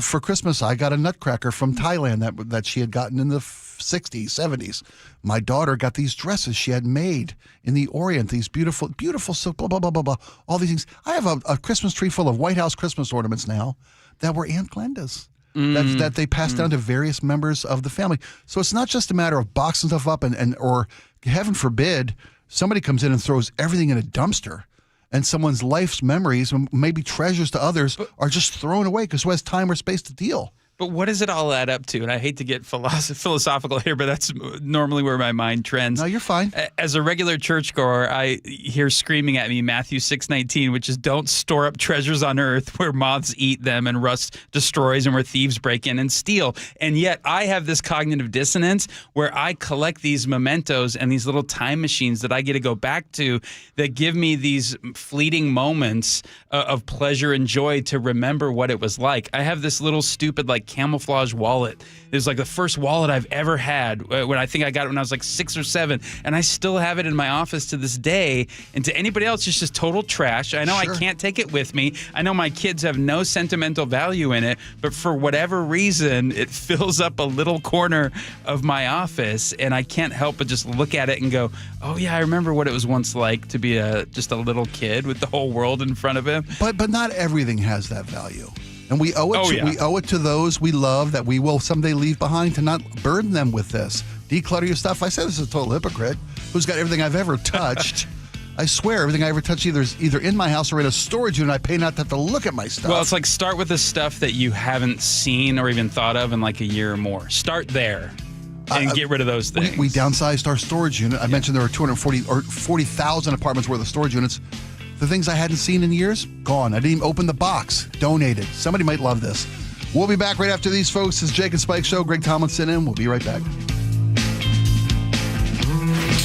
For Christmas, I got a nutcracker from Thailand that she had gotten in the 60s, 70s. My daughter got these dresses she had made in the Orient, these beautiful silk, blah, blah, blah, blah, blah, all these things. I have a Christmas tree full of White House Christmas ornaments now that were Aunt Glenda's. That they passed down to various members of the family. So it's not just a matter of boxing stuff up or heaven forbid, somebody comes in and throws everything in a dumpster. And someone's life's memories, maybe treasures to others, are just thrown away because who has time or space to deal? But what does it all add up to? And I hate to get philosophical here, but that's normally where my mind trends. No, you're fine. As a regular churchgoer, I hear screaming at me Matthew 6:19, which is don't store up treasures on earth where moths eat them and rust destroys and where thieves break in and steal. And yet I have this cognitive dissonance where I collect these mementos and these little time machines that I get to go back to that give me these fleeting moments of pleasure and joy to remember what it was like. I have this little stupid camouflage wallet. It was like the first wallet I've ever had when I think I got it when I was like 6 or 7, and I still have it in my office to this day. And to anybody else, it's just total trash. I know I can't take it with me. I know my kids have no sentimental value in it, but for whatever reason, it fills up a little corner of my office, and I can't help but just look at it and go, oh yeah, I remember what it was once like to be just a little kid with the whole world in front of him. But not everything has that value. And we owe it to those we love that we will someday leave behind to not burden them with this. Declutter your stuff. I say this is a total hypocrite who's got everything I've ever touched. I swear everything I ever touch either in my house or in a storage unit. I pay not to have to look at my stuff. Well, it's like start with the stuff that you haven't seen or even thought of in like a year or more. Start there. And get rid of those things. We downsized our storage unit. I mentioned there were 240 or 40,000 apartments worth of storage units. The things I hadn't seen in years, gone. I didn't even open the box. Donated. Somebody might love this. We'll be back right after these, folks. This is Jake and Spike Show. Greg Tomlinson in. We'll be right back.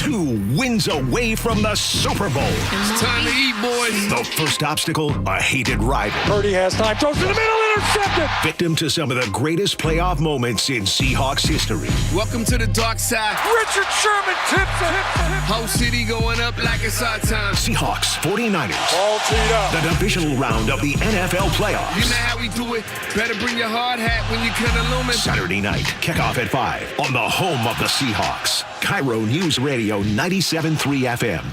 2 wins away from the Super Bowl. It's time to eat, boys. The first obstacle, a hated rival. Purdy has time. Throws to the middle. Intercepted. Victim to some of the greatest playoff moments in Seahawks history. Welcome to the dark side. Richard Sherman tips it. Whole city going up like it's our time. Seahawks 49ers. All teed up. The divisional round of the NFL playoffs. You know how we do it. Better bring your hard hat when you can illuminate. Saturday night, kickoff at 5 on the home of the Seahawks. KIRO Newsradio 97.3 FM.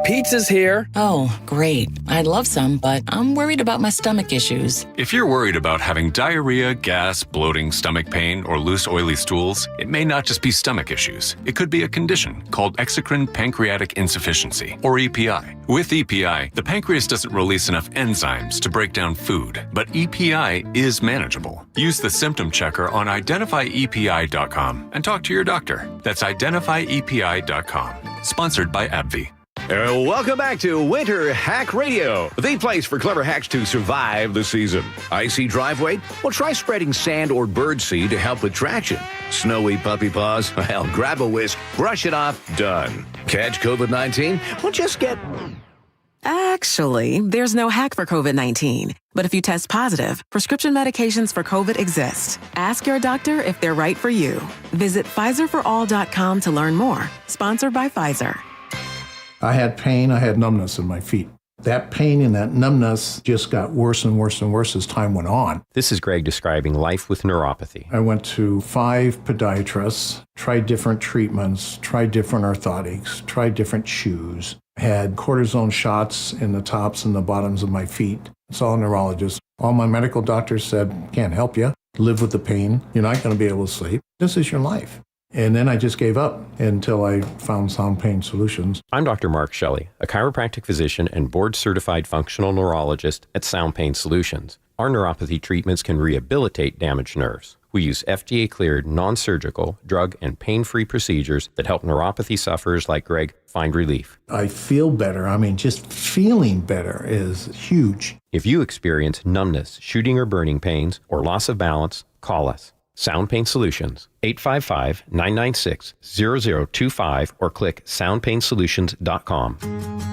Pizza's here. Oh, great. I'd love some, but I'm worried about my stomach issues. If you're worried about having diarrhea, gas, bloating, stomach pain, or loose, oily stools, it may not just be stomach issues. It could be a condition called exocrine pancreatic insufficiency, or EPI. With EPI, the pancreas doesn't release enough enzymes to break down food, but EPI is manageable. Use the symptom checker on identifyepi.com and talk to your doctor. That's identifyepi.com. Sponsored by AbbVie. Welcome back to Winter Hack Radio, the place for clever hacks to survive the season. Icy driveway? Well, try spreading sand or birdseed to help with traction. Snowy puppy paws? Well, grab a whisk, brush it off, done. Catch COVID-19? Well, just get Actually, there's no hack for COVID-19. But if you test positive, prescription medications for COVID exist. Ask your doctor if they're right for you. Visit PfizerForAll.com to learn more. Sponsored by Pfizer. I had pain, I had numbness in my feet. That pain and that numbness just got worse and worse and worse as time went on. This is Greg describing life with neuropathy. I went to 5 podiatrists, tried different treatments, tried different orthotics, tried different shoes, had cortisone shots in the tops and the bottoms of my feet. It's all neurologists. All my medical doctors said, can't help you. Live with the pain. You're not going to be able to sleep. This is your life. And then I just gave up until I found Sound Pain Solutions. I'm Dr. Mark Shelley, a chiropractic physician and board-certified functional neurologist at Sound Pain Solutions. Our neuropathy treatments can rehabilitate damaged nerves. We use FDA-cleared, non-surgical, drug and pain-free procedures that help neuropathy sufferers like Greg find relief. I feel better. I mean, just feeling better is huge. If you experience numbness, shooting or burning pains, or loss of balance, call us. Sound Pain Solutions, 855-996-0025 or click soundpainsolutions.com.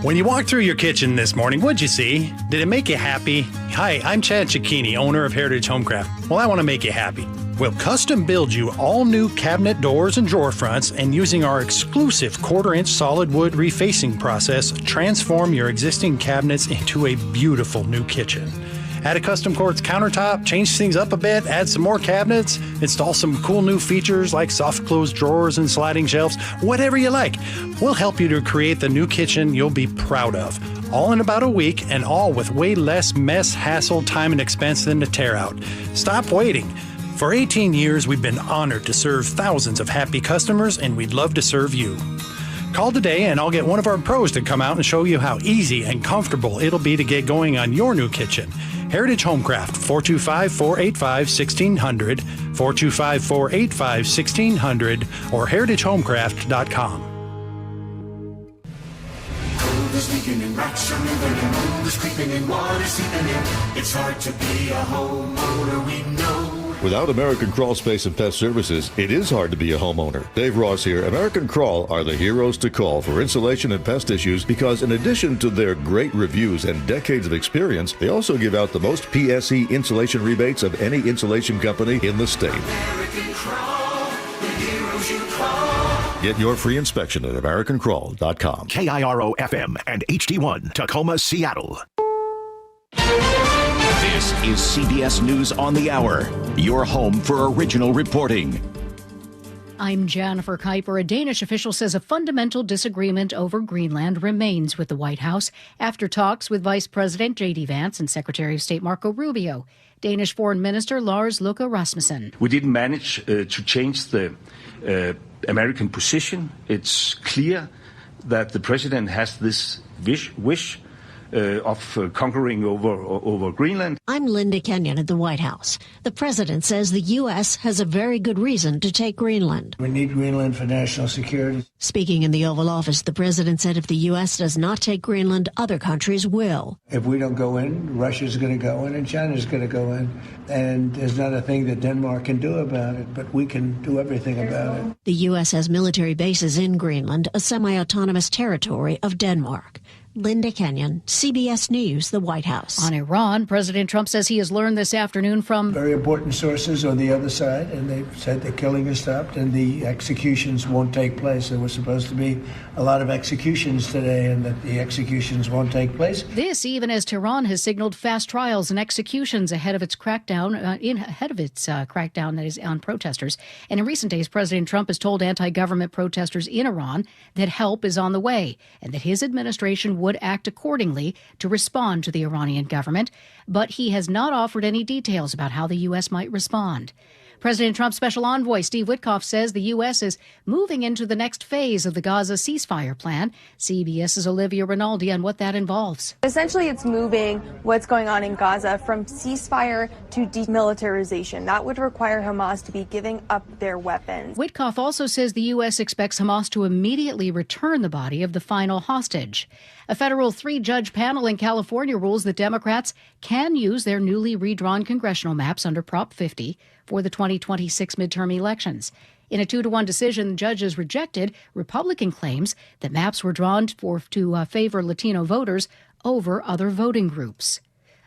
When you walked through your kitchen this morning, what'd you see? Did it make you happy? Hi, I'm Chad Cicchini, owner of Heritage Homecraft. Well, I want to make you happy. We'll custom build you all new cabinet doors and drawer fronts, and using our exclusive 1/4-inch solid wood refacing process, transform your existing cabinets into a beautiful new kitchen. Add a custom quartz countertop, change things up a bit, add some more cabinets, install some cool new features like soft close drawers and sliding shelves, whatever you like. We'll help you to create the new kitchen you'll be proud of. All in about a week, and all with way less mess, hassle, time, and expense than to tear out. Stop waiting. For 18 years, we've been honored to serve thousands of happy customers, and we'd love to serve you. Call today and I'll get one of our pros to come out and show you how easy and comfortable it'll be to get going on your new kitchen. Heritage Homecraft, 425-485-1600, 425-485-1600, or heritagehomecraft.com. Cold is leaking and rats are moving and mold is creeping and water seeping in. It's hard to be a homeowner, we know. Without American Crawl Space and Pest Services, it is hard to be a homeowner. Dave Ross here. American Crawl are the heroes to call for insulation and pest issues because in addition to their great reviews and decades of experience, they also give out the most PSE insulation rebates of any insulation company in the state. American Crawl, the heroes you call. Get your free inspection at AmericanCrawl.com. KIRO FM and HD1, Tacoma, Seattle. This is CBS News on the Hour, your home for original reporting. I'm Jennifer Kuiper. A Danish official says a fundamental disagreement over Greenland remains with the White House after talks with Vice President J.D. Vance and Secretary of State Marco Rubio. Danish Foreign Minister Lars Løkke Rasmussen. We didn't manage to change the American position. It's clear that the president has this wish of conquering over Greenland. I'm Linda Kenyon at the White House. The president says the U.S. has a very good reason to take Greenland. We need Greenland for national security. Speaking in the Oval Office, the president said if the U.S. does not take Greenland, other countries will. If we don't go in, Russia's going to go in and China's going to go in. And there's not a thing that Denmark can do about it, but we can do everything about it. The U.S. has military bases in Greenland, a semi-autonomous territory of Denmark. Linda Kenyon, CBS News, the White House. On Iran, President Trump says he has learned this afternoon from very important sources on the other side, and they've said the killing has stopped and the executions won't take place. There was supposed to be a lot of executions today, and that the executions won't take place. This even as Tehran has signaled fast trials and executions ahead of its crackdown, that is on protesters. And in recent days, President Trump has told anti-government protesters in Iran that help is on the way and that his administration would act accordingly to respond to the Iranian government, but he has not offered any details about how the U.S. might respond. President Trump's special envoy, Steve Witkoff, says the U.S. is moving into the next phase of the Gaza ceasefire plan. CBS's Olivia Rinaldi on what that involves. Essentially, it's moving what's going on in Gaza from ceasefire to demilitarization. That would require Hamas to be giving up their weapons. Witkoff also says the U.S. expects Hamas to immediately return the body of the final hostage. A federal 3-judge panel in California rules that Democrats can use their newly redrawn congressional maps under Prop 50 for the 2026 midterm elections. In a 2-1 decision, judges rejected Republican claims that maps were drawn to favor Latino voters over other voting groups.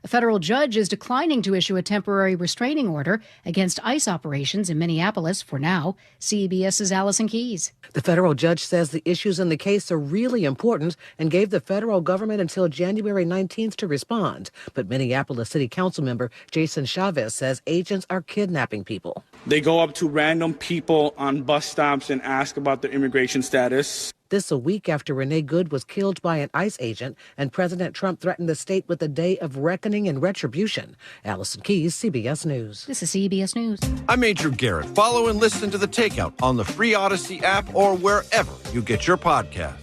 A federal judge is declining to issue a temporary restraining order against ICE operations in Minneapolis for now. CBS's Allison Keyes. The federal judge says the issues in the case are really important and gave the federal government until January 19th to respond. But Minneapolis City Council member Jason Chavez says agents are kidnapping people. They go up to random people on bus stops and ask about their immigration status. This a week after Renee Good was killed by an ICE agent and President Trump threatened the state with a day of reckoning and retribution. Allison Keyes, CBS News. This is CBS News. I'm Major Garrett. Follow and listen to The Takeout on the free Odyssey app or wherever you get your podcasts.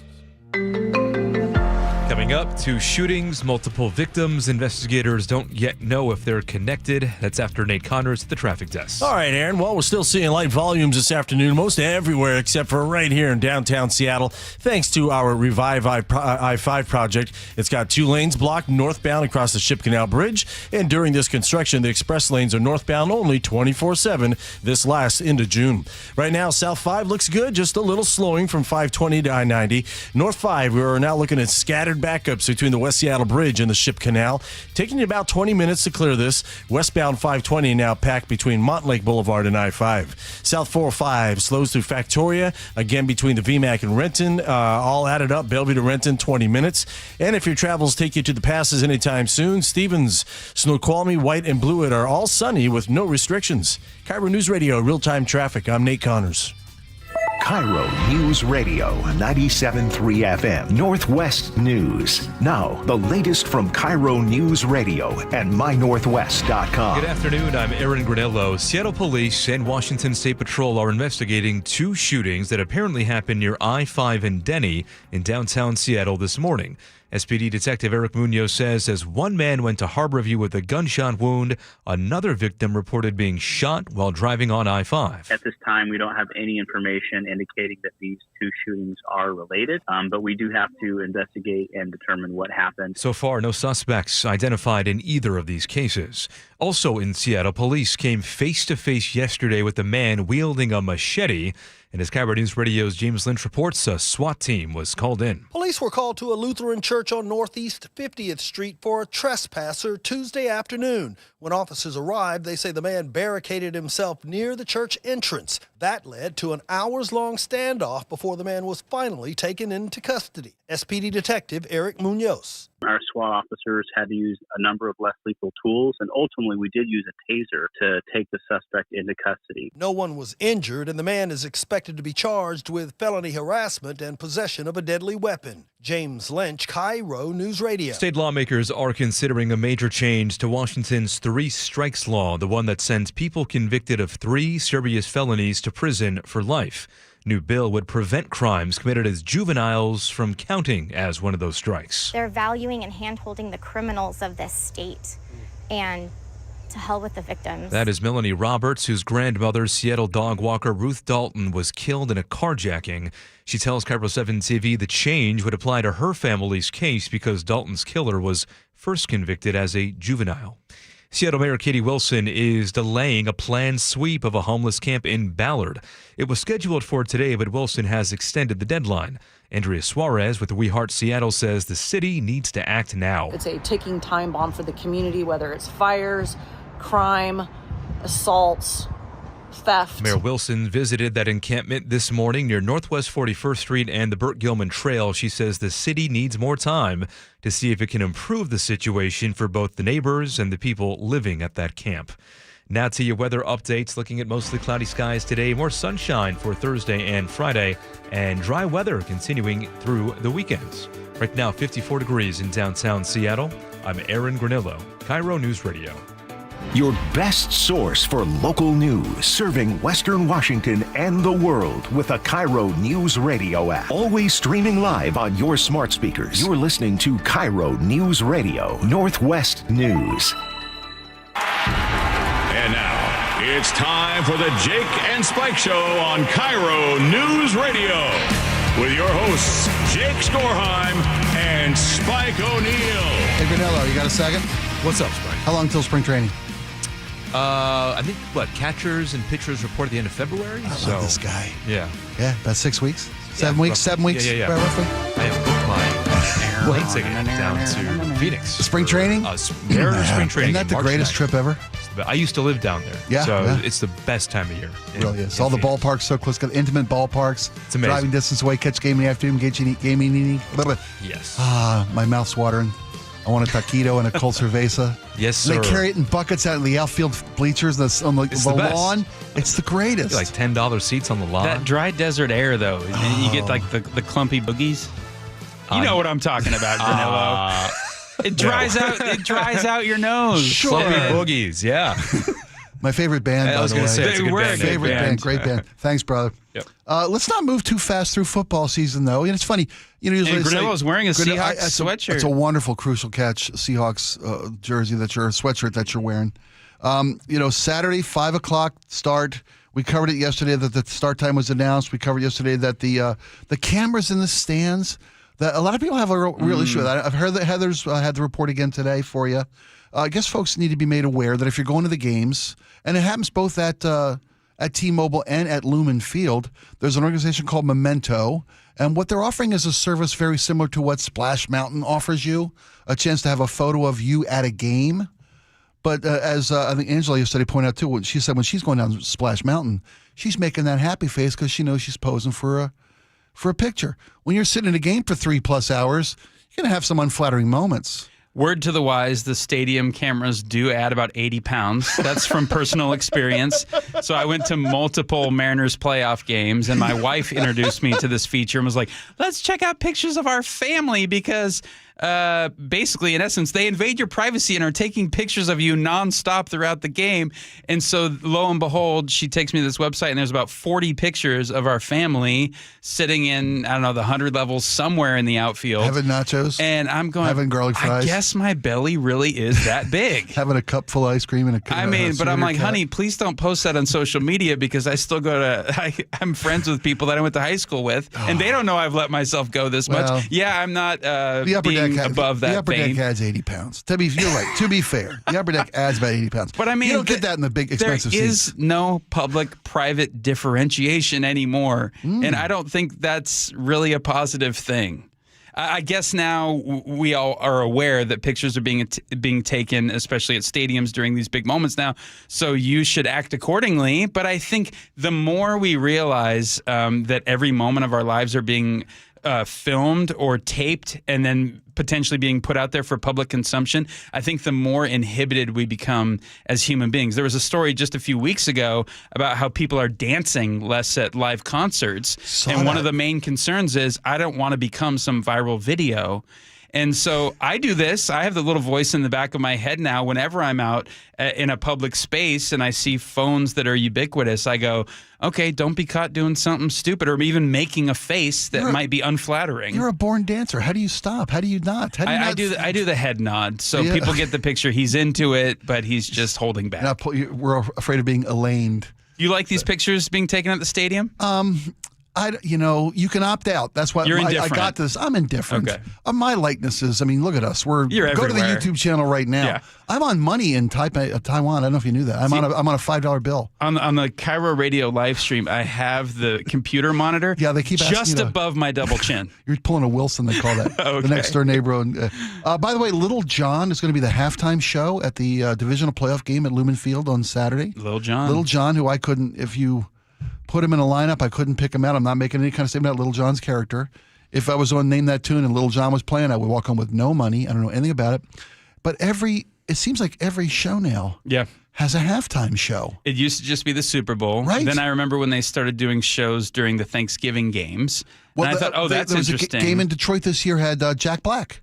Coming up, 2 shootings, multiple victims. Investigators don't yet know if they're connected. That's after Nate Connors at the traffic desk. All right, Aaron. Well, we're still seeing light volumes this afternoon, most everywhere except for right here in downtown Seattle, thanks to our Revive I-5 project. It's got 2 lanes blocked northbound across the Ship Canal Bridge, and during this construction, the express lanes are northbound only 24/7. This lasts into June. Right now, South 5 looks good, just a little slowing from 520 to I-90. North 5, we are now looking at scattered backups between the West Seattle Bridge and the Ship Canal, taking you about 20 minutes to clear this. Westbound 520 now packed between Montlake Boulevard and I-5. South 405 slows through Factoria, again between the VMAC and Renton, all added up, Bellevue to Renton, 20 minutes. And if your travels take you to the passes anytime soon, Stevens, Snoqualmie, White, and Blewett are all sunny with no restrictions. KIRO News Radio, real-time traffic. I'm Nate Connors. KIRO News Radio, 97.3 FM, Northwest News. Now, the latest from KIRO News Radio and mynorthwest.com. Good afternoon, I'm Aaron Granello. Seattle Police and Washington State Patrol are investigating 2 shootings that apparently happened near I-5 and Denny in downtown Seattle this morning. SPD Detective Eric Munoz says as one man went to Harborview with a gunshot wound, another victim reported being shot while driving on I-5. At this time, we don't have any information indicating that these 2 shootings are related, but we do have to investigate and determine what happened. So far, no suspects identified in either of these cases. Also in Seattle, police came face-to-face yesterday with a man wielding a machete. And as KIRO News Radio's James Lynch reports, a SWAT team was called in. Police were called to a Lutheran church on Northeast 50th Street for a trespasser Tuesday afternoon. When officers arrived, they say the man barricaded himself near the church entrance. That led to an hours-long standoff before the man was finally taken into custody. SPD Detective Eric Munoz. Our SWAT officers had to use a number of less lethal tools, and ultimately we did use a taser to take the suspect into custody. No one was injured, and the man is expected to be charged with felony harassment and possession of a deadly weapon. James Lynch, KIRO News Radio. State lawmakers are considering a major change to Washington's 3 strikes law, the one that sends people convicted of 3 serious felonies to prison for life. New bill would prevent crimes committed as juveniles from counting as one of those strikes. They're valuing and hand-holding the criminals of this state, and to hell with the victims. That is Melanie Roberts, whose grandmother, Seattle dog walker Ruth Dalton, was killed in a carjacking. She tells KIRO 7 TV the change would apply to her family's case because Dalton's killer was first convicted as a juvenile. Seattle Mayor Katie Wilson is delaying a planned sweep of a homeless camp in Ballard. It was scheduled for today, but Wilson has extended the deadline. Andrea Suarez with We Heart Seattle says the city needs to act now. It's a ticking time bomb for the community, whether it's fires, crime, assaults, theft. Mayor Wilson visited that encampment this morning near Northwest 41st Street and the Burt Gilman Trail. She says the city needs more time to see if it can improve the situation for both the neighbors and the people living at that camp. Now to your weather updates, looking at mostly cloudy skies today, more sunshine for Thursday and Friday, and dry weather continuing through the weekends. Right now, 54 degrees in downtown Seattle. I'm Aaron Granillo, KIRO News Radio. Your best source for local news, serving Western Washington and the world with a KIRO News Radio app. Always streaming live on your smart speakers. You're listening to KIRO News Radio, Northwest News. And now, it's time for the Jake and Spike Show on KIRO News Radio. With your hosts, Jake Skorheim and Spike O'Neill. Hey, Granello, you got a second? What's up, Spike? How long till spring training? I think, catchers and pitchers report at the end of February? I love this guy. Yeah. Yeah, about 6 weeks? 7 weeks? Roughly. 7 weeks? Yeah. Roughly? I have booked my plane ticket down to Phoenix. Spring training? Mariners spring training. Isn't that the March greatest 9th. trip ever? I used to live down there. Yeah, So yeah. it's the best time of year. It really is. All the ballparks so close, got intimate ballparks. It's amazing. Driving distance away, catch game in the afternoon, game eating. Yes. My mouth's watering. I want a taquito and a cold cerveza. Yes, sir. And they carry it in buckets out in the outfield bleachers on the It's the best. lawn. It's the greatest. Like $10 seats on the lawn. That dry desert air, though, and you get like the clumpy boogies. You know what I'm talking about, Granello. It dries out your nose. Sure. Clumpy boogies, yeah. My favorite band, I was by the going way. to say, it's a good band. Favorite band. Great band. Thanks, brother. Yep. Let's not move too fast through football season, though. And it's funny. Usually And they say- Granello's wearing a Seahawks sweatshirt. It's a wonderful Crucial Catch Seahawks jersey sweatshirt that you're wearing. Saturday, 5 o'clock start. We covered it yesterday that the start time was announced. We covered yesterday that the cameras in the stands, that a lot of people have a real issue with that. I've heard that Heather's had the report again today for you. I guess folks need to be made aware that if you're going to the games, and it happens both at T-Mobile and at Lumen Field, there's an organization called Memento, and what they're offering is a service very similar to what Splash Mountain offers you, a chance to have a photo of you at a game. But as I think Angela yesterday pointed out too, she said when she's going down Splash Mountain, she's making that happy face because she knows she's posing for a picture. When you're sitting in a game for 3+ hours, you're going to have some unflattering moments. Word to the wise, the stadium cameras do add about 80 pounds. That's from personal experience. So I went to multiple Mariners playoff games, and my wife introduced me to this feature and was like, let's check out pictures of our family because basically, in essence, they invade your privacy and are taking pictures of you nonstop throughout the game. And so lo and behold, she takes me to this website, and there's about 40 pictures of our family sitting in, I don't know, the 100 levels somewhere in the outfield. Having nachos. And I'm going, having garlic fries. I guess my belly really is that big. Having a cup full of ice cream and a but I'm like, honey, please don't post that on social media because I still I'm friends with people that I went to high school with, and they don't know I've let myself go this much. Yeah, I'm not the upper being deck above that The upper vein. deck adds 80 pounds. You're right. To be fair, the upper deck adds about 80 pounds. But I mean, you don't get that in the big expensive there is seats. no public-private differentiation anymore, and I don't think that's really a positive thing. I guess now we all are aware that pictures are being taken, especially at stadiums during these big moments now, so you should act accordingly. But I think the more we realize that every moment of our lives are being filmed or taped and then potentially being put out there for public consumption, I think the more inhibited we become as human beings. There was a story just a few weeks ago about how people are dancing less at live concerts. One of the main concerns is I don't want to become some viral video. And so I do this. I have the little voice in the back of my head now whenever I'm out in a public space and I see phones that are ubiquitous. I go, okay, don't be caught doing something stupid or even making a face that might be unflattering. You're a born dancer. How do you stop? How do you not? I do the head nod. So people get the picture. He's into it, but he's just holding back. We're afraid of being Elaine. You like these pictures being taken at the stadium? You can opt out. That's why You're I indifferent. got this. I'm indifferent. Okay. My likenesses. I mean, look at us. You're go to the everywhere. YouTube channel right now. Yeah. I'm on money in Taiwan. I don't know if you knew that. I'm on a $5 bill. On the KIRO Radio live stream, I have the computer monitor. Yeah, they keep asking just you to- above my double chin. You're pulling a Wilson, they call that. Okay. The next door neighbor. By the way, Little John is going to be the halftime show at the divisional playoff game at Lumen Field on Saturday. Little John, who I couldn't, if you put him in a lineup, I couldn't pick him out. I'm not making any kind of statement about Little John's character. If I was on Name That Tune and Little John was playing, I would walk on with no money. I don't know anything about it. But it seems like every show now has a halftime show. It used to just be the Super Bowl. Right. Then I remember when they started doing shows during the Thanksgiving games. And I thought, that's there was interesting. A game in Detroit this year had Jack Black.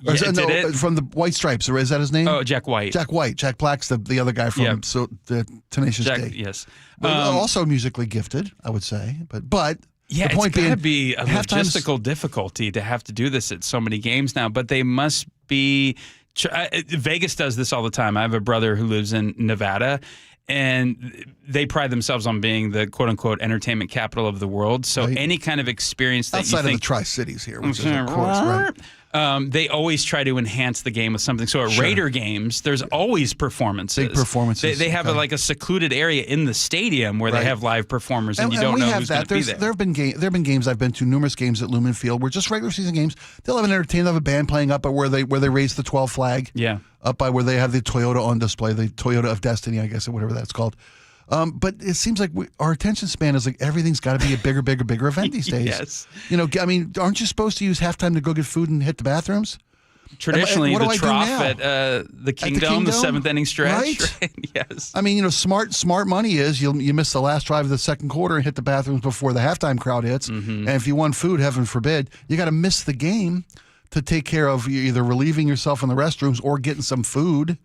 Or Yeah, did it? From the White Stripes. Or is that his name? Oh, Jack White. Jack White. Jack Black's the other guy from the Tenacious D. Yes. But also musically gifted, I would say. But yeah, the point it's got to being, be a logistical difficulty to have to do this at so many games now. But they must be Vegas does this all the time. I have a brother who lives in Nevada, and they pride themselves on being the quote-unquote entertainment capital of the world. So any kind of experience that outside you think... of the Tri-Cities here, which is, of course, right. They always try to enhance the game with something. So at Raider games, there's always performances. Big performances. They have like a secluded area in the stadium where they have live performers, and you don't know who's going to be there. There have been games I've been to, numerous games at Lumen Field, where just regular season games, they'll have an entertainment, they'll have a band playing up at where they raise the 12 flag. Yeah. Up by where they have the Toyota on display, the Toyota of Destiny, I guess, or whatever that's called. But it seems like our attention span is like everything's got to be a bigger event these days. Yes. You know, I mean, aren't you supposed to use halftime to go get food and hit the bathrooms? Traditionally, the trough at the Kingdome, the seventh inning stretch. Right? Yes. I mean, you know, smart money is you miss the last drive of the second quarter and hit the bathrooms before the halftime crowd hits. Mm-hmm. And if you want food, heaven forbid, you got to miss the game to take care of either relieving yourself in the restrooms or getting some food.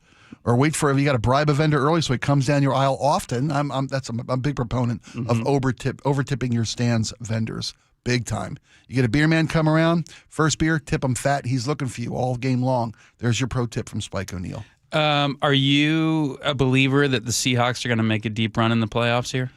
Or wait for you got to bribe a vendor early so he comes down your aisle often. I'm a big proponent of over-tipping your stands vendors, big time. You get a beer man come around, first beer, tip him fat. He's looking for you all game long. There's your pro tip from Spike O'Neill. Are you a believer that the Seahawks are going to make a deep run in the playoffs here?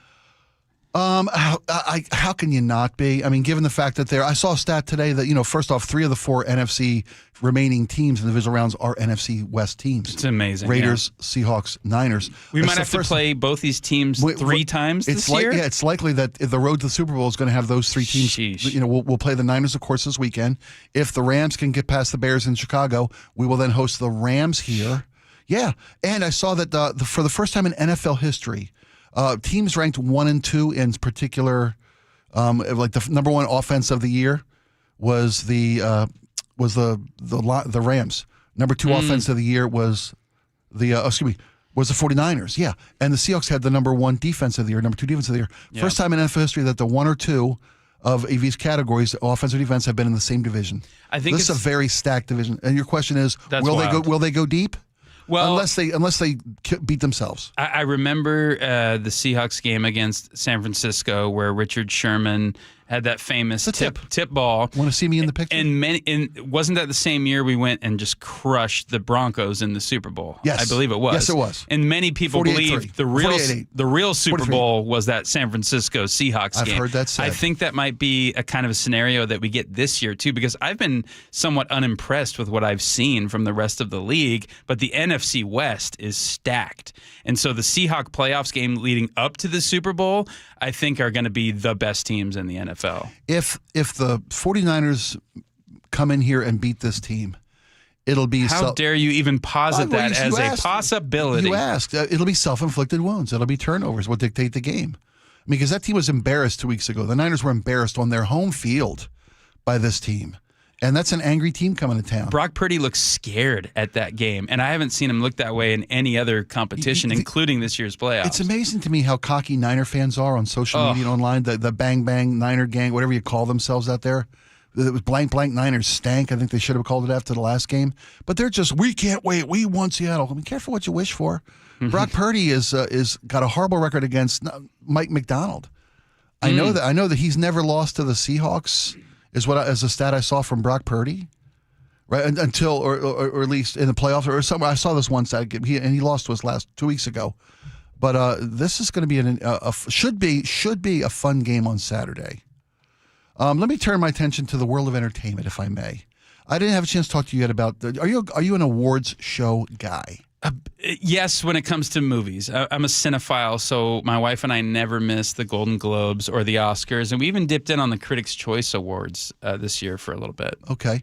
How can you not be? I mean, given the fact that I saw a stat today that, you know, first off, 3 of the 4 NFC remaining teams in the divisional rounds are NFC West teams. It's amazing. Raiders, Seahawks, Niners. We might have to play both these teams 3 times this year? Yeah, it's likely that the road to the Super Bowl is going to have those 3 teams. Sheesh. You know, we'll play the Niners, of course, this weekend. If the Rams can get past the Bears in Chicago, we will then host the Rams here. Yeah, and I saw that for the first time in NFL history, teams ranked 1 and 2 in particular, like the number 1 offense of the year was the Rams. Number 2 offense of the year was the 49ers. Yeah, and the Seahawks had the number 1 defense of the year, number 2 defense of the year. Yeah. First time in NFL history that the 1 or 2 of these categories, offense or defense, have been in the same division. I think this is a very stacked division. And your question is, will they go deep? Well, unless they beat themselves. I remember the Seahawks game against San Francisco where Richard Sherman had that famous tip ball. Want to see me in the picture? And wasn't that the same year we went and just crushed the Broncos in the Super Bowl? Yes. I believe it was. Yes, it was. And many people believe the real Super 43. Bowl was that San Francisco Seahawks game. I've heard that said. I think that might be a kind of a scenario that we get this year too, because I've been somewhat unimpressed with what I've seen from the rest of the league, but the NFC West is stacked. And so the Seahawks playoffs game leading up to the Super Bowl, I think are going to be the best teams in the NFL. If the 49ers come in here and beat this team, it'll be... How dare you even posit that as a possibility? You asked. It'll be self-inflicted wounds. It'll be turnovers will dictate the game. I mean, because that team was embarrassed 2 weeks ago. The Niners were embarrassed on their home field by this team. And that's an angry team coming to town. Brock Purdy looks scared at that game, and I haven't seen him look that way in any other competition, including this year's playoffs. It's amazing to me how cocky Niner fans are on social media and online. The bang bang Niner gang, whatever you call themselves out there. It was blank Niners stank. I think they should have called it after the last game. But they're just, we can't wait. We want Seattle. I mean, careful what you wish for. Mm-hmm. Brock Purdy is got a horrible record against Mike McDonald. I know that he's never lost to the Seahawks. As a stat I saw from Brock Purdy, right? Until or at least in the playoffs or somewhere. I saw this one stat, and he lost to us 2 weeks ago. But this is going to be should be a fun game on Saturday. Let me turn my attention to the world of entertainment, if I may. I didn't have a chance to talk to you yet about. Are you an awards show guy? Yes, when it comes to movies. I'm a cinephile, so my wife and I never miss the Golden Globes or the Oscars, and we even dipped in on the Critics' Choice Awards this year for a little bit. Okay.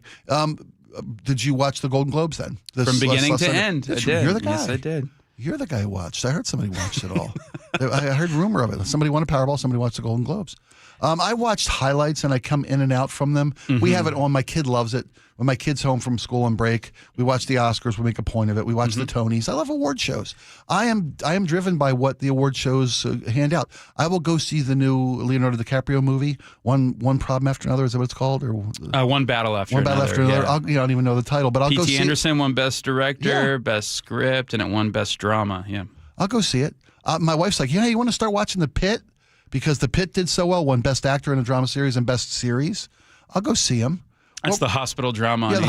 Did you watch the Golden Globes then? From beginning to end, I did. You're the guy. Yes, I did. You're the guy who watched. I heard somebody watched it all. I heard rumor of it. Somebody won a Powerball, somebody watched the Golden Globes. I watched highlights, and I come in and out from them. Mm-hmm. We have it on. My kid loves it. When my kid's home from school on break, we watch the Oscars. We make a point of it. We watch the Tonys. I love award shows. I am driven by what the award shows hand out. I will go see the new Leonardo DiCaprio movie, One Problem After Another. Is that what it's called? Or One Battle After Another. One Battle After Another. Yeah. I don't even know the title, but I'll go see it. P.T. Anderson won Best Director, Best Script, and it won Best Drama. Yeah, I'll go see it. My wife's like, you want to start watching The Pit? Because The Pit did so well, won Best Actor in a Drama Series and Best Series. I'll go see him. That's the hospital drama on the HBO.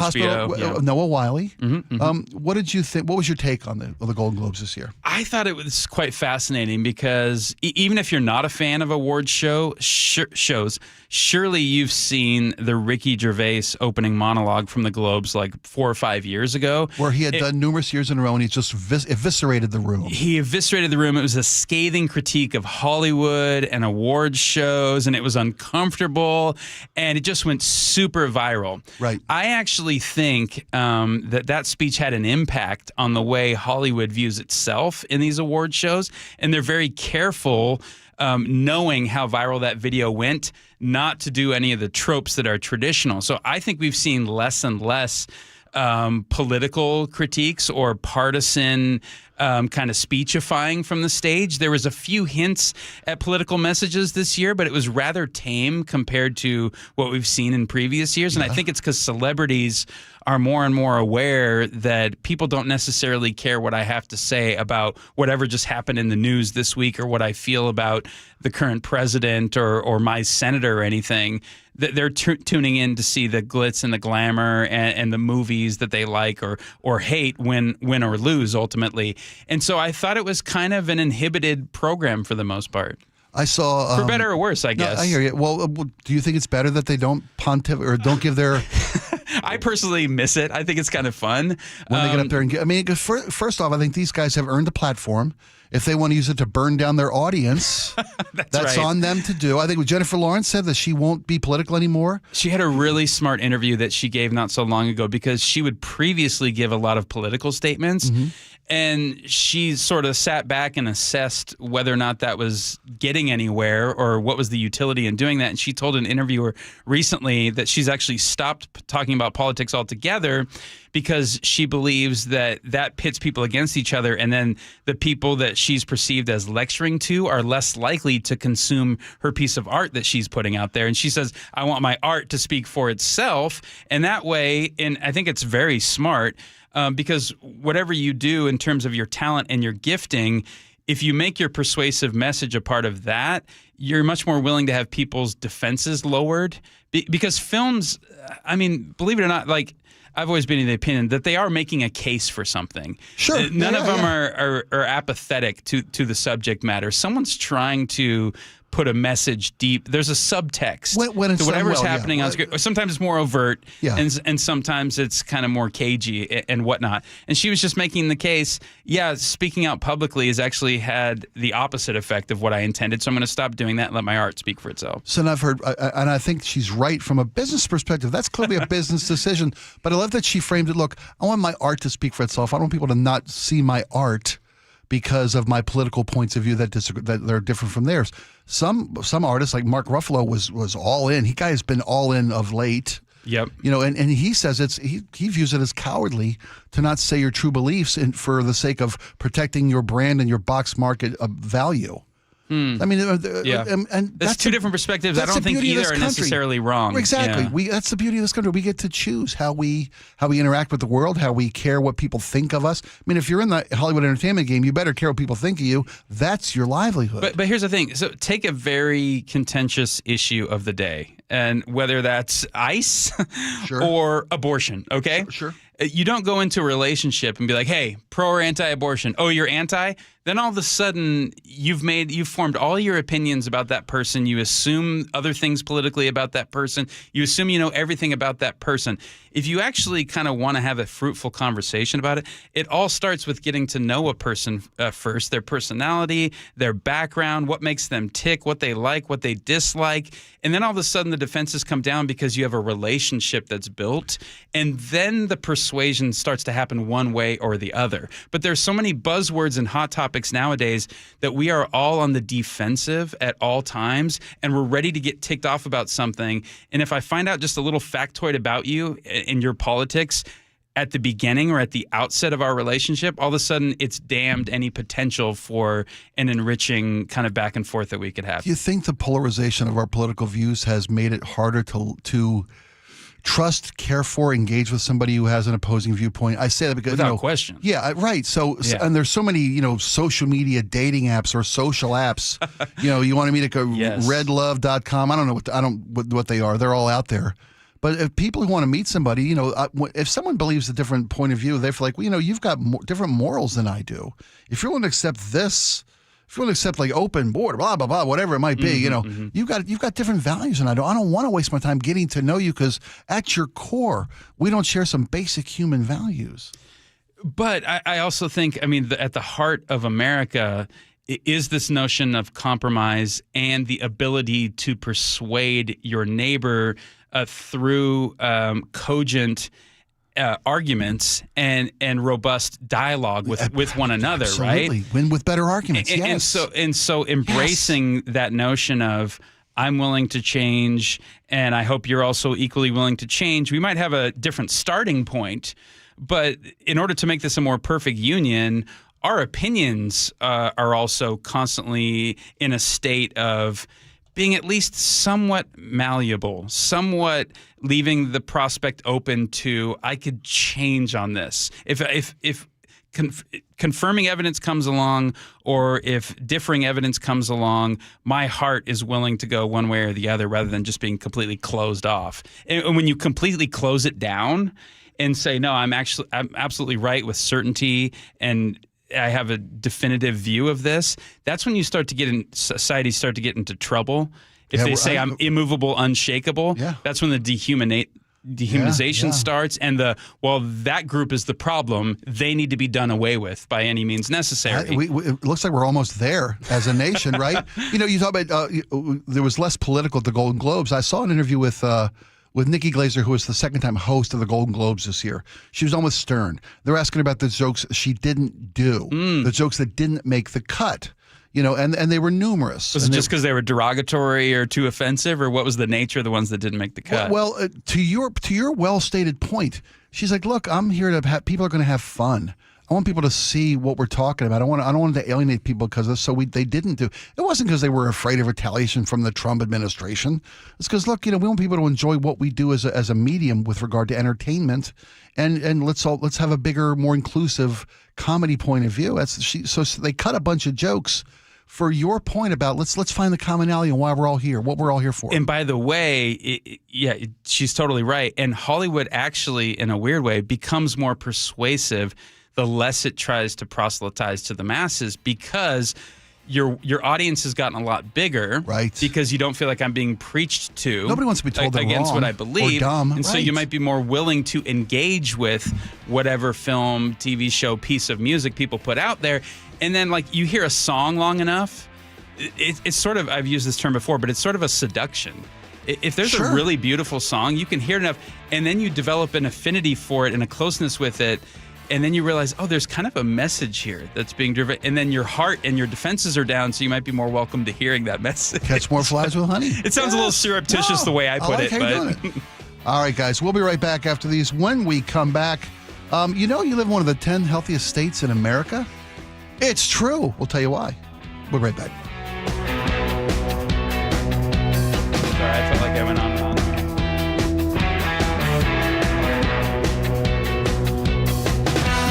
hospital. Noah Wiley. Mm-hmm. What did you think? What was your take on the Golden Globes this year? I thought it was quite fascinating because even if you're not a fan of award shows, surely you've seen the Ricky Gervais opening monologue from the Globes like 4 or 5 years ago. Where he had done numerous years in a row and he just eviscerated the room. He eviscerated the room. It was a scathing critique of Hollywood and award shows, and it was uncomfortable, and it just went super viral. Right. I actually think that speech had an impact on the way Hollywood views itself in these award shows, and they're very careful, knowing how viral that video went, not to do any of the tropes that are traditional. So I think we've seen less and less political critiques or partisan kind of speechifying from the stage. There was a few hints at political messages this year, but it was rather tame compared to what we've seen in previous years. And I think it's because celebrities are more and more aware that people don't necessarily care what I have to say about whatever just happened in the news this week or what I feel about the current president or my senator or anything. They're tuning in to see the glitz and the glamour and the movies that they like or hate, win or lose ultimately. And so I thought it was kind of an inhibited program for the most part. I saw for better or worse, I guess. No, I hear you. Well, do you think it's better that they don't pontificate or don't give their? I personally miss it. I think it's kind of fun when they get up there and get. I mean, first off, I think these guys have earned the platform. If they want to use it to burn down their audience, that's right. on them to do. I think Jennifer Lawrence said that she won't be political anymore. She had a really smart interview that she gave not so long ago because she would previously give a lot of political statements. Mm-hmm. And she sort of sat back and assessed whether or not that was getting anywhere or what was the utility in doing that. And she told an interviewer recently that she's actually stopped talking about politics altogether because she believes that pits people against each other. And then the people that she's perceived as lecturing to are less likely to consume her piece of art that she's putting out there. And she says, I want my art to speak for itself. And that way, and I think it's very smart, because whatever you do in terms of your talent and your gifting, if you make your persuasive message a part of that, you're much more willing to have people's defenses lowered. Because films, I mean, believe it or not, like I've always been in the opinion that they are making a case for something. Sure. None of them are apathetic to the subject matter. Someone's trying to put a message deep. There's a subtext when it's to whatever's happening yeah. on screen. Sometimes it's more overt, yeah. and sometimes it's kind of more cagey and whatnot. And she was just making the case, speaking out publicly has actually had the opposite effect of what I intended, so I'm going to stop doing that and let my art speak for itself. So I've heard, and I think she's right from a business perspective. That's clearly a business decision. But I love that she framed it, look, I want my art to speak for itself. I don't want people to not see my art because of my political points of view that they're different from theirs. Some artists like Mark Ruffalo was all in. He guy has been all in of late. Yep. You know, and he says he views it as cowardly to not say your true beliefs for the sake of protecting your brand and your box market value. I mean, and that's two different perspectives. I don't think either are necessarily wrong. Exactly. Yeah. That's the beauty of this country. We get to choose how we interact with the world, how we care what people think of us. I mean, if you're in the Hollywood entertainment game, you better care what people think of you. That's your livelihood. But here's the thing. So take a very contentious issue of the day, and whether that's ICE sure. or abortion, okay? Sure. You don't go into a relationship and be like, hey, pro or anti-abortion? Oh, you're anti? Then all of a sudden, you've formed all your opinions about that person. You assume other things politically about that person. You assume you know everything about that person. If you actually kind of want to have a fruitful conversation about it, it all starts with getting to know a person first, their personality, their background, what makes them tick, what they like, what they dislike. And then all of a sudden, the defenses come down because you have a relationship that's built. And then the persuasion starts to happen one way or the other. But there's so many buzzwords and hot topics nowadays that we are all on the defensive at all times, and we're ready to get ticked off about something. And if I find out just a little factoid about you in your politics at the beginning or at the outset of our relationship, all of a sudden it's damned any potential for an enriching kind of back and forth that we could have. Do you think the polarization of our political views has made it harder to trust, care for, engage with somebody who has an opposing viewpoint? I say that because without question. Yeah, right. So and there's so many social media dating apps or social apps. You want to meet at redlove.com. I don't know what they are. They're all out there. But if people who want to meet somebody, if someone believes a different point of view, they feel like, you've got different morals than I do. If you're willing to accept this, if you want to accept like open border, blah, blah, blah, whatever it might be, you've got different values than I do. I don't want to waste my time getting to know you because at your core, we don't share some basic human values. But I also think, at the heart of America is this notion of compromise and the ability to persuade your neighbor through cogent arguments and robust dialogue with one another, Absolutely. right? Win with better arguments, yes. yes. And so embracing that notion of I'm willing to change and I hope you're also equally willing to change. We might have a different starting point, but in order to make this a more perfect union, our opinions are also constantly in a state of being at least somewhat malleable, somewhat leaving the prospect open to I could change on this. If confirming evidence comes along or if differing evidence comes along, my heart is willing to go one way or the other rather than just being completely closed off. And when you completely close it down and say, no, I'm absolutely right with certainty and I have a definitive view of this, that's when societies start to get into trouble. If they say I'm immovable, unshakable, that's when the dehumanization starts and that group is the problem. They need to be done away with by any means necessary. It looks like we're almost there as a nation, right? You talk about there was less political at the Golden Globes. I saw an interview with Nikki Glaser, who was the second-time host of the Golden Globes this year. She was almost stern. They're asking about the jokes she didn't do, the jokes that didn't make the cut, and they were numerous. Was it just because they were derogatory or too offensive, or what was the nature of the ones that didn't make the cut? Well, to your well-stated point, she's like, look, I'm here to have people are going to have fun. I want people to see what we're talking about. I don't want to alienate people because they didn't do. It wasn't because they were afraid of retaliation from the Trump administration. It's because we want people to enjoy what we do as a medium with regard to entertainment, and let's have a bigger, more inclusive comedy point of view. So they cut a bunch of jokes for your point about let's find the commonality and why we're all here, what we're all here for. And by the way, she's totally right. And Hollywood actually, in a weird way, becomes more persuasive the less it tries to proselytize to the masses because your audience has gotten a lot bigger, right? Because you don't feel like I'm being preached to. Nobody wants to be told they're against wrong what I believe, or dumb, and so you might be more willing to engage with whatever film, TV show, piece of music people put out there. And then, you hear a song long enough, it's sort of, I've used this term before, but it's sort of a seduction. If there's a really beautiful song, you can hear it enough, and then you develop an affinity for it and a closeness with it. And then you realize, there's kind of a message here that's being driven. And then your heart and your defenses are down, so you might be more welcome to hearing that message. Catch more flies with honey. It sounds a little surreptitious the way I put it. How you're doing it. All right, guys, we'll be right back after these. When we come back, you live in one of the 10 healthiest states in America? It's true. We'll tell you why. We'll be right back. Sorry, I felt like I went on and on.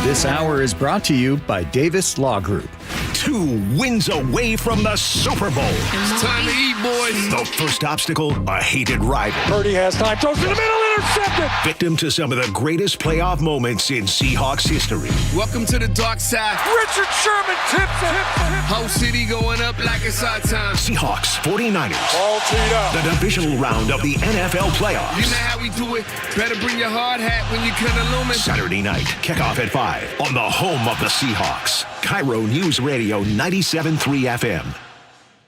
This hour is brought to you by Davis Law Group. 2 wins away from the Super Bowl. It's time to eat, boys. The first obstacle, a hated rival. Purdy has time. Throws in the middle, intercepted. Victim to some of the greatest playoff moments in Seahawks history. Welcome to the dark side. Richard Sherman tips it. Whole city going up like it's our time. Seahawks, 49ers. All teed up. The divisional round of the NFL playoffs. You know how we do it. Better bring your hard hat when you can illumine. Saturday night, kickoff at 5 on the home of the Seahawks. KIRO Newsradio 97.3 FM.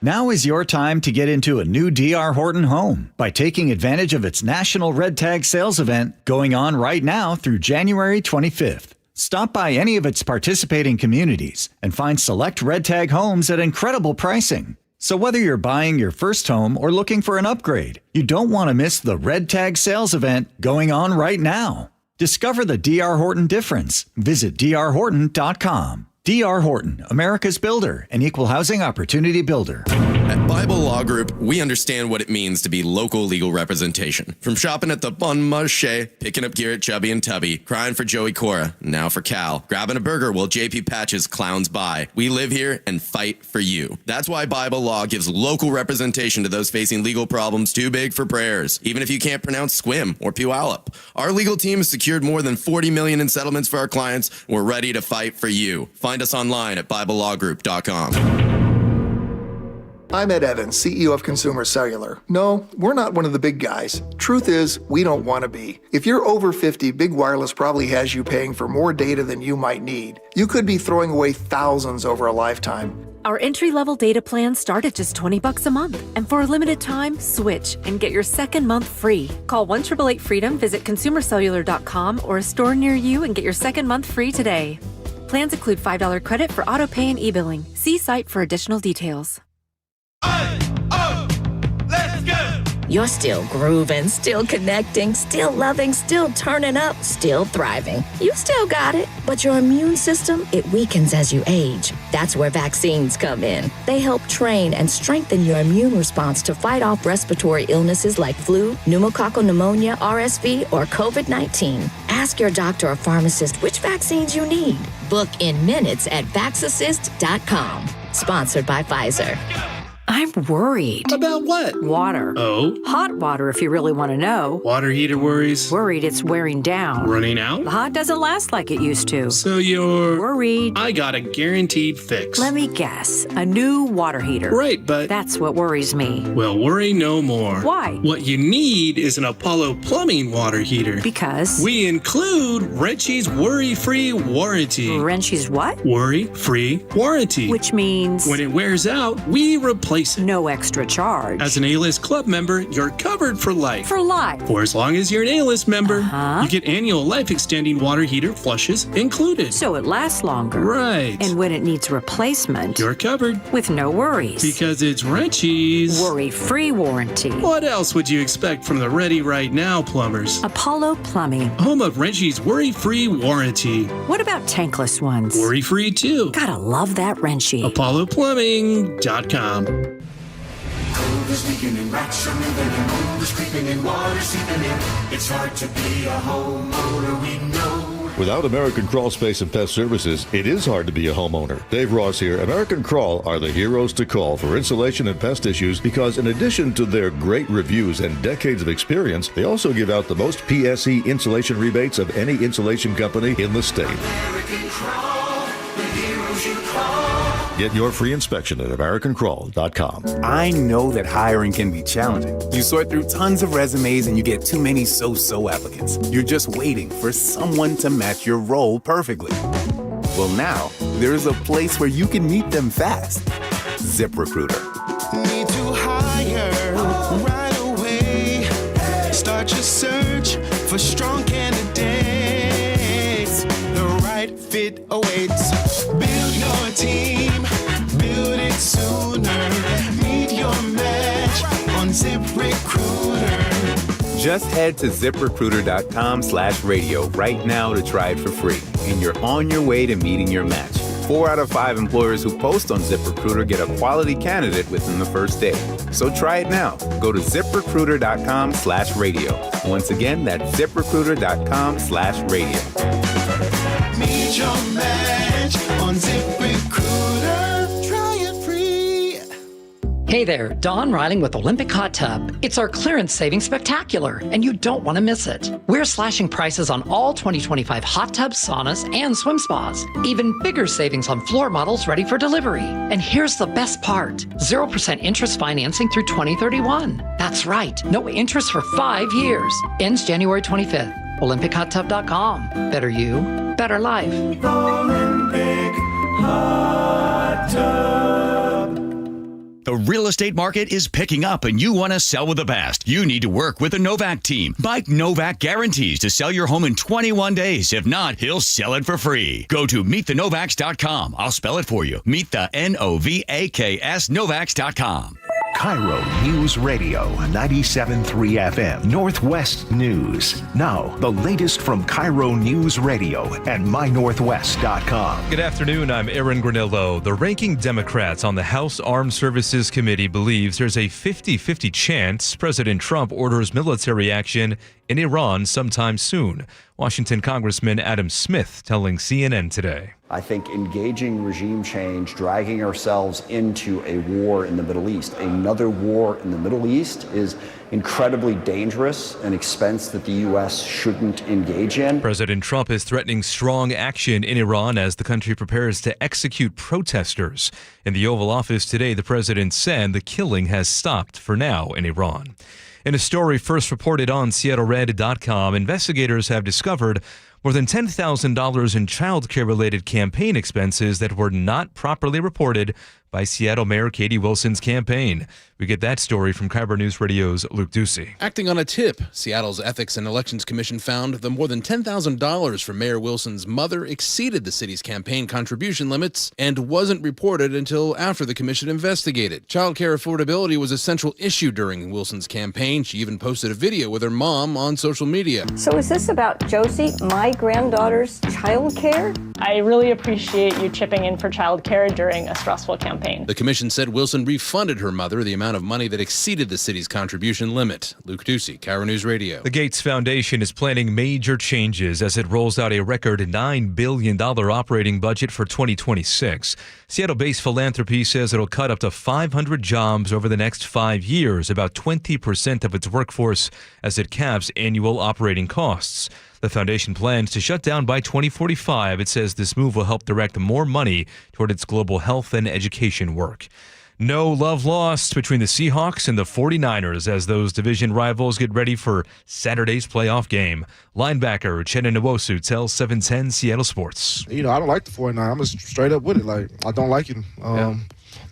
Now is your time to get into a new D.R. Horton home by taking advantage of its National Red Tag Sales event going on right now through January 25th. Stop by any of its participating communities and find select Red Tag homes at incredible pricing. So whether you're buying your first home or looking for an upgrade, you don't want to miss the Red Tag Sales event going on right now. Discover the D.R. Horton difference. Visit drhorton.com. D.R. Horton, America's builder, an equal housing opportunity builder. At Bible Law Group, we understand what it means to be local legal representation. From shopping at the Bon Marché, picking up gear at Chubby and Tubby, crying for Joey Cora, now for Cal, grabbing a burger while JP Patches clowns by. We live here and fight for you. That's why Bible Law gives local representation to those facing legal problems too big for prayers, even if you can't pronounce Squim or Puyallup. Our legal team has secured more than $40 million in settlements for our clients. We're ready to fight for you. Find us online at BibleLawGroup.com. I'm Ed Evans, CEO of Consumer Cellular. No, we're not one of the big guys. Truth is, we don't want to be. If you're over 50, Big Wireless probably has you paying for more data than you might need. You could be throwing away thousands over a lifetime. Our entry-level data plans start at just $20 a month. And for a limited time, switch and get your second month free. Call 1-888-FREEDOM, visit consumercellular.com or a store near you and get your second month free today. Plans include $5 credit for auto pay and e-billing. See site for additional details. You're still grooving, still connecting, still loving, still turning up, still thriving. You still got it, but your immune system, it weakens as you age. That's where vaccines come in. They help train and strengthen your immune response to fight off respiratory illnesses like flu, pneumococcal pneumonia, RSV, or COVID-19. Ask your doctor or pharmacist which vaccines you need. Book in minutes at vaxassist.com. Sponsored by Pfizer. I'm worried. About what? Water. Oh? Hot water, if you really want to know. Water heater worries? Worried it's wearing down. Running out? The hot doesn't last like it used to. So you're... Worried. I got a guaranteed fix. Let me guess. A new water heater. Right, but... That's what worries me. Well, worry no more. Why? What you need is an Apollo Plumbing water heater. Because? We include Wrenchie's worry-free warranty. Wrenchie's what? Worry-free warranty. Which means? When it wears out, we replace it. No extra charge. As an A-List Club member, you're covered for life. For life. For as long as you're an A-List member, you get annual life-extending water heater flushes included. So it lasts longer. Right. And when it needs replacement, you're covered. With no worries. Because it's Wrenchie's worry-free warranty. What else would you expect from the Ready Right Now plumbers? Apollo Plumbing. Home of Wrenchie's worry-free warranty. What about tankless ones? Worry-free too. Gotta love that Wrenchie. ApolloPlumbing.com. Cold is leaking and rats are moving and mold is creeping and water seeping in. It's hard to be a homeowner, we know. Without American Crawl Space and Pest Services, it is hard to be a homeowner. Dave Ross here. American Crawl are the heroes to call for insulation and pest issues because in addition to their great reviews and decades of experience, they also give out the most PSE insulation rebates of any insulation company in the state. American Crawl, the heroes you call. Get your free inspection at AmericanCrawl.com. I know that hiring can be challenging. You sort through tons of resumes and you get too many so-so applicants. You're just waiting for someone to match your role perfectly. Well, now, there's a place where you can meet them fast. ZipRecruiter. Need to hire right away. Start your search for strong candidates. The right fit awaits. Build your team. Build it sooner. Meet your match on ZipRecruiter. Just head to ZipRecruiter.com/radio right now to try it for free. And you're on your way to meeting your match. 4 out of 5 employers who post on ZipRecruiter get a quality candidate within the first day. So try it now. Go to ZipRecruiter.com/radio. Once again, that's ZipRecruiter.com/radio. Meet your match on ZipRecruiter. Try it free. Hey there, Dawn Riley with Olympic Hot Tub. It's our clearance savings spectacular, and you don't want to miss it. We're slashing prices on all 2025 hot tubs, saunas, and swim spas. Even bigger savings on floor models ready for delivery. And here's the best part, 0% interest financing through 2031. That's right, no interest for 5 years. Ends January 25th. OlympicHotTub.com. Better you, better life. Olympic Hot Tub. The real estate market is picking up and you want to sell with the best. You need to work with the Novak team. Mike Novak guarantees to sell your home in 21 days. If not, he'll sell it for free. Go to meetthenovaks.com. I'll spell it for you. Meet the Novaks Novaks.com. KIRO News Radio 97.3 FM, Northwest News. Now, the latest from KIRO News Radio and mynorthwest.com. Good afternoon, I'm Aaron Granillo. The ranking Democrats on the House Armed Services Committee believes there's a 50-50 chance President Trump orders military action in Iran sometime soon. Washington Congressman Adam Smith telling CNN today. I think engaging regime change, dragging ourselves into a war in the Middle East, another war in the Middle East, is incredibly dangerous, an expense that the U.S. shouldn't engage in. President Trump is threatening strong action in Iran as the country prepares to execute protesters. In the Oval Office today, the president said the killing has stopped for now in Iran. In a story first reported on SeattleRed.com, investigators have discovered more than $10,000 in child care-related campaign expenses that were not properly reported by Seattle Mayor Katie Wilson's campaign. We get that story from KIRO News Radio's Luke Ducey. Acting on a tip, Seattle's Ethics and Elections Commission found that more than $10,000 from Mayor Wilson's mother exceeded the city's campaign contribution limits and wasn't reported until after the commission investigated. Child care affordability was a central issue during Wilson's campaign. She even posted a video with her mom on social media. So is this about Josie, my granddaughter's child care? I really appreciate you chipping in for child care during a stressful campaign. The commission said Wilson refunded her mother the amount of money that exceeded the city's contribution limit. Luke Ducey, KIRO News Radio. The Gates Foundation is planning major changes as it rolls out a record $9 billion operating budget for 2026. Seattle-based philanthropy says it'll cut up to 500 jobs over the next 5 years, about 20% of its workforce, as it caps annual operating costs. The foundation plans to shut down by 2045. It says this move will help direct more money toward its global health and education work. No love lost between the Seahawks and the 49ers as those division rivals get ready for Saturday's playoff game. Linebacker Uchenna Nwosu tells 710 Seattle Sports. I don't like the 49ers. I'm just straight up with it. I don't like him.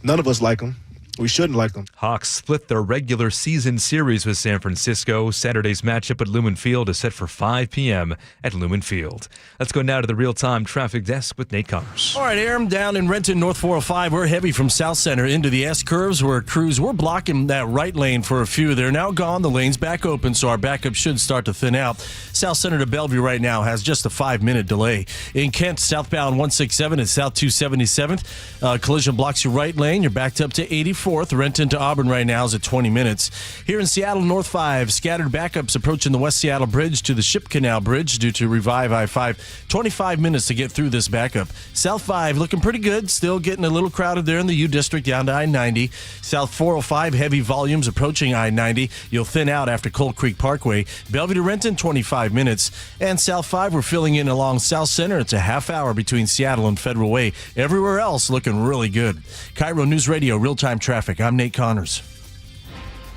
None of us like him. We shouldn't like them. Hawks split their regular season series with San Francisco. Saturday's matchup at Lumen Field is set for 5 p.m. at Lumen Field. Let's go now to the real-time traffic desk with Nate Connors. All right, Aaron, down in Renton, North 405, we're heavy from South Center into the S-curves where crews, we're blocking that right lane for a few. They're now gone. The lane's back open, so our backup should start to thin out. South Center to Bellevue right now has just a 5-minute delay. In Kent, southbound 167 and South 277th. Collision blocks your right lane. You're backed up to 84th. Renton to Auburn right now is at 20 minutes. Here in Seattle, North 5, scattered backups approaching the West Seattle Bridge to the Ship Canal Bridge due to Revive I-5. 25 minutes to get through this backup. South 5 looking pretty good. Still getting a little crowded there in the U District down to I-90. South 405, heavy volumes approaching I-90. You'll thin out after Cold Creek Parkway. Bellevue to Renton, 25 minutes. And South 5, we're filling in along South Center. It's a half hour between Seattle and Federal Way. Everywhere else looking really good. KIRO News Radio, real-time traffic. I'm Nate Connors.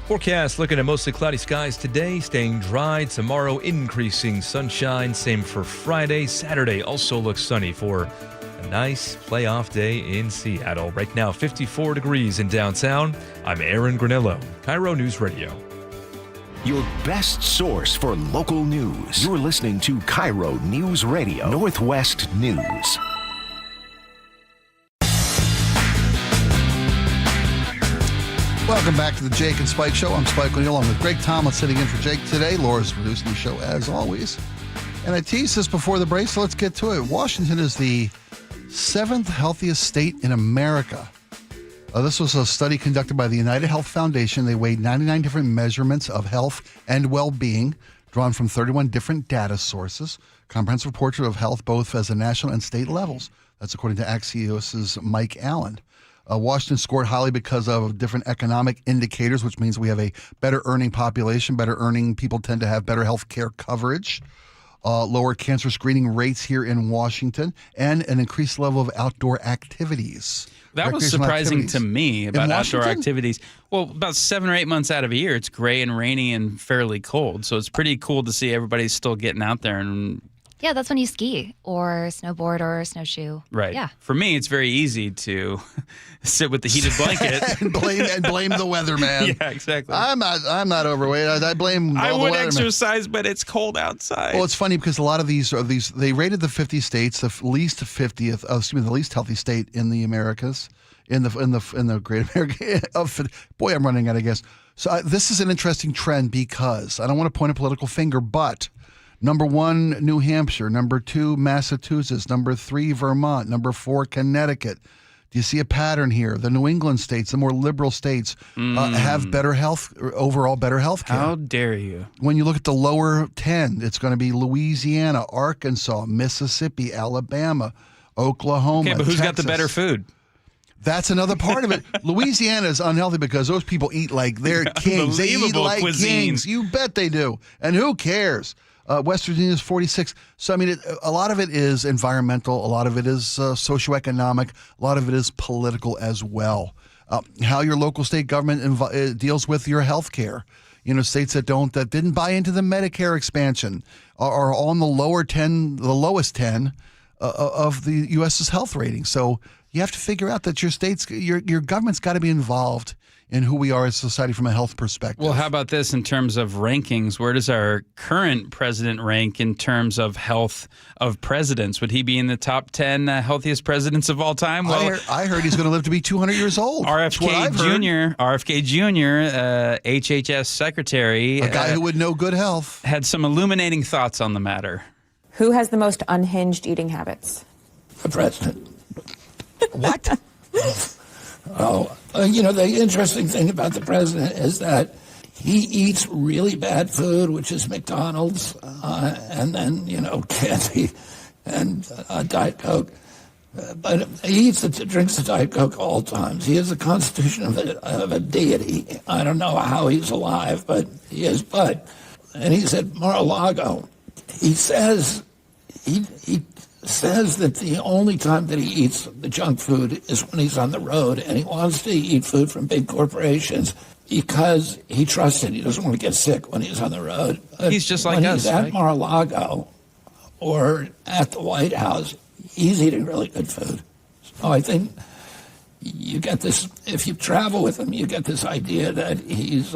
Forecast looking at mostly cloudy skies today, staying dry. Tomorrow, increasing sunshine. Same for Friday. Saturday also looks sunny for a nice playoff day in Seattle. Right now, 54 degrees in downtown. I'm Aaron Granillo, KIRO News Radio. Your best source for local news. You're listening to KIRO News Radio, Northwest News. Welcome back to the Jake and Spike Show. I'm Spike O'Neill. I'm with Greg Tomlin sitting in for Jake today. Laura's producing the show as always. And I teased this before the break, so let's get to it. Washington is the 7th healthiest state in America. This was a study conducted by the United Health Foundation. They weighed 99 different measurements of health and well-being, drawn from 31 different data sources. Comprehensive portrait of health, both as a national and state levels. That's according to Axios's Mike Allen. Washington scored highly because of different economic indicators, which means we have a better earning population. Better earning people tend to have better health care coverage, lower cancer screening rates here in Washington, and an increased level of outdoor activities. That was surprising to me about outdoor activities. Well, about 7 or 8 months out of a year, it's gray and rainy and fairly cold. So it's pretty cool to see everybody still getting out there and Yeah, that's when you ski or snowboard or snowshoe. Right. Yeah. For me, it's very easy to sit with the heated blanket and blame the weather, man. Yeah, exactly. I'm not overweight. I blame I all the would weather, exercise, but it's cold outside. Well, it's funny because a lot of these they rated the 50 states the least healthy state in the Americas in the Great American outfit. Boy, I'm running out, I guess. So this is an interesting trend because I don't want to point a political finger, but number 1, New Hampshire. Number 2, Massachusetts. Number 3, Vermont. Number 4, Connecticut. Do you see a pattern here? The New England states, the more liberal states, have better health, overall better health care. How dare you? When you look at the lower 10, it's going to be Louisiana, Arkansas, Mississippi, Alabama, Oklahoma. Okay, but who's got the Texas. better food? That's another part of it. Louisiana is unhealthy because those people eat like they're kings. They eat Unbelievable like cuisine. kings. You bet they do. And who cares? West Virginia is 46. So, I mean, a lot of it is environmental. A lot of it is socioeconomic. A lot of it is political as well. How your local state government deals with your health care. You know, states that didn't buy into the Medicare expansion are on the lowest 10 of the U.S.'s health rating. So you have to figure out that your government's got to be involved in who we are as a society from a health perspective. Well, how about this in terms of rankings? Where does our current president rank in terms of health of presidents? Would he be in the top 10 healthiest presidents of all time? Well, I heard he's going to live to be 200 years old. RFK Jr., HHS secretary. A guy who would know good health. Had some illuminating thoughts on the matter. Who has the most unhinged eating habits? The president. What? The interesting thing about the president is that he eats really bad food, which is McDonald's, and then, candy and Diet Coke. But he drinks the Diet Coke all times. He has the constitution of a deity. I don't know how he's alive, but he is. And he's at Mar-a-Lago. He says he says that the only time that he eats the junk food is when he's on the road, and he wants to eat food from big corporations because he trusts it. He doesn't want to get sick when he's on the road. But he's just like when us. He's at right? Mar-a-Lago or at the White House, he's eating really good food. So I think you get this, if you travel with him, you get this idea that he's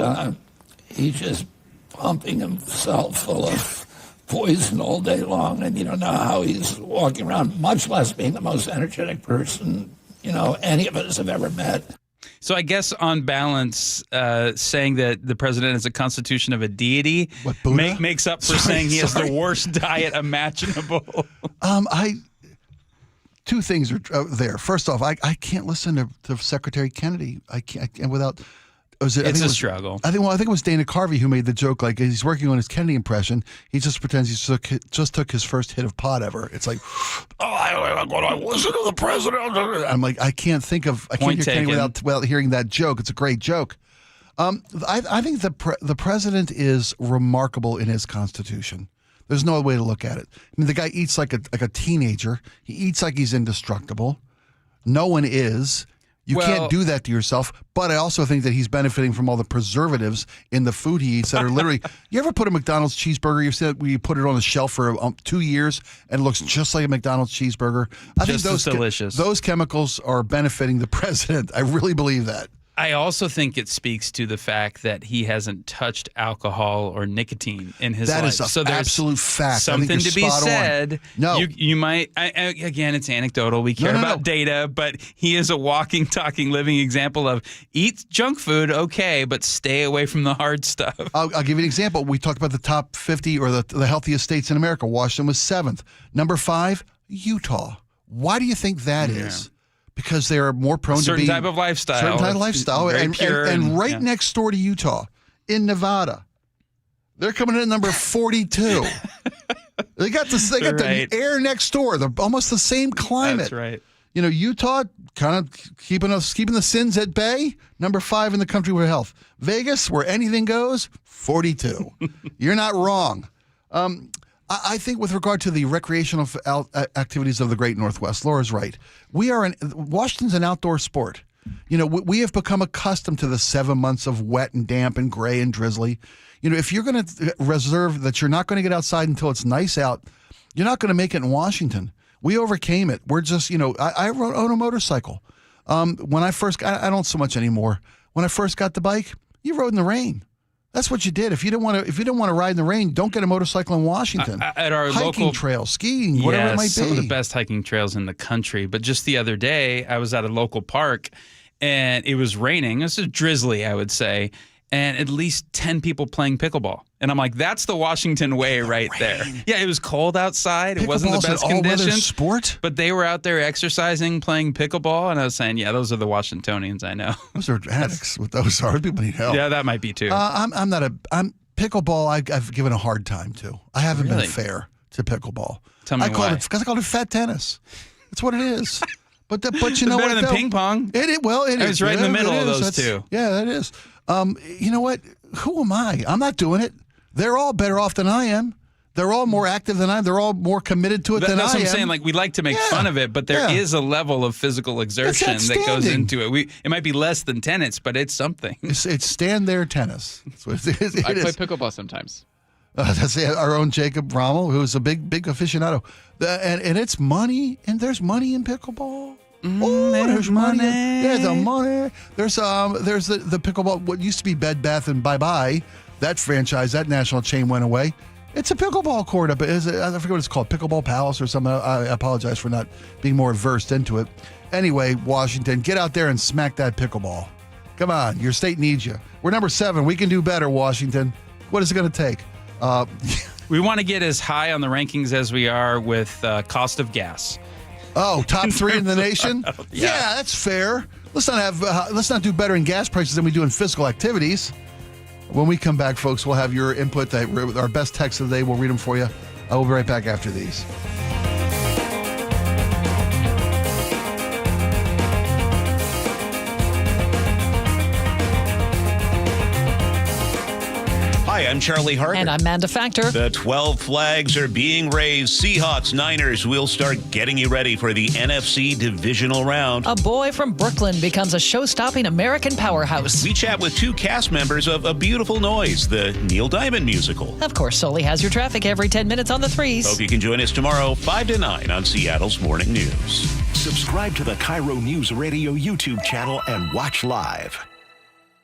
just pumping himself full of poison all day long, and you don't know how he's walking around, much less being the most energetic person, any of us have ever met. So I guess on balance, saying that the president has a constitution of a deity makes up for saying he has the worst diet imaginable. Two things are there. First off, I can't listen to Secretary Kennedy. I can't without. It's a struggle. I think it was Dana Carvey who made the joke. Like, he's working on his Kennedy impression. He just pretends he just took his first hit of pot ever. It's like, I listen to the president. I'm like, I can't hear Kennedy without hearing that joke. It's a great joke. I think the president is remarkable in his constitution. There's no other way to look at it. I mean, the guy eats like a teenager. He eats like he's indestructible. No one is. You can't do that to yourself, but I also think that he's benefiting from all the preservatives in the food he eats that are literally. You ever put a McDonald's cheeseburger? You said you put it on a shelf for 2 years and it looks just like a McDonald's cheeseburger. I think those delicious. Those chemicals are benefiting the president. I really believe that. I also think it speaks to the fact that he hasn't touched alcohol or nicotine in his life. That is an absolute fact. Something to be said. No. You might, again, it's anecdotal. We care about data, but he is a walking, talking, living example of eat junk food, okay, but stay away from the hard stuff. I'll give you an example. We talked about the top 50 or the healthiest states in America. Washington was 7th. Number 5, Utah. Why do you think that is? Because they are more prone to be... Certain type of lifestyle. Certain type of lifestyle. And right yeah. next door to Utah, in Nevada, they're coming in at number 42. They got the air next door. They're almost the same climate. That's right. Utah kind of keeping the sins at bay. Number 5 in the country with health. Vegas, where anything goes, 42. You're not wrong. I think with regard to the recreational activities of the Great Northwest, Laura's right. Washington's an outdoor sport. We have become accustomed to the 7 months of wet and damp and gray and drizzly. If you're going to reserve that you're not going to get outside until it's nice out, you're not going to make it in Washington. We overcame it. We're just, I own a motorcycle. When I first, I don't so much anymore. When I first got the bike, you rode in the rain. That's what you did. If you didn't want to ride in the rain, don't get a motorcycle in Washington. At our hiking local trail, skiing, whatever it might be. Some of the best hiking trails in the country. But just the other day, I was at a local park, and it was raining. It was drizzly, I would say, and at least 10 people playing pickleball. And I'm like, that's the Washington way right there. Yeah, it was cold outside. It wasn't the best conditions. Sport? But they were out there exercising, playing pickleball, and I was saying, yeah, those are the Washingtonians I know. Those are addicts. Those are people need help. Yeah, that might be too. I'm pickleball. I've given a hard time to. I haven't been fair to pickleball. Tell me why. Because I called it fat tennis. That's what it is. But you know better what? Than ping pong. It is. It's right in the middle of those two. Yeah, that is. You know what? Who am I? I'm not doing it. They're all better off than I am. They're all more active than I am. They're all more committed to it than I am. That's what I'm saying. Like, we like to make fun of it, but there is a level of physical exertion that goes into it. It might be less than tennis, but it's something. It's stand there tennis. That's what it is. I play pickleball sometimes. That's our own Jacob Rommel, who's a big aficionado. And it's money, and there's money in pickleball. There's money. Yeah, the money. There's the pickleball. What used to be Bed Bath and Bye Bye, that franchise, that national chain went away. It's a pickleball court up. I forget what it's called, Pickleball Palace or something. I apologize for not being more versed into it. Anyway, Washington, get out there and smack that pickleball. Come on, your state needs you. We're number 7. We can do better, Washington. What is it going to take? We want to get as high on the rankings as we are with cost of gas. Oh, top 3 in the nation? Yeah, that's fair. Let's not do better in gas prices than we do in physical activities. When we come back, folks, we'll have your input. Our best texts of the day. We'll read them for you. We'll be right back after these. Hi, I'm Charlie Harper. And I'm Amanda Factor. The 12 flags are being raised. Seahawks, Niners will start getting you ready for the NFC divisional round. A boy from Brooklyn becomes a show-stopping American powerhouse. We chat with 2 cast members of A Beautiful Noise, the Neil Diamond musical. Of course, Sully has your traffic every 10 minutes on the 3s. Hope you can join us tomorrow, 5 to 9 on Seattle's Morning News. Subscribe to the KIRO Newsradio YouTube channel and watch live.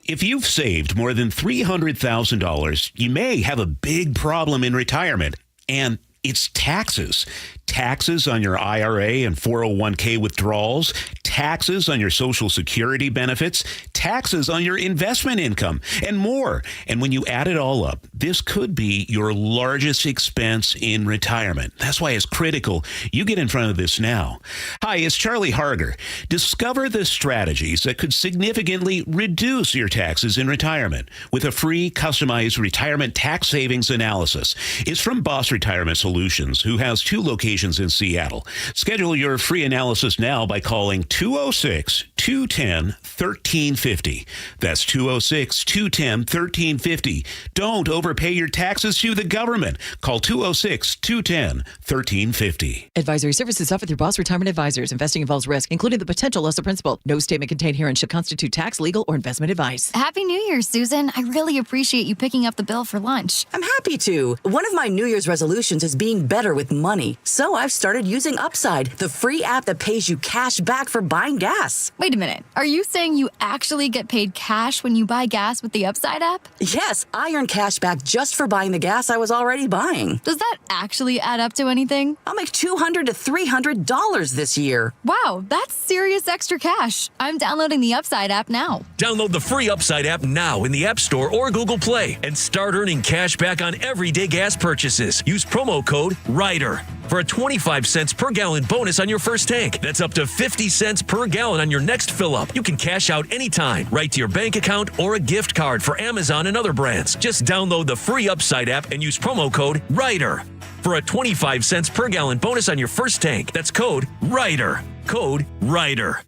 If you've saved more than $300,000, you may have a big problem in retirement, and it's taxes. Taxes on your IRA and 401k withdrawals, taxes on your Social Security benefits, taxes on your investment income, and more. And when you add it all up, this could be your largest expense in retirement. That's why it's critical you get in front of this now. Hi, it's Charlie Harger. Discover the strategies that could significantly reduce your taxes in retirement with a free, customized retirement tax savings analysis. It's from Boss Retirement Solutions, who has 2 locations in Seattle. Schedule your free analysis now by calling 206-210-1350. That's 206-210-1350. Don't overpay your taxes to the government. Call 206-210-1350. Advisory services offered through Boss Retirement Advisors. Investing involves risk, including the potential loss of principal. No statement contained herein should constitute tax, legal, or investment advice. Happy New Year, Susan. I really appreciate you picking up the bill for lunch. I'm happy to. One of my New Year's resolutions is being better with money. So I've started using Upside, the free app that pays you cash back for buying gas. Wait a minute. Are you saying you actually get paid cash when you buy gas with the Upside app? Yes, I earn cash back just for buying the gas I was already buying. Does that actually add up to anything? I'll make $200 to $300 this year. Wow, that's serious extra cash. I'm downloading the Upside app now. Download the free Upside app now in the App Store or Google Play and start earning cash back on everyday gas purchases. Use promo code RIDER for a 25 cents per gallon bonus on your first tank. That's up to 50 cents per gallon on your next fill up. You can cash out anytime, right to your bank account or a gift card for Amazon and other brands. Just download the free Upside app and use promo code RIDER for a 25 cents per gallon bonus on your first tank. That's code RIDER. Code RIDER.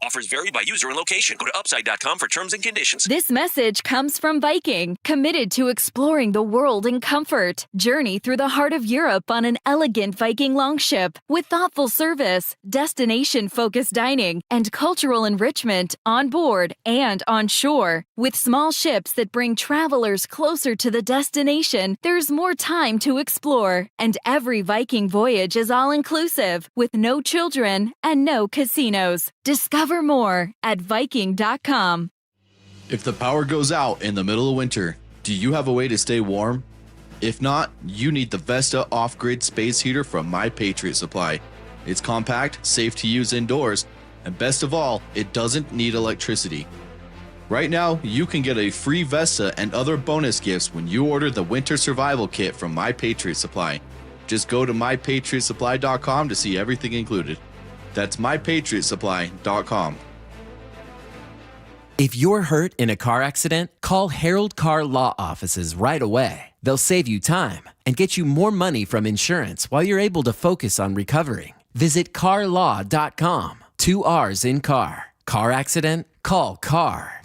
Offers vary by user and location. Go to upside.com for terms and conditions. This message comes from Viking, committed to exploring the world in comfort. Journey through the heart of Europe on an elegant Viking longship with thoughtful service, destination-focused dining, and cultural enrichment on board and on shore. With small ships that bring travelers closer to the destination, there's more time to explore. And every Viking voyage is all-inclusive, with no children and no casinos. Discover more at Viking.com. If the power goes out in the middle of winter, Do you have a way to stay warm? If not, you need the Vesta off-grid space heater from My Patriot Supply. It's compact, safe to use indoors, and best of all, it doesn't need electricity. Right now, you can get a free Vesta and other bonus gifts when you order the Winter Survival Kit from My Patriot Supply. Just go to mypatriotsupply.com to see everything included. That's mypatriotsupply.com. If you're hurt in a car accident, call Harold Car Law Offices right away. They'll save you time and get you more money from insurance while you're able to focus on recovering. Visit carlaw.com. 2 R's in car. Car accident? Call CAR.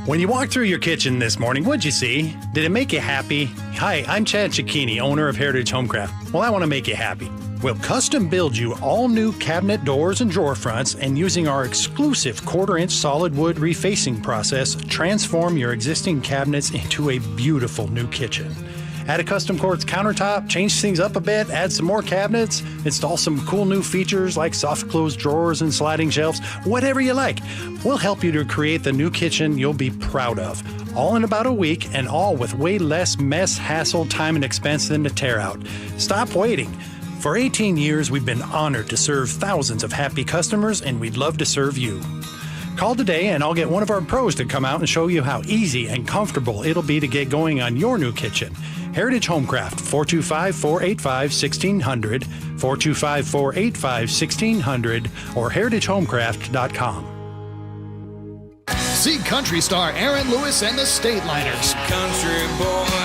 When you walked through your kitchen this morning, what'd you see? Did it make you happy? Hi, I'm Chad Cicchini, owner of Heritage Homecraft. Well, I want to make you happy. We'll custom build you all new cabinet doors and drawer fronts, and using our exclusive 1/4-inch solid wood refacing process, transform your existing cabinets into a beautiful new kitchen. Add a custom quartz countertop, change things up a bit, add some more cabinets, install some cool new features like soft close drawers and sliding shelves, whatever you like. We'll help you to create the new kitchen you'll be proud of. All in about a week, and all with way less mess, hassle, time, and expense than to tear out. Stop waiting. For 18 years, we've been honored to serve thousands of happy customers, and we'd love to serve you. Call today and I'll get one of our pros to come out and show you how easy and comfortable it'll be to get going on your new kitchen. Heritage Homecraft, 425-485-1600, 425-485-1600, or heritagehomecraft.com. See country star Aaron Lewis and the Stateliners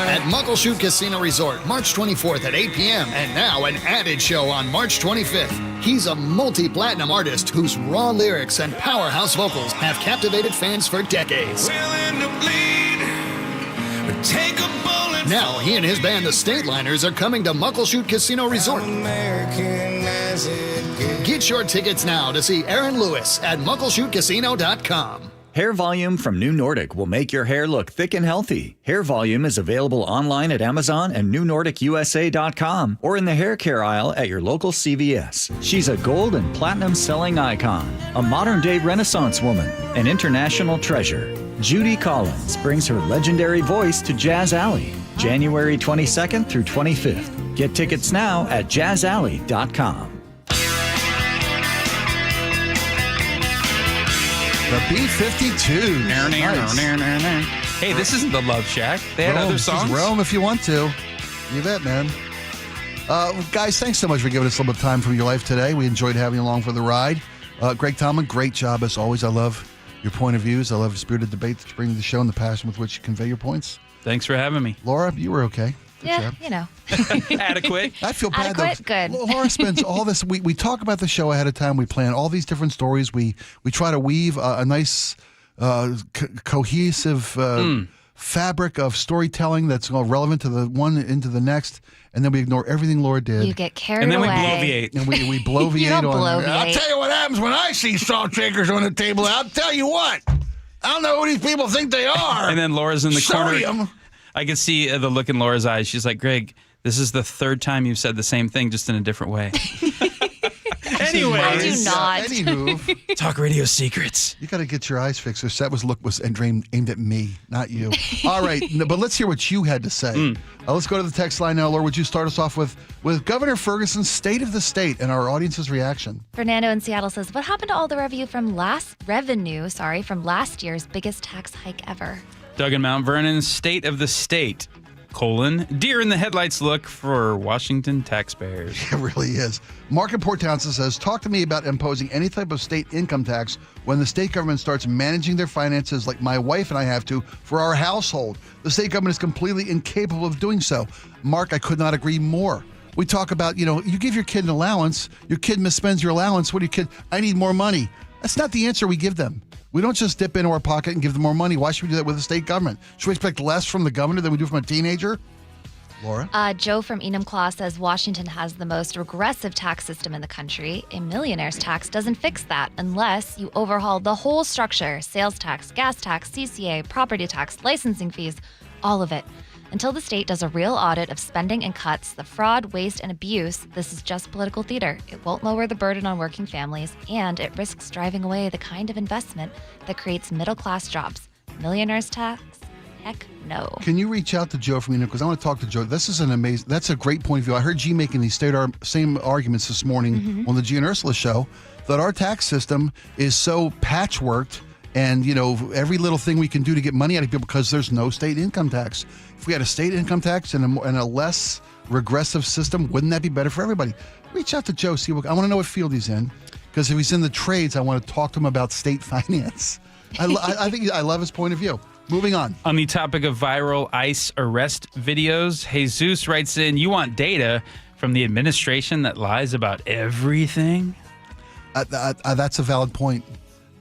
at Muckleshoot Casino Resort, March 24th at 8 p.m. And now an added show on March 25th. He's a multi-platinum artist whose raw lyrics and powerhouse vocals have captivated fans for decades. Now he and his band, the Stateliners, are coming to Muckleshoot Casino Resort. Get your tickets now to see Aaron Lewis at muckleshootcasino.com. Hair Volume from New Nordic will make your hair look thick and healthy. Hair Volume is available online at Amazon and newnordicusa.com or in the hair care aisle at your local CVS. She's a gold and platinum selling icon, a modern-day Renaissance woman, an international treasure. Judy Collins brings her legendary voice to Jazz Alley, January 22nd through 25th. Get tickets now at jazzalley.com. The B-52. Nice. Hey, this isn't the Love Shack. They had other songs. This is Rome if you want to. You bet, man. Guys, thanks so much for giving us a little bit of time from your life today. We enjoyed having you along for the ride. Greg Tomlin, great job as always. I love your point of views. I love the spirited debate that you bring to the show and the passion with which you convey your points. Thanks for having me. Laura, you were okay. Good job. You know. Adequate. I feel bad Adequate? though. Good. Laura spends all this. We talk about the show ahead of time. We plan all these different stories. We try to weave a nice, cohesive fabric of storytelling that's relevant to the one into the next, and then we ignore everything Laura did. You get carried and then away. we bloviate. And we bloviate You don't on. bloviate. I'll tell you what happens when I see salt shakers on the table. I'll tell you what. I don't know who these people think they are. And then Laura's in the Sodium. corner. I can see the look in Laura's eyes. She's like, Greg, this is the third time you've said the same thing, just in a different way. Anyways. I do not. Anywho, Talk radio secrets. you got to get your eyes fixed. Her set was aimed at me, not you. All right, but let's hear what you had to say. Let's go to the text line now. Laura, would you start us off with Governor Ferguson's State of the State and our audience's reaction? Fernando in Seattle says, what happened to all the revenue from last year's biggest tax hike ever? Doug in Mount Vernon, State of the State, deer in the headlights look for Washington taxpayers. It really is. Mark in Port Townsend says, talk to me about imposing any type of state income tax when the state government starts managing their finances like my wife and I have to for our household. The state government is completely incapable of doing so. Mark, I could not agree more. We talk about, you give your kid an allowance, your kid misspends your allowance. What do you kid? I need more money. That's not the answer we give them. We don't just dip into our pocket and give them more money. Why should we do that with the state government? Should we expect less from the governor than we do from a teenager? Laura? Joe from Enumclaw says Washington has the most regressive tax system in the country. A millionaire's tax doesn't fix that unless you overhaul the whole structure. Sales tax, gas tax, CCA, property tax, licensing fees, all of it. Until the state does a real audit of spending and cuts, the fraud, waste, and abuse, this is just political theater. It won't lower the burden on working families, and it risks driving away the kind of investment that creates middle-class jobs. Millionaire's tax? Heck no. Can you reach out to Joe from because I want to talk to Joe. This is that's a great point of view. I heard G making these same arguments this morning on the G and Ursula show that our tax system is so patchworked and, every little thing we can do to get money out of people because there's no state income tax. If we had a state income tax and a less regressive system, wouldn't that be better for everybody? Reach out to Joe. I want to know what field he's in because if he's in the trades, I want to talk to him about state finance. I think I love his point of view. Moving on. On the topic of viral ICE arrest videos, Jesus writes in, you want data from the administration that lies about everything? That's a valid point.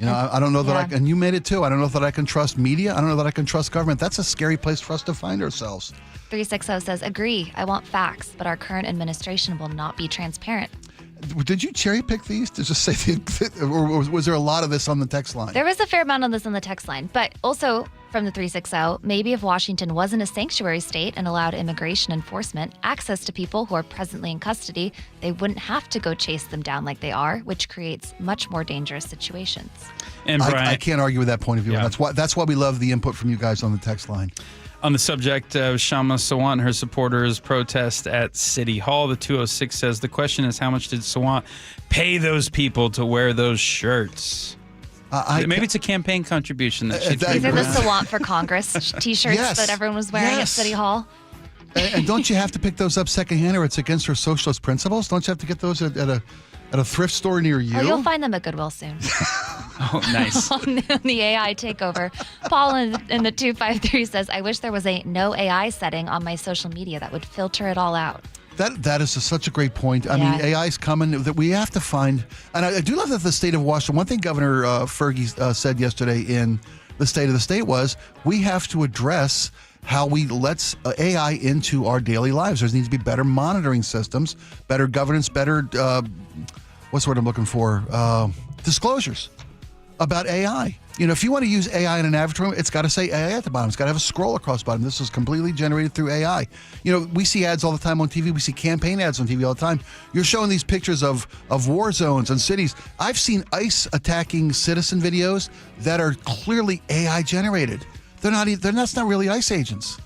I don't know that and you made it too. I don't know that I can trust media. I don't know that I can trust government. That's a scary place for us to find ourselves. 360 says, agree, I want facts, but our current administration will not be transparent. Did you cherry pick these to just say, or was there a lot of this on the text line? There was a fair amount on this on the text line, but also from the 360, maybe if Washington wasn't a sanctuary state and allowed immigration enforcement access to people who are presently in custody, they wouldn't have to go chase them down like they are, which creates much more dangerous situations. And Brian, I can't argue with that point of view. Yeah. That's why we love the input from you guys on the text line. On the subject of Shama Sawant and her supporters' protest at City Hall, the 206 says the question is how much did Sawant pay those people to wear those shirts? Maybe it's a campaign contribution that she These are the Sawant for Congress T-shirts that everyone was wearing at City Hall. And don't you have to pick those up secondhand or it's against her socialist principles? Don't you have to get those at a thrift store near you? Oh, you'll find them at Goodwill soon. Oh, nice. On the AI takeover, Paul in the 253 says, I wish there was a no AI setting on my social media that would filter it all out. That is such a great point. I mean, AI is coming. That we have to find, and I do love that the state of Washington. One thing Governor Fergie said yesterday in the State of the State was we have to address how we let AI into our daily lives. There needs to be better monitoring systems, better governance, better what's the word I'm looking for? Disclosures about AI. If you want to use AI in an advertisement, it's got to say AI at the bottom. It's got to have a scroll across the bottom. This is completely generated through AI. We see ads all the time on TV. We see campaign ads on TV all the time. You're showing these pictures of war zones and cities. I've seen ICE attacking citizen videos that are clearly AI generated. That's not really ICE agents.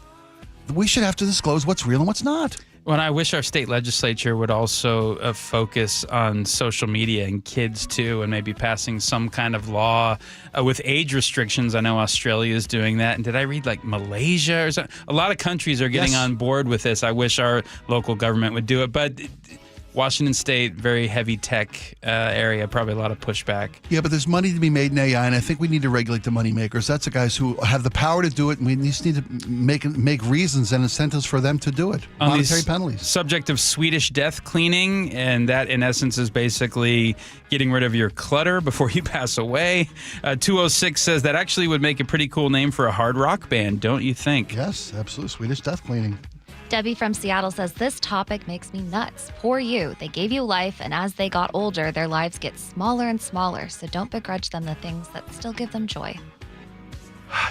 We should have to disclose what's real and what's not. Well, I wish our state legislature would also focus on social media and kids too, and maybe passing some kind of law with age restrictions. I know Australia is doing that. And did I read like Malaysia or something? A lot of countries are getting on board with this. I wish our local government would do it. But Washington State, very heavy tech area, probably a lot of pushback. Yeah, but there's money to be made in AI, and I think we need to regulate the money makers. That's the guys who have the power to do it, and we just need to make reasons and incentives for them to do it. On monetary penalties. Subject of Swedish death cleaning, and that in essence is basically getting rid of your clutter before you pass away. 206 says that actually would make a pretty cool name for a hard rock band, don't you think? Yes, absolutely. Swedish death cleaning. Debbie from Seattle says, this topic makes me nuts. Poor you. They gave you life, and as they got older, their lives get smaller and smaller, so don't begrudge them the things that still give them joy.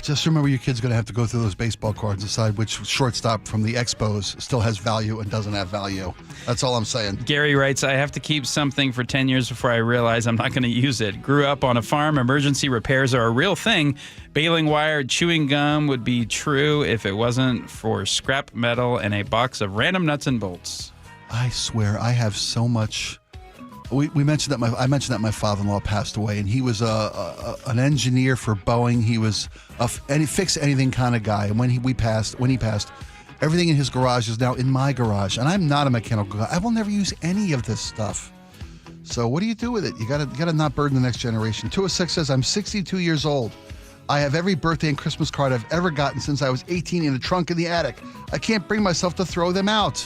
Just remember your kid's going to have to go through those baseball cards and decide which shortstop from the Expos still has value and doesn't have value. That's all I'm saying. Gary writes, I have to keep something for 10 years before I realize I'm not going to use it. Grew up on a farm. Emergency repairs are a real thing. Baling wire, chewing gum would be true if it wasn't for scrap metal and a box of random nuts and bolts. I swear, I have so much. I mentioned that my father-in-law passed away, and he was an engineer for Boeing. He was a fix anything kind of guy. And when he passed, everything in his garage is now in my garage, and I'm not a mechanical guy. I will never use any of this stuff. So what do you do with it? You gotta not burden the next generation. 206 says, I'm 62 years old. I have every birthday and Christmas card I've ever gotten since I was 18 in a trunk in the attic. I can't bring myself to throw them out.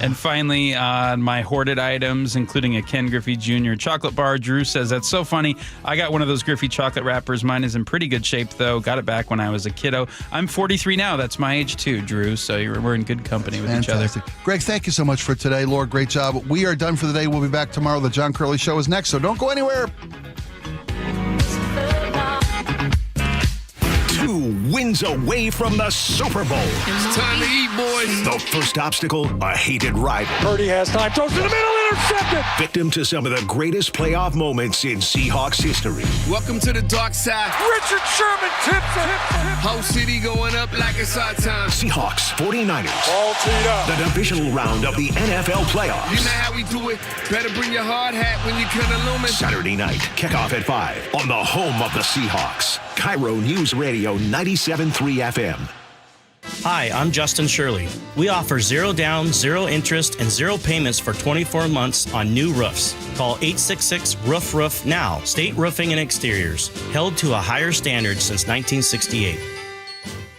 And finally, on my hoarded items, including a Ken Griffey Jr. chocolate bar, Drew says, that's so funny. I got one of those Griffey chocolate wrappers. Mine is in pretty good shape, though. Got it back when I was a kiddo. I'm 43 now. That's my age, too, Drew. So we're in good company with each other. Greg, thank you so much for today. Laura, great job. We are done for the day. We'll be back tomorrow. The John Curley Show is next, so don't go anywhere. 2 wins away from the Super Bowl. It's time to eat, boys. The first obstacle, a hated rival. Purdy has time, throws to the middle, intercepted. Victim to some of the greatest playoff moments in Seahawks history. Welcome to the dark side. Richard Sherman tips it. Whole city going up like it's our time. Seahawks, 49ers. All teed up. The divisional round of the NFL playoffs. You know how we do it. Better bring your hard hat when you can illumine. Saturday night, kickoff at 5 on the home of the Seahawks. KIRO Newsradio 97.3 FM. Hi, I'm Justin Shirley. We offer 0 down, 0 interest, and 0 payments for 24 months on new roofs. Call 866-ROOF-ROOF now. State Roofing and Exteriors. Held to a higher standard since 1968.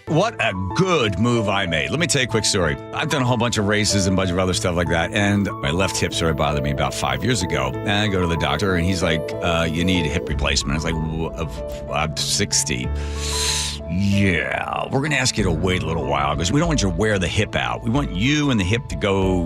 What a good move I made. Let me tell you a quick story. I've done a whole bunch of races and a bunch of other stuff like that, and my left hip started bothering me about 5 years ago. And I go to the doctor, and he's like, you need a hip replacement. I was like, I'm 60. Yeah, we're going to ask you to wait a little while because we don't want you to wear the hip out. We want you and the hip to go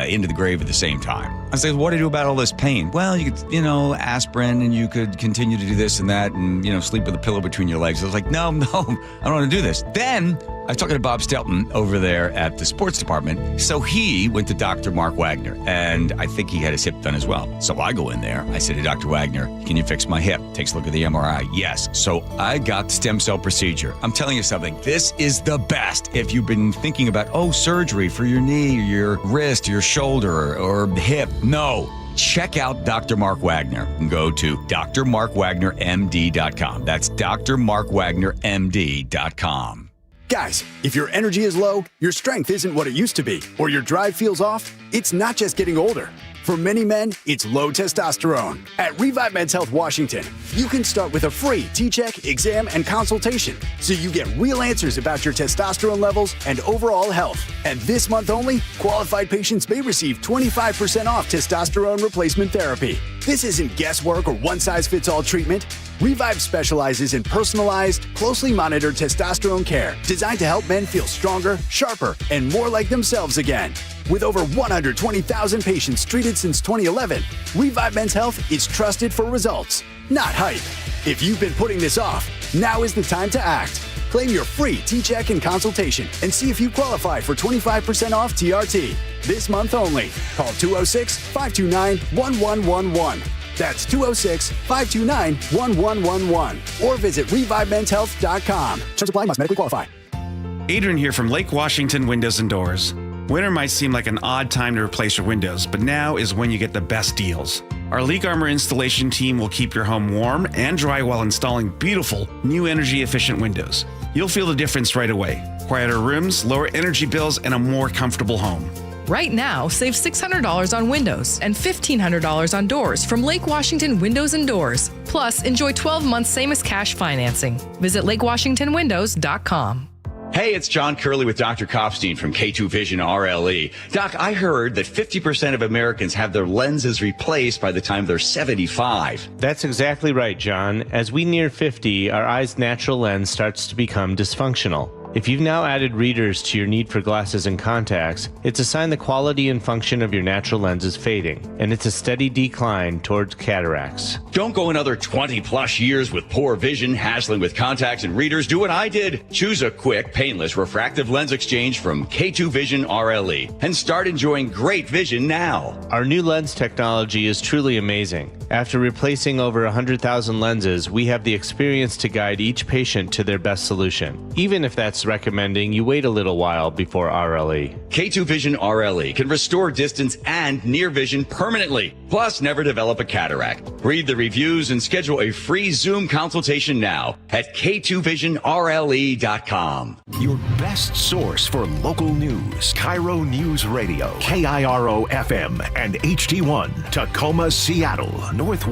into the grave at the same time. I said, what do you do about all this pain? Well, you could, aspirin, and you could continue to do this and that and, sleep with a pillow between your legs. I was like, no, I don't want to do this. Then I was talking to Bob Stelton over there at the sports department. So he went to Dr. Mark Wagner, and I think he had his hip done as well. So I go in there. I said to Dr. Wagner, can you fix my hip? Takes a look at the MRI. Yes. So I got the stem cell procedure. I'm telling you something. This is the best. If you've been thinking about, surgery for your knee, or your wrist, your shoulder, or hip. No. Check out Dr. Mark Wagner and go to drmarkwagnermd.com. That's drmarkwagnermd.com. Guys, if your energy is low, your strength isn't what it used to be, or your drive feels off, it's not just getting older. For many men, it's low testosterone. At Revive Men's Health Washington, you can start with a free T-check, exam, and consultation so you get real answers about your testosterone levels and overall health. And this month only, qualified patients may receive 25% off testosterone replacement therapy. This isn't guesswork or one-size-fits-all treatment. Revive specializes in personalized, closely monitored testosterone care designed to help men feel stronger, sharper, and more like themselves again. With over 120,000 patients treated since 2011, Revive Men's Health is trusted for results, not hype. If you've been putting this off, now is the time to act. Claim your free T-check and consultation and see if you qualify for 25% off TRT. This month only. Call 206-529-1111. That's 206-529-1111. Or visit ReviveMen'sHealth.com. Terms apply. Must medically qualify. Adrian here from Lake Washington Windows and Doors. Winter might seem like an odd time to replace your windows, but now is when you get the best deals. Our Leak Armor installation team will keep your home warm and dry while installing beautiful, new energy-efficient windows. You'll feel the difference right away. Quieter rooms, lower energy bills, and a more comfortable home. Right now, save $600 on windows and $1,500 on doors from Lake Washington Windows and Doors. Plus, enjoy 12 months same-as-cash financing. Visit lakewashingtonwindows.com. Hey, it's John Curley with Dr. Kopstein from K2 Vision RLE. Doc, I heard that 50% of Americans have their lenses replaced by the time they're 75. That's exactly right, John. As we near 50, our eye's natural lens starts to become dysfunctional. If you've now added readers to your need for glasses and contacts, it's a sign the quality and function of your natural lens is fading, and it's a steady decline towards cataracts. Don't go another 20 plus years with poor vision, hassling with contacts and readers. Do what I did. Choose a quick, painless refractive lens exchange from K2 Vision RLE and start enjoying great vision now. Our new lens technology is truly amazing. After replacing over 100,000 lenses, we have the experience to guide each patient to their best solution, even if that's recommending you wait a little while before RLE. K2 Vision RLE can restore distance and near vision permanently, plus never develop a cataract. Read the reviews and schedule a free Zoom consultation now at k2visionrle.com. Your best source for local news. KIRO News Radio, KIRO FM and HD1, Tacoma, Seattle, North.